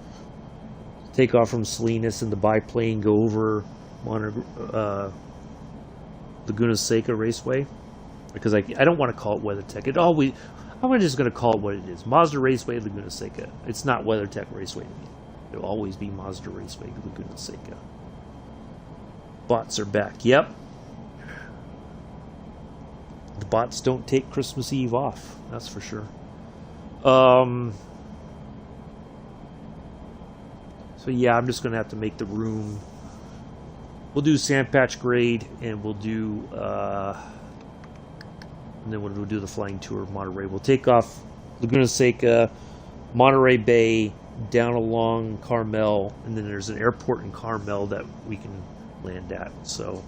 take off from Salinas in the biplane, go over Laguna Seca Raceway, because I don't want to call it WeatherTech. I'm just going to call it what it is: Mazda Raceway, Laguna Seca. It's not WeatherTech Raceway to me. It'll always be Mazda Raceway, Laguna Seca. Bots are back. Yep. The bots don't take Christmas Eve off. That's for sure. So yeah, I'm just going to have to make the room. We'll do Sandpatch Grade, and we'll do... and then we'll do the flying tour of Monterey. We'll take off Laguna Seca, Monterey Bay, down along Carmel, and then there's an airport in Carmel that we can land at. So,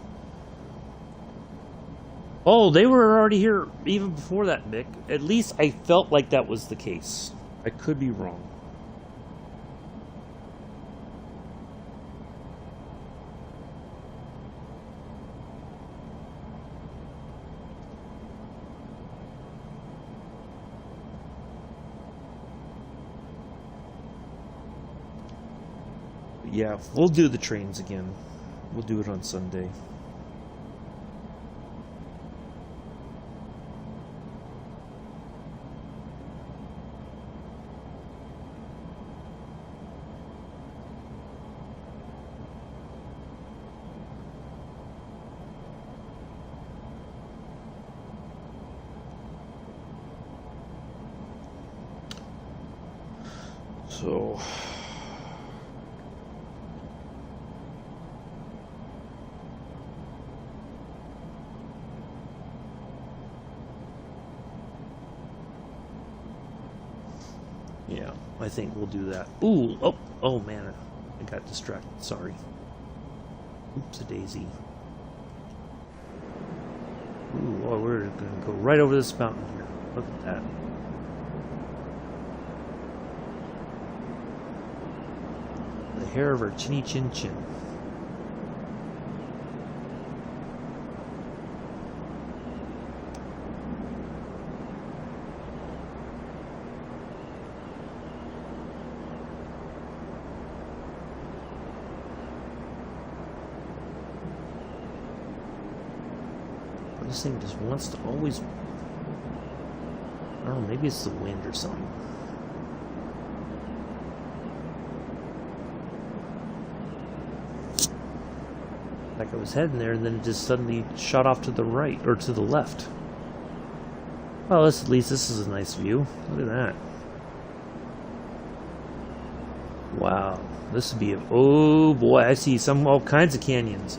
Oh, they were already here even before that, Mick. At least I felt like that was the case. I could be wrong. Yeah, we'll do the trains again. We'll do it on Sunday. So... yeah, I think we'll do that. Ooh, oh man, I got distracted. Sorry. Oops-a-daisy. Ooh, oh, we're gonna go right over this mountain here. Look at that. The hair of our chinny chin chin. This thing just wants to always... I don't know, maybe it's the wind or something. Like I was heading there and then it just suddenly shot off to the right, or to the left. Well, at least this is a nice view. Look at that. Wow. This would be a... oh boy, I see all kinds of canyons.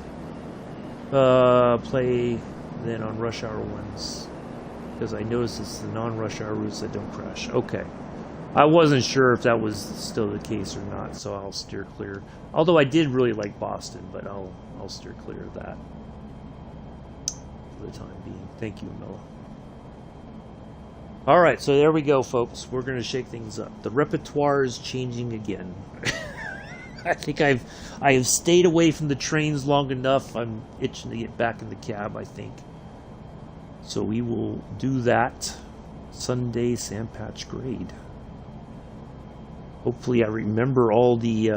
Play... then on rush hour ones, because I noticed it's the non-rush hour routes that don't crash. Okay, I wasn't sure if that was still the case or not, so I'll steer clear. Although I did really like Boston, but I'll steer clear of that for the time being. Thank you, Milla. All right, so there we go, folks. We're going to shake things up. The repertoire is changing again. I think I have stayed away from the trains long enough. I'm itching to get back in the cab, I think. So we will do that Sunday Sandpatch grade. Hopefully I remember all the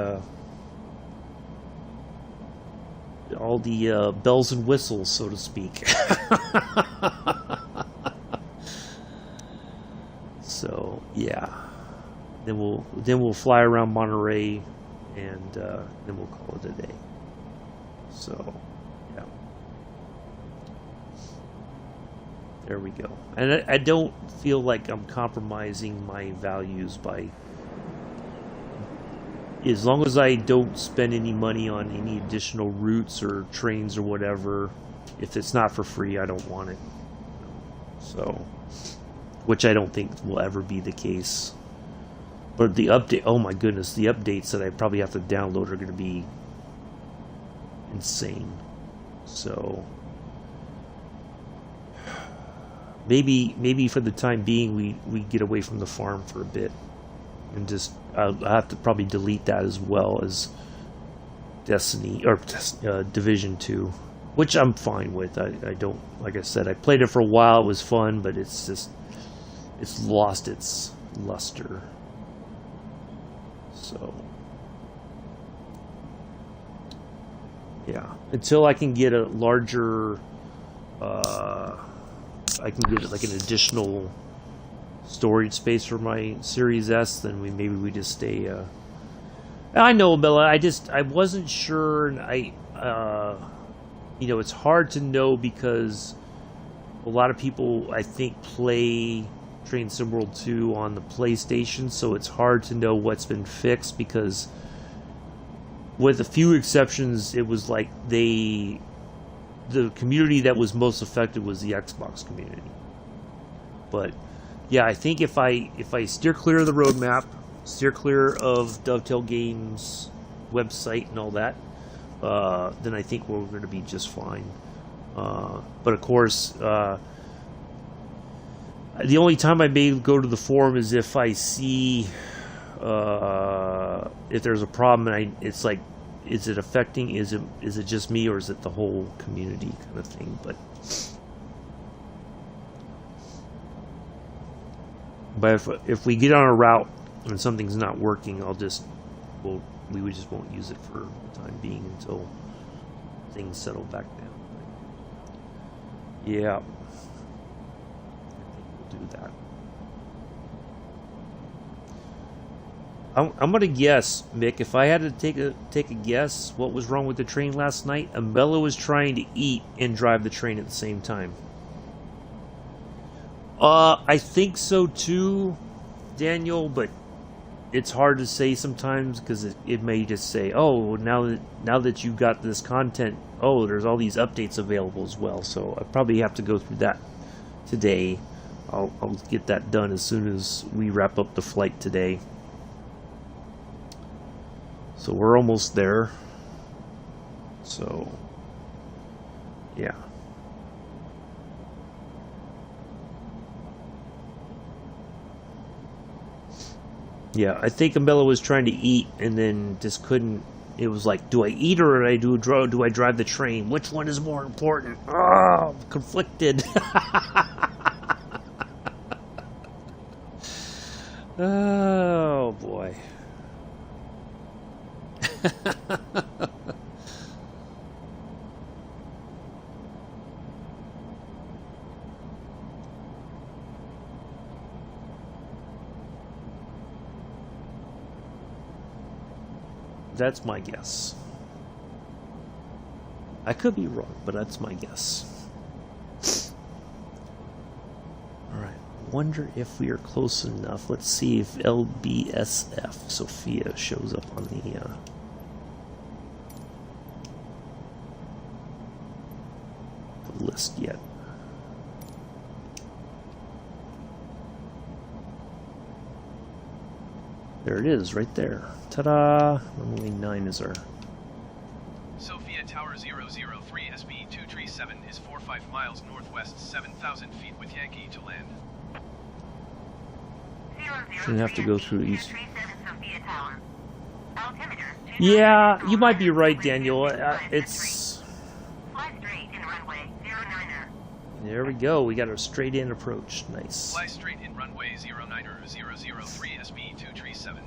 bells and whistles, so to speak. So yeah, then we'll fly around Monterey, and then we'll call it a day. So yeah, there we go. And I don't feel like I'm compromising my values by, as long as I don't spend any money on any additional routes or trains or whatever. If it's not for free, I don't want it. So, which I don't think will ever be the case. But the update, oh my goodness, the updates that I probably have to download are going to be insane. So maybe for the time being we get away from the farm for a bit, and just I'll have to probably delete that as well as Destiny or Division 2, which I'm fine with. I don't, like I said, I played it for a while, it was fun, but it's lost its luster. So yeah, until I can get a larger I can get like an additional storage space for my Series S, then maybe we just stay. I know, Bella. I wasn't sure, and it's hard to know because a lot of people I think play Train Sim World 2 on the PlayStation, so it's hard to know what's been fixed because, with a few exceptions, it was like the community that was most affected was the Xbox community. But yeah, I think if I steer clear of the roadmap, steer clear of Dovetail Games website and all that, then I think we're going to be just fine. But of course, the only time I may go to the forum is if I see if there's a problem and it's like, is it affecting? Is it just me, or is it the whole community kind of thing? But if we get on a route and something's not working, we just won't use it for the time being until things settle back down. Yeah, I think we'll do that. I'm gonna guess, Mick. If I had to take a guess, what was wrong with the train last night? Umbella was trying to eat and drive the train at the same time. I think so too, Daniel. But it's hard to say sometimes because it may just say, "Oh, now that you got this content, oh, there's all these updates available as well." So I probably have to go through that today. I'll get that done as soon as we wrap up the flight today. So we're almost there. So, yeah. Yeah, I think Umbella was trying to eat and then just couldn't. It was like, do I eat or do I drive the train? Which one is more important? Oh, I'm conflicted. Oh, boy. That's my guess. I could be wrong, but that's my guess. Alright, wonder if we are close enough. Let's see if LBSF Sofia shows up on the list yet. There it is, right there. Ta-da! Runway 9 is our... Sofia Tower 003 SB237 is 45 miles northwest, 7,000 feet with Yankee to land. Shouldn't have to go through each... Yeah, you might be right, Daniel. It's... There we go. We got a straight in approach. Nice. Fly straight in runway 09er 003 SB237.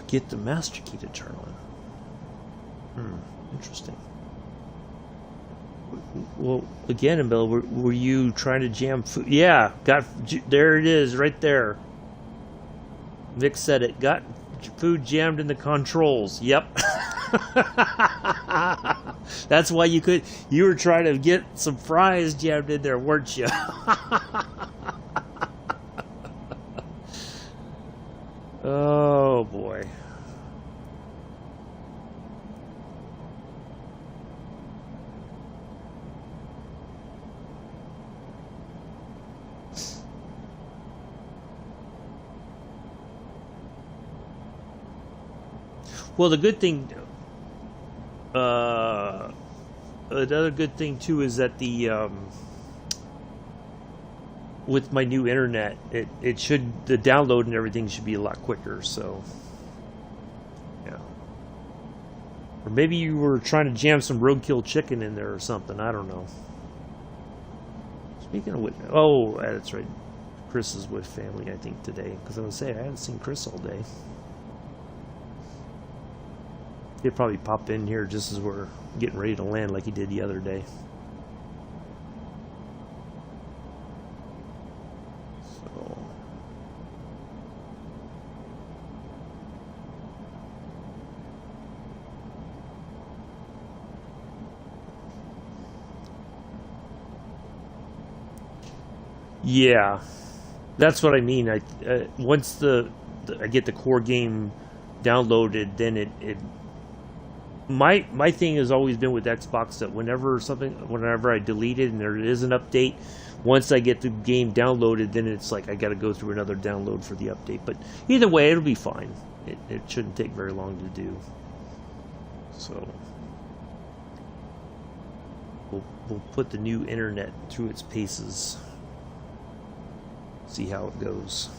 Get the master key to turn on. Interesting. Well, again, Bill, were you trying to jam food? Yeah, there it is, right there. Vic said it. Got food jammed in the controls. Yep. That's why you were trying to get some fries jammed in there, weren't you? Oh, boy. Well, the good thing, another good thing too is that with my new internet, the download and everything should be a lot quicker. So, yeah. Or maybe you were trying to jam some roadkill chicken in there or something. I don't know. Speaking of which, oh, that's right. Chris is with family, I think, today. Because I was saying I haven't seen Chris all day. He'll probably pop in here just as we're getting ready to land like he did the other day. So. Yeah, that's what I mean. Once I get the core game downloaded, then my thing has always been with Xbox that whenever I delete it and there is an update, once I get the game downloaded, then it's like I got to go through another download for the update. But either way, it'll be fine. It shouldn't take very long to do. So we'll put the new internet through its paces. See how it goes.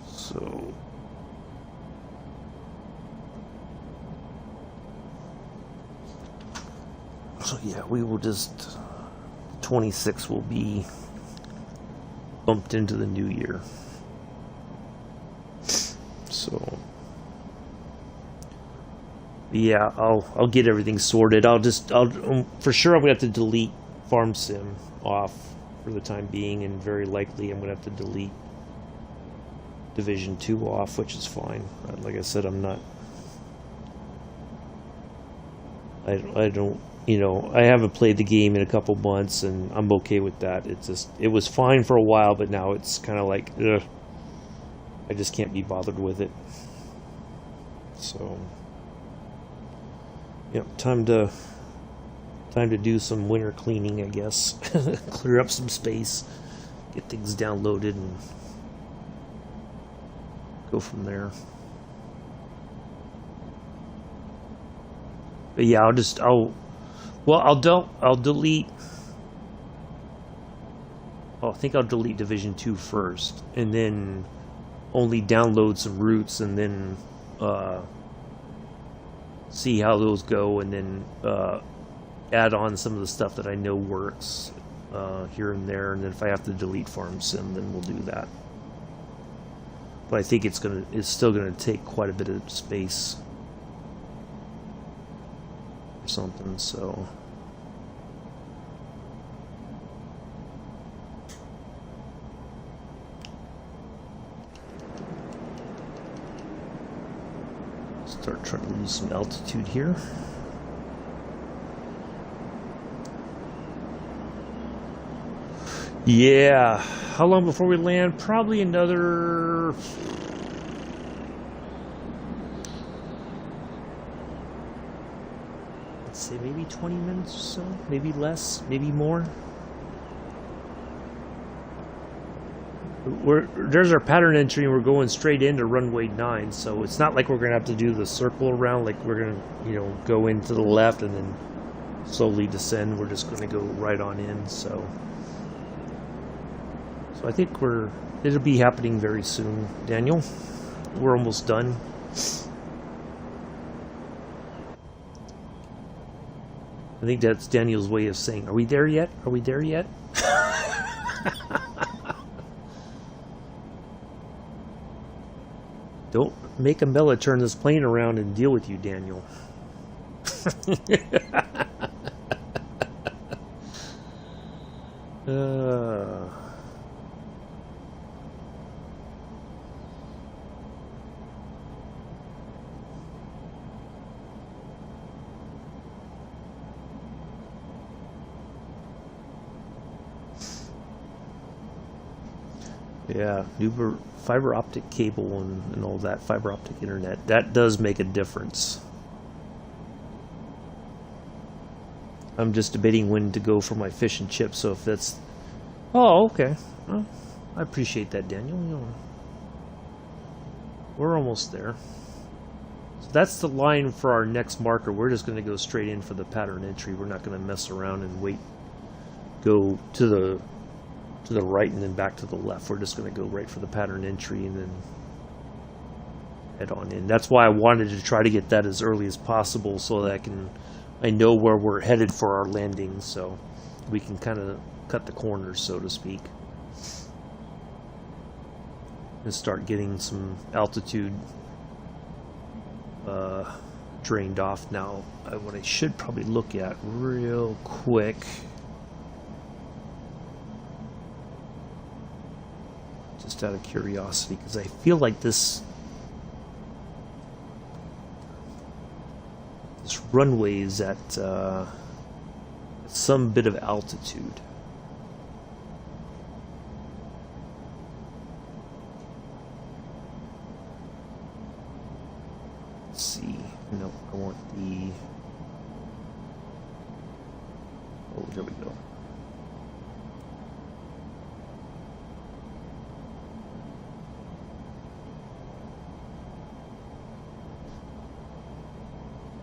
So yeah, we will just 26 will be bumped into the new year. So yeah, I'll get everything sorted. I'll for sure I'm gonna have to delete Farm Sim off for the time being, and very likely I'm gonna have to delete Division 2 off, which is fine. Like I said, I'm not. I don't. You know, I haven't played the game in a couple months, and I'm okay with that. It was fine for a while, but now it's kind of like, ugh, I just can't be bothered with it. So, yeah, time to do some winter cleaning, I guess. Clear up some space, get things downloaded, and go from there. But yeah, I'll delete. I think I'll delete Division 2 first, and then only download some routes, and then see how those go, and then add on some of the stuff that I know works here and there. And then if I have to delete Farm Sim, then we'll do that. But I think it's still gonna take quite a bit of space or something. So. Start trying to lose some altitude here. Yeah, how long before we land? Probably another... let's say maybe 20 minutes or so, maybe less, maybe more. There's our pattern entry, and we're going straight into runway 9, so it's not like we're gonna have to do the circle around, like we're gonna, you know, go into the left and then slowly descend. We're just gonna go right on in. So I think it'll be happening very soon, Daniel. We're almost done. I think that's Daniel's way of saying, "Are we there yet? Are we there yet?" Don't make Ambella turn this plane around and deal with you, Daniel. Yeah, new fiber optic cable and all that, fiber optic internet. That does make a difference. I'm just debating when to go for my fish and chips, so if that's... Oh, okay. Well, I appreciate that, Daniel. You know, we're almost there. So that's the line for our next marker. We're just going to go straight in for the pattern entry. We're not going to mess around and wait. Go to the right and then back to the left. We're just going to go right for the pattern entry and then head on in. That's why I wanted to try to get that as early as possible, so that I know where we're headed for our landing, so we can kind of cut the corners, so to speak, and start getting some altitude drained off. Now, what I should probably look at real quick, just out of curiosity, because I feel like this runway is at some bit of altitude. Let's I want the... Oh, there we go.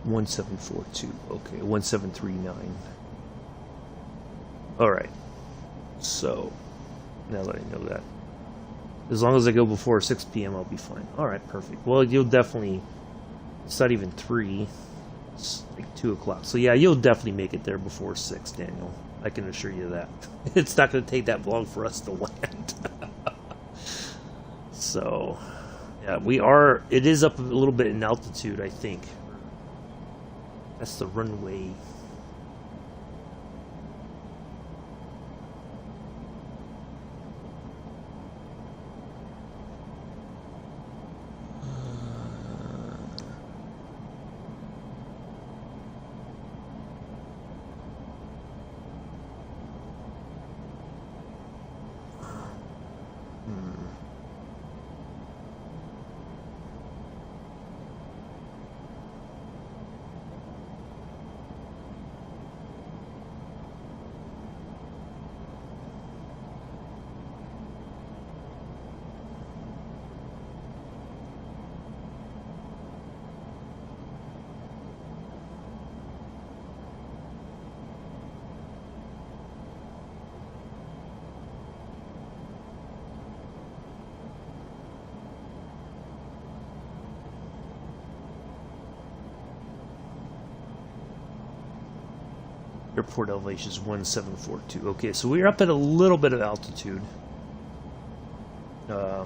$1742. Okay, 1739. All right. So now that I know that, as long as I go before 6 p.m., I'll be fine. All right, perfect. Well, you'll definitely. It's not even 3. It's like 2 o'clock. So yeah, you'll definitely make it there before 6, Daniel. I can assure you that. It's not going to take that long for us to land. So yeah, we are. It is up a little bit in altitude, I think. That's the runway. Airport elevation is 1742. Okay, so we're up at a little bit of altitude.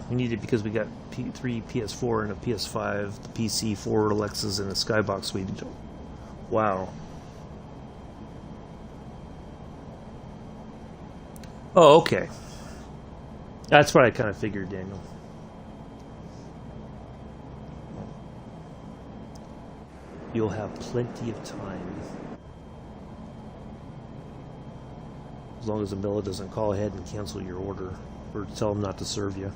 We need it because we got P3, PS4, and a PS5, the PC, 4 Alexas, and a Skybox. Wow. Oh, okay. That's what I kind of figured, Daniel. You'll have plenty of time. As long as Amilla doesn't call ahead and cancel your order or tell them not to serve you.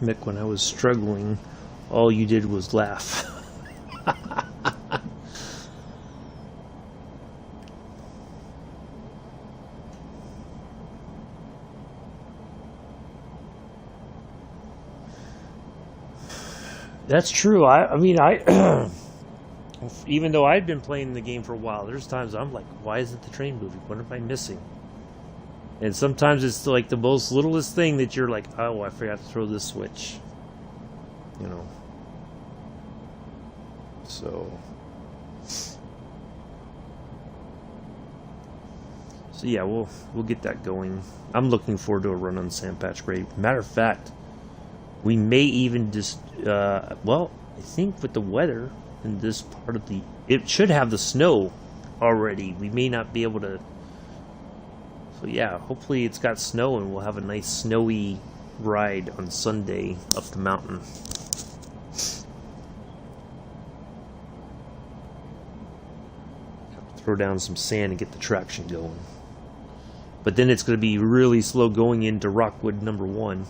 Mick, when I was struggling, all you did was laugh. That's true. I mean, even though I've been playing the game for a while, there's times I'm like, why isn't the train moving? What am I missing? And sometimes it's like the most littlest thing that you're like, oh, I forgot to throw this switch. You know. So yeah, we'll get that going. I'm looking forward to a run on Sandpatch Grade. Matter of fact, we may even just well, I think with the weather in this part of it should have the snow already. We may not be able to. So yeah, hopefully it's got snow and we'll have a nice snowy ride on Sunday up the mountain. Have to throw down some sand and get the traction going. But then it's going to be really slow going into Rockwood number 1.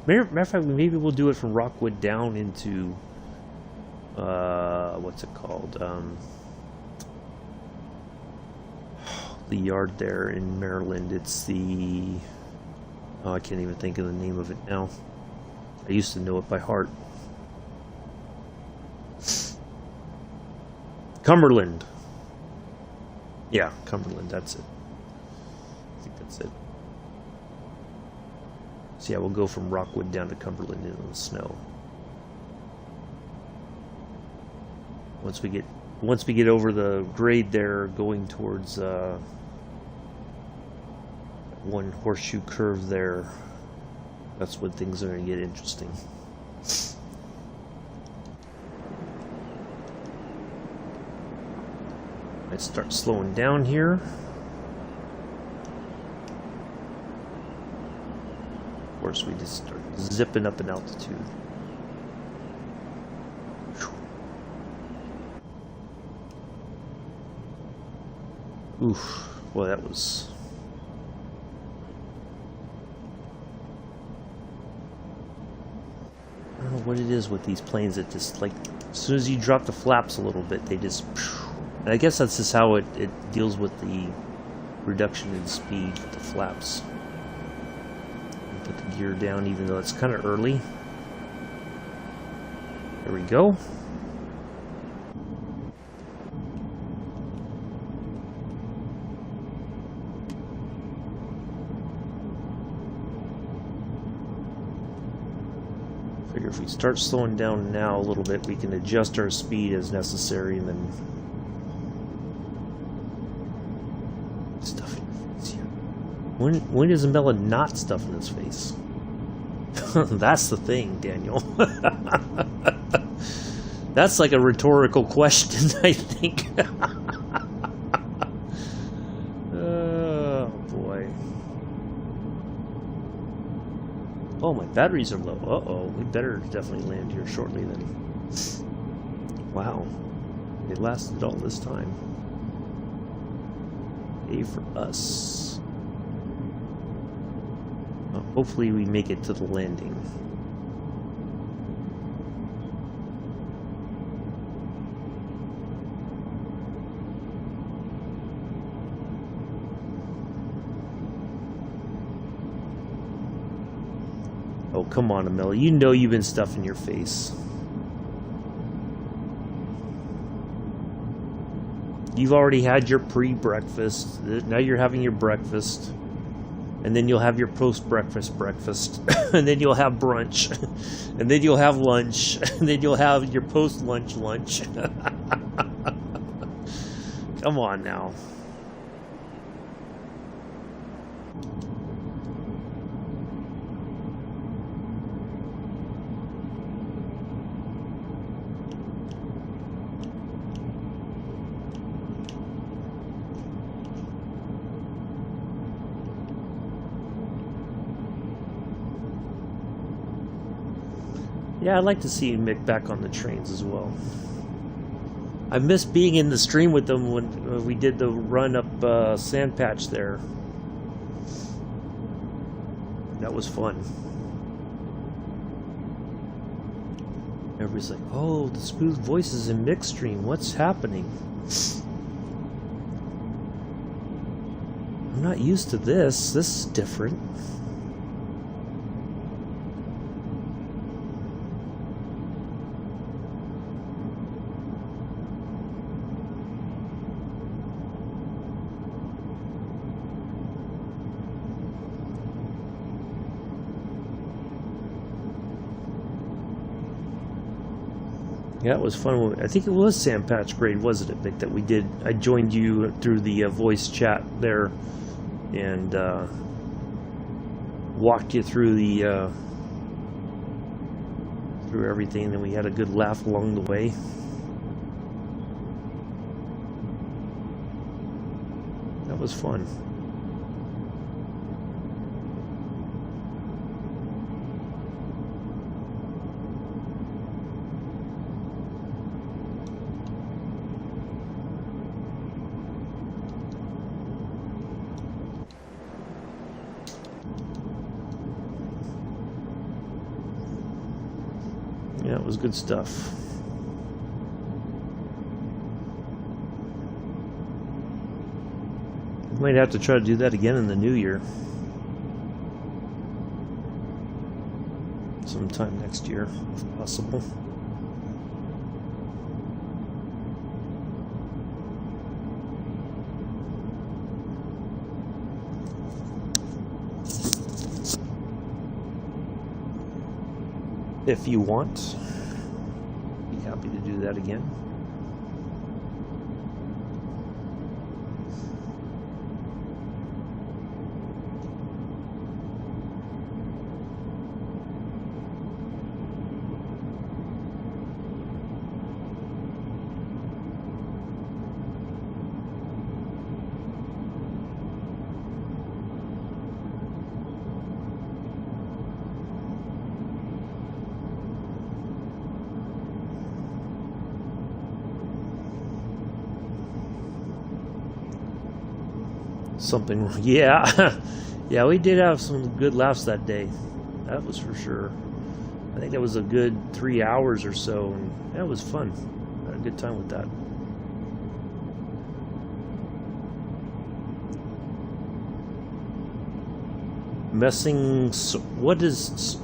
Matter of fact, maybe we'll do it from Rockwood down into what's it called? The yard there in Maryland. It's the I can't even think of the name of it now. I used to know it by heart. Cumberland. Yeah, Cumberland, that's it. I think that's it. So yeah, we'll go from Rockwood down to Cumberland in the snow. Once we get over the grade there, going towards one horseshoe curve there, that's when things are going to get interesting. Let's start slowing down here. Of course, we just start zipping up in altitude. Oof, well, that was... I don't know what it is with these planes that just, like, as soon as you drop the flaps a little bit, they just... And I guess that's just how it deals with the reduction in speed with the flaps. Put the gear down even though it's kind of early. There we go. Figure if we start slowing down now a little bit, we can adjust our speed as necessary and then stuff in your face here. When is Mela not stuffing his face? That's the thing, Daniel. That's like a rhetorical question, I think. Oh, boy. Oh, my batteries are low. Uh-oh. We better definitely land here shortly then. Wow. It lasted all this time. A for us. Well, hopefully we make it to the landing. Oh, come on, Amelia. You know you've been stuffing your face. You've already had your pre-breakfast. Now you're having your breakfast. And then you'll have your post-breakfast breakfast. And then you'll have brunch. And then you'll have lunch. And then you'll have your post-lunch lunch. Come on now. Yeah, I'd like to see Mick back on the trains as well. I missed being in the stream with them when we did the run up Sand Patch there. That was fun. Everybody's like, oh, the smooth voices in Mick's stream. What's happening? I'm not used to this. This is different. Yeah, it was fun. I think it was Sand Patch grade, wasn't it, Mick, that we did? I joined you through the voice chat there and walked you through the through everything, and we had a good laugh along the way. That was fun. Yeah, it was good stuff. Might have to try to do that again in the new year. Sometime next year, if possible. If you want, be happy to do that again. Something, yeah. Yeah, we did have some good laughs that day. That was for sure. I think that was a good 3 hours or so, and that was fun. I had a good time with that. Messing, what is,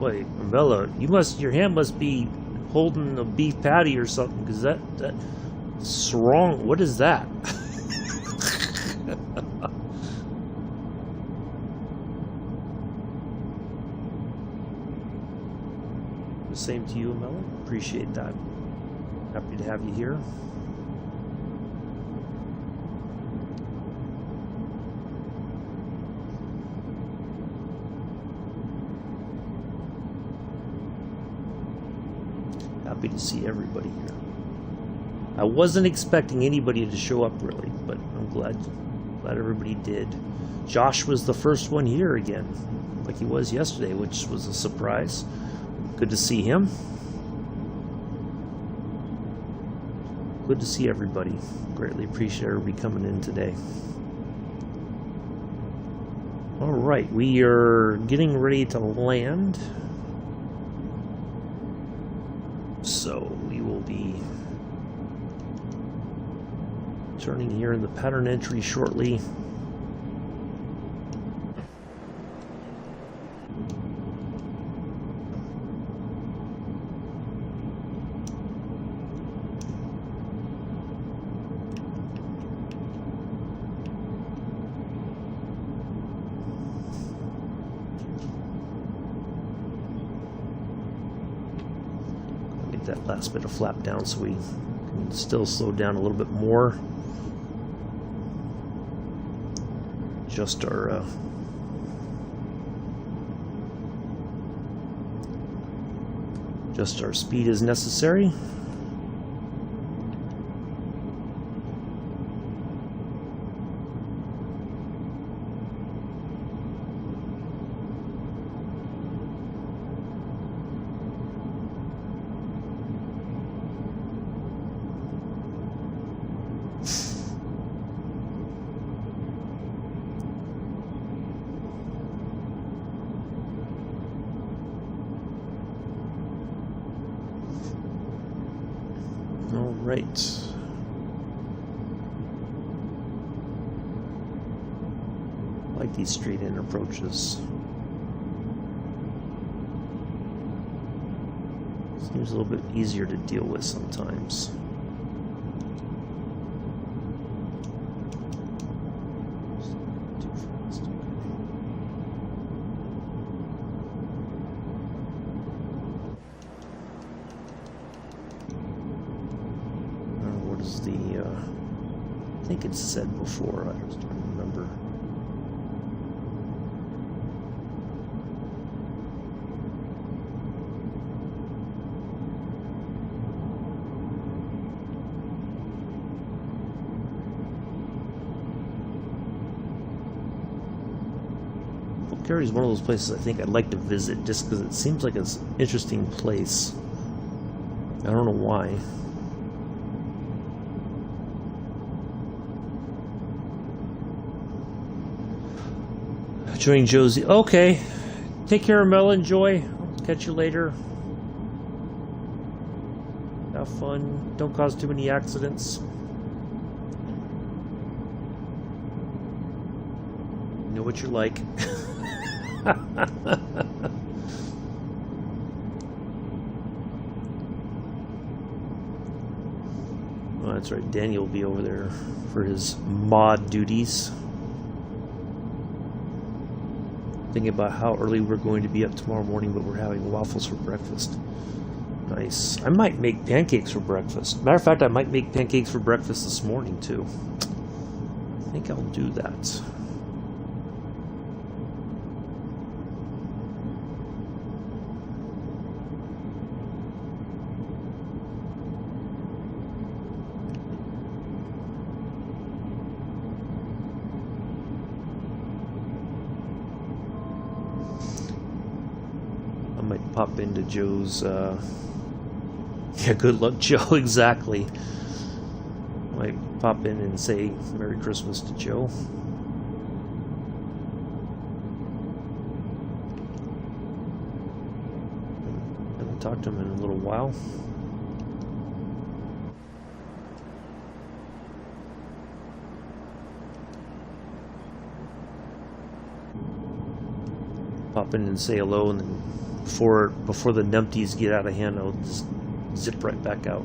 wait, Bella, your hand must be holding a beef patty or something, because that's wrong. What is that? The same to you, Amela. Appreciate that. Happy to have you here. Happy to see everybody here. I wasn't expecting anybody to show up really, but I'm glad everybody did. Josh was the first one here again, like he was yesterday, which was a surprise. Good to see him. Good to see everybody. Greatly appreciate everybody coming in today. All right, we are getting ready to land. So we will be turning here in the pattern entry shortly. That last bit of flap down so we can still slow down a little bit more. Adjust our speed as necessary. Right. I like these straight-in approaches. Seems a little bit easier to deal with sometimes. I think it's said before, I just don't remember. Bulgaria is one of those places I think I'd like to visit just because it seems like it's an interesting place. I don't know why. Join Josie. Okay. Take care, Mel. Enjoy. I'll catch you later. Have fun. Don't cause too many accidents. You know what you're like. Oh, that's right. Daniel will be over there for his mod duties. Thinking about how early we're going to be up tomorrow morning, but we're having waffles for breakfast. Nice. I might make pancakes for breakfast. Matter of fact, I might make pancakes for breakfast this morning, too. I think I'll do that. I might pop into Joe's, yeah, good luck, Joe, exactly. Might pop in and say Merry Christmas to Joe. Haven't talked to him in a little while. Pop in and say hello, and then before the numpties get out of hand, I'll just zip right back out.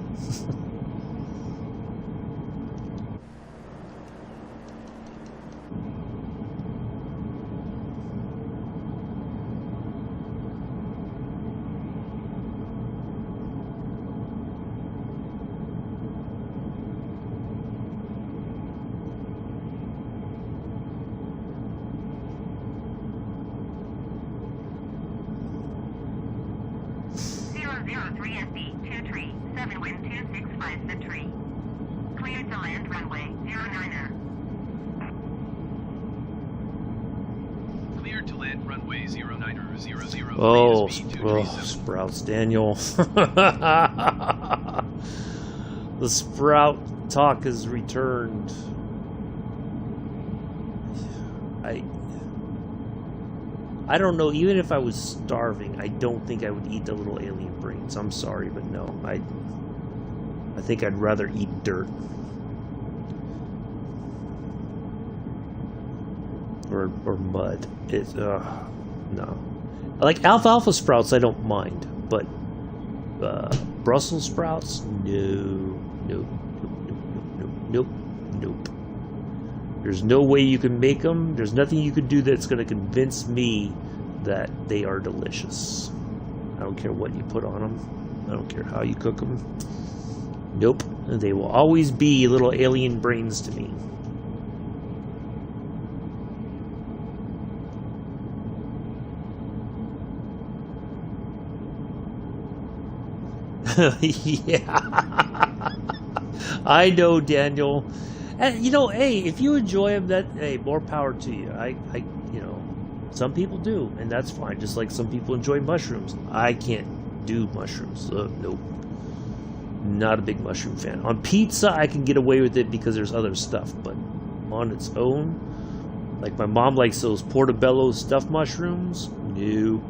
Oh, sprouts, Daniel. The sprout talk has returned. I don't know, even if I was starving, I don't think I would eat the little alien brains. I'm sorry, but no. I think I'd rather eat dirt. Or mud. It's no. Like alfalfa sprouts, I don't mind, but Brussels sprouts, nope. There's no way you can make them. There's nothing you can do that's going to convince me that they are delicious. I don't care what you put on them. I don't care how you cook them. Nope. They will always be little alien brains to me. Yeah. I know, Daniel. And you know, hey, if you enjoy them, that hey, more power to you. I you know, some people do, and that's fine. Just like some people enjoy mushrooms. I can't do mushrooms. Nope. Not a big mushroom fan. On pizza, I can get away with it because there's other stuff, but on its own, like my mom likes those portobello stuffed mushrooms. No,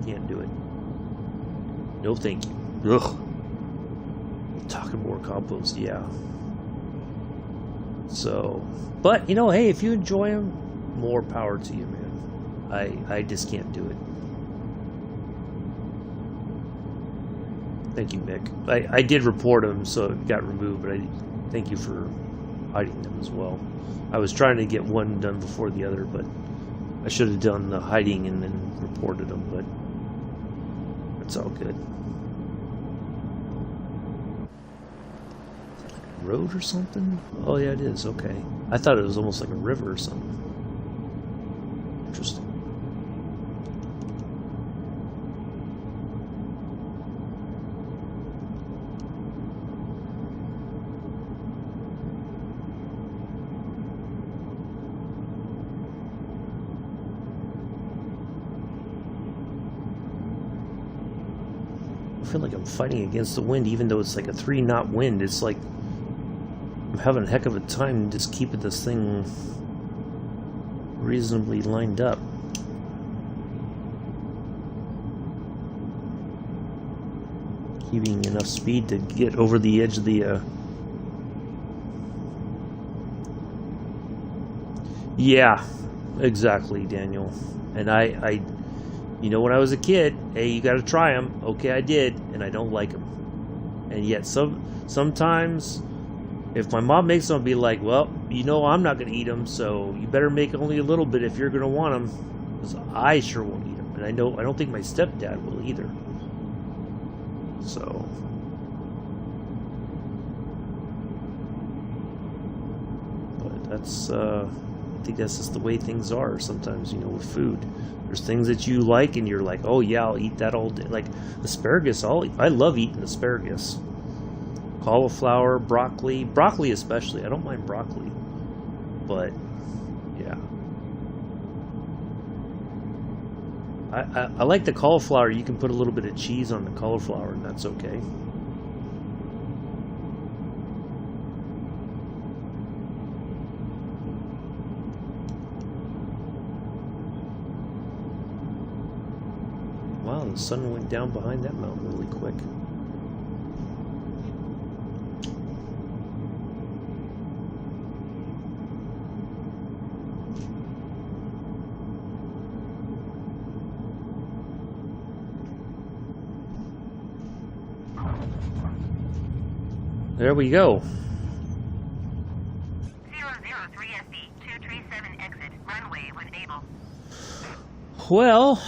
can't do it. No, thank you. Ugh. Talking more compost, yeah. So, but you know, hey, if you enjoy them, more power to you, man. I just can't do it. Thank you, Mick. I did report them, so it got removed, but I thank you for hiding them as well. I was trying to get one done before the other, but I should have done the hiding and then reported them, but it's all good. Road or something? Oh yeah, it is. Okay. I thought it was almost like a river or something. Interesting. I feel like I'm fighting against the wind, even though it's like a 3-knot wind. It's like I'm having a heck of a time just keeping this thing reasonably lined up. keeping enough speed to get over the edge of the yeah, exactly, Daniel. And I you know, when I was a kid, hey, you got to try them. Okay, I did, and I don't like them. And yet sometimes if my mom makes them, I'll be like, well, you know, I'm not going to eat them, so you better make only a little bit if you're going to want them, because I sure won't eat them. And I don't think my stepdad will either. So but that's I think that's just the way things are sometimes, you know, with food. There's things that you like and you're like, oh yeah, I'll eat that all day. Like asparagus, I love eating asparagus. Cauliflower, broccoli especially. I don't mind broccoli. But yeah. I like the cauliflower. You can put a little bit of cheese on the cauliflower and that's okay. Wow, the sun went down behind that mountain really quick. There we go. 003 SB 237 exit runway when able. Well,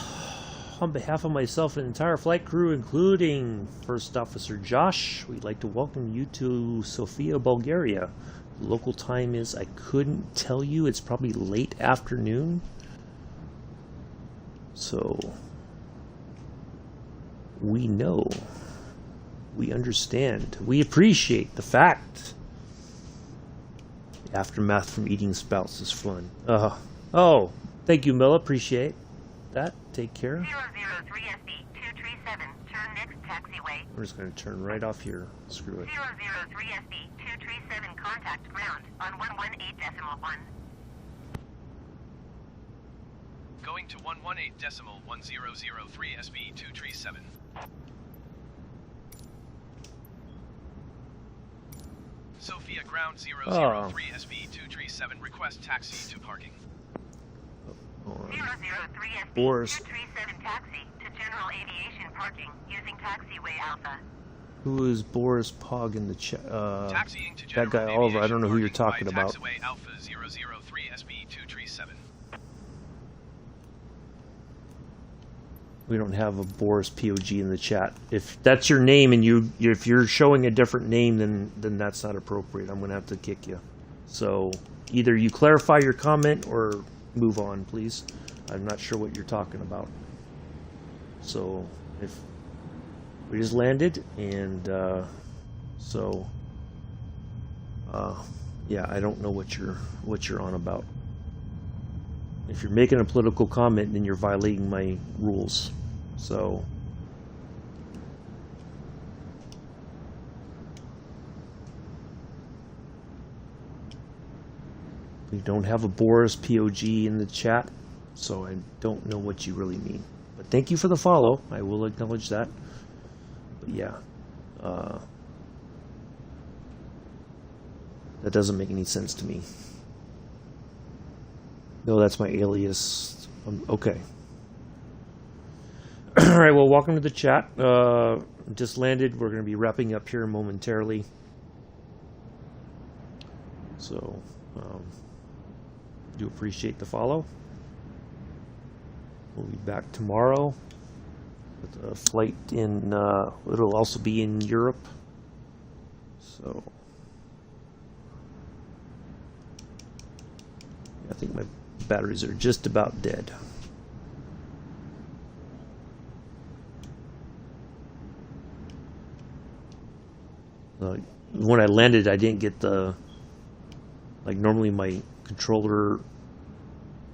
on behalf of myself and the entire flight crew, including First Officer Josh, we'd like to welcome you to Sofia, Bulgaria. The local time is, I couldn't tell you, it's probably late afternoon. So, we know. We understand. We appreciate the fact. The aftermath from eating spouts is fun. Oh, thank you, Mel. Appreciate that. Take care. 003 SB 237, turn next taxiway. We're just going to turn right off here. Screw it. 003 SB 237, contact ground on 118.1. Going to 118.1003 SB 237. Sofia ground 003 SB 237, request taxi to parking. 003 SB Boris. 237 taxi to general aviation parking using taxiway Alpha. Who is Boris Pog in the chat? Taxiing to That guy general Oliver. I don't know who you're aviation talking parking by about. Taxiway Alpha 003 SB 237. We don't have a Boris POG in the chat. If that's your name and if you're showing a different name, then that's not appropriate. I'm gonna have to kick you. So either you clarify your comment or move on, please. I'm not sure what you're talking about. So if we just landed and yeah, I don't know what you're on about. If you're making a political comment, then you're violating my rules. So we don't have a Boris POG in the chat, so I don't know what you really mean. But thank you for the follow. I will acknowledge that. But yeah, that doesn't make any sense to me. No, that's my alias. Okay. Alright, well, welcome to the chat. Just landed. We're going to be wrapping up here momentarily. So, do appreciate the follow. We'll be back tomorrow with a flight in, it'll also be in Europe. So, I think my batteries are just about dead. When I landed, I didn't get the, like normally my controller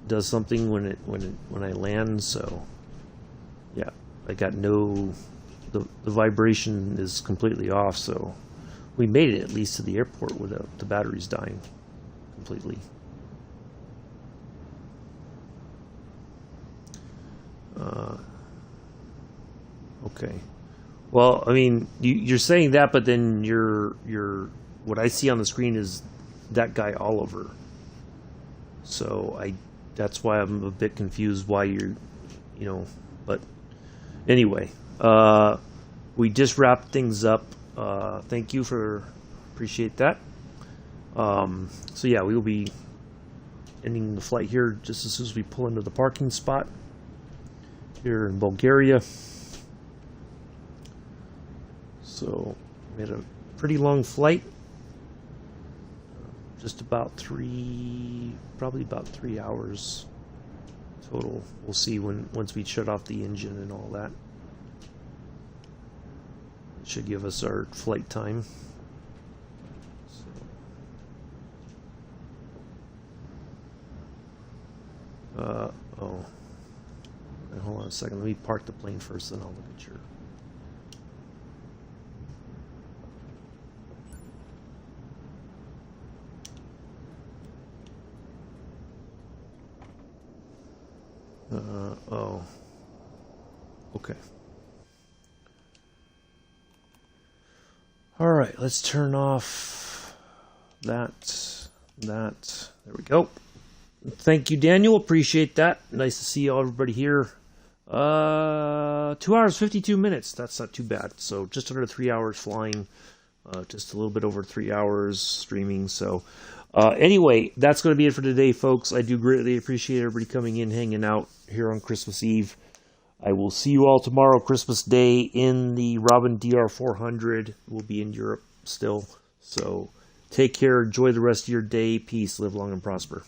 does something when I land, so yeah, I got no, the vibration is completely off, so we made it at least to the airport without the batteries dying completely. Okay, Well, I mean, you're saying that, but then what I see on the screen is that guy Oliver. So that's why I'm a bit confused why but anyway, we just wrapped things up. Thank you appreciate that. So yeah, we will be ending the flight here just as soon as we pull into the parking spot here in Bulgaria. So we had a pretty long flight, just probably about 3 hours total. We'll see once we shut off the engine and all that. It should give us our flight time. Oh. Hold on a second. Let me park the plane first, then I'll look at your. Oh. Okay. All right, let's turn off that. There we go. Thank you, Daniel. Appreciate that. Nice to see everybody here. 2 hours, 52 minutes. That's not too bad. So just under 3 hours flying. Just a little bit over 3 hours streaming. So anyway, that's going to be it for today, folks. I do greatly appreciate everybody coming in, hanging out here on Christmas Eve. I will see you all tomorrow, Christmas Day, in the Robin DR400. We'll be in Europe still. So take care. Enjoy the rest of your day. Peace. Live long and prosper.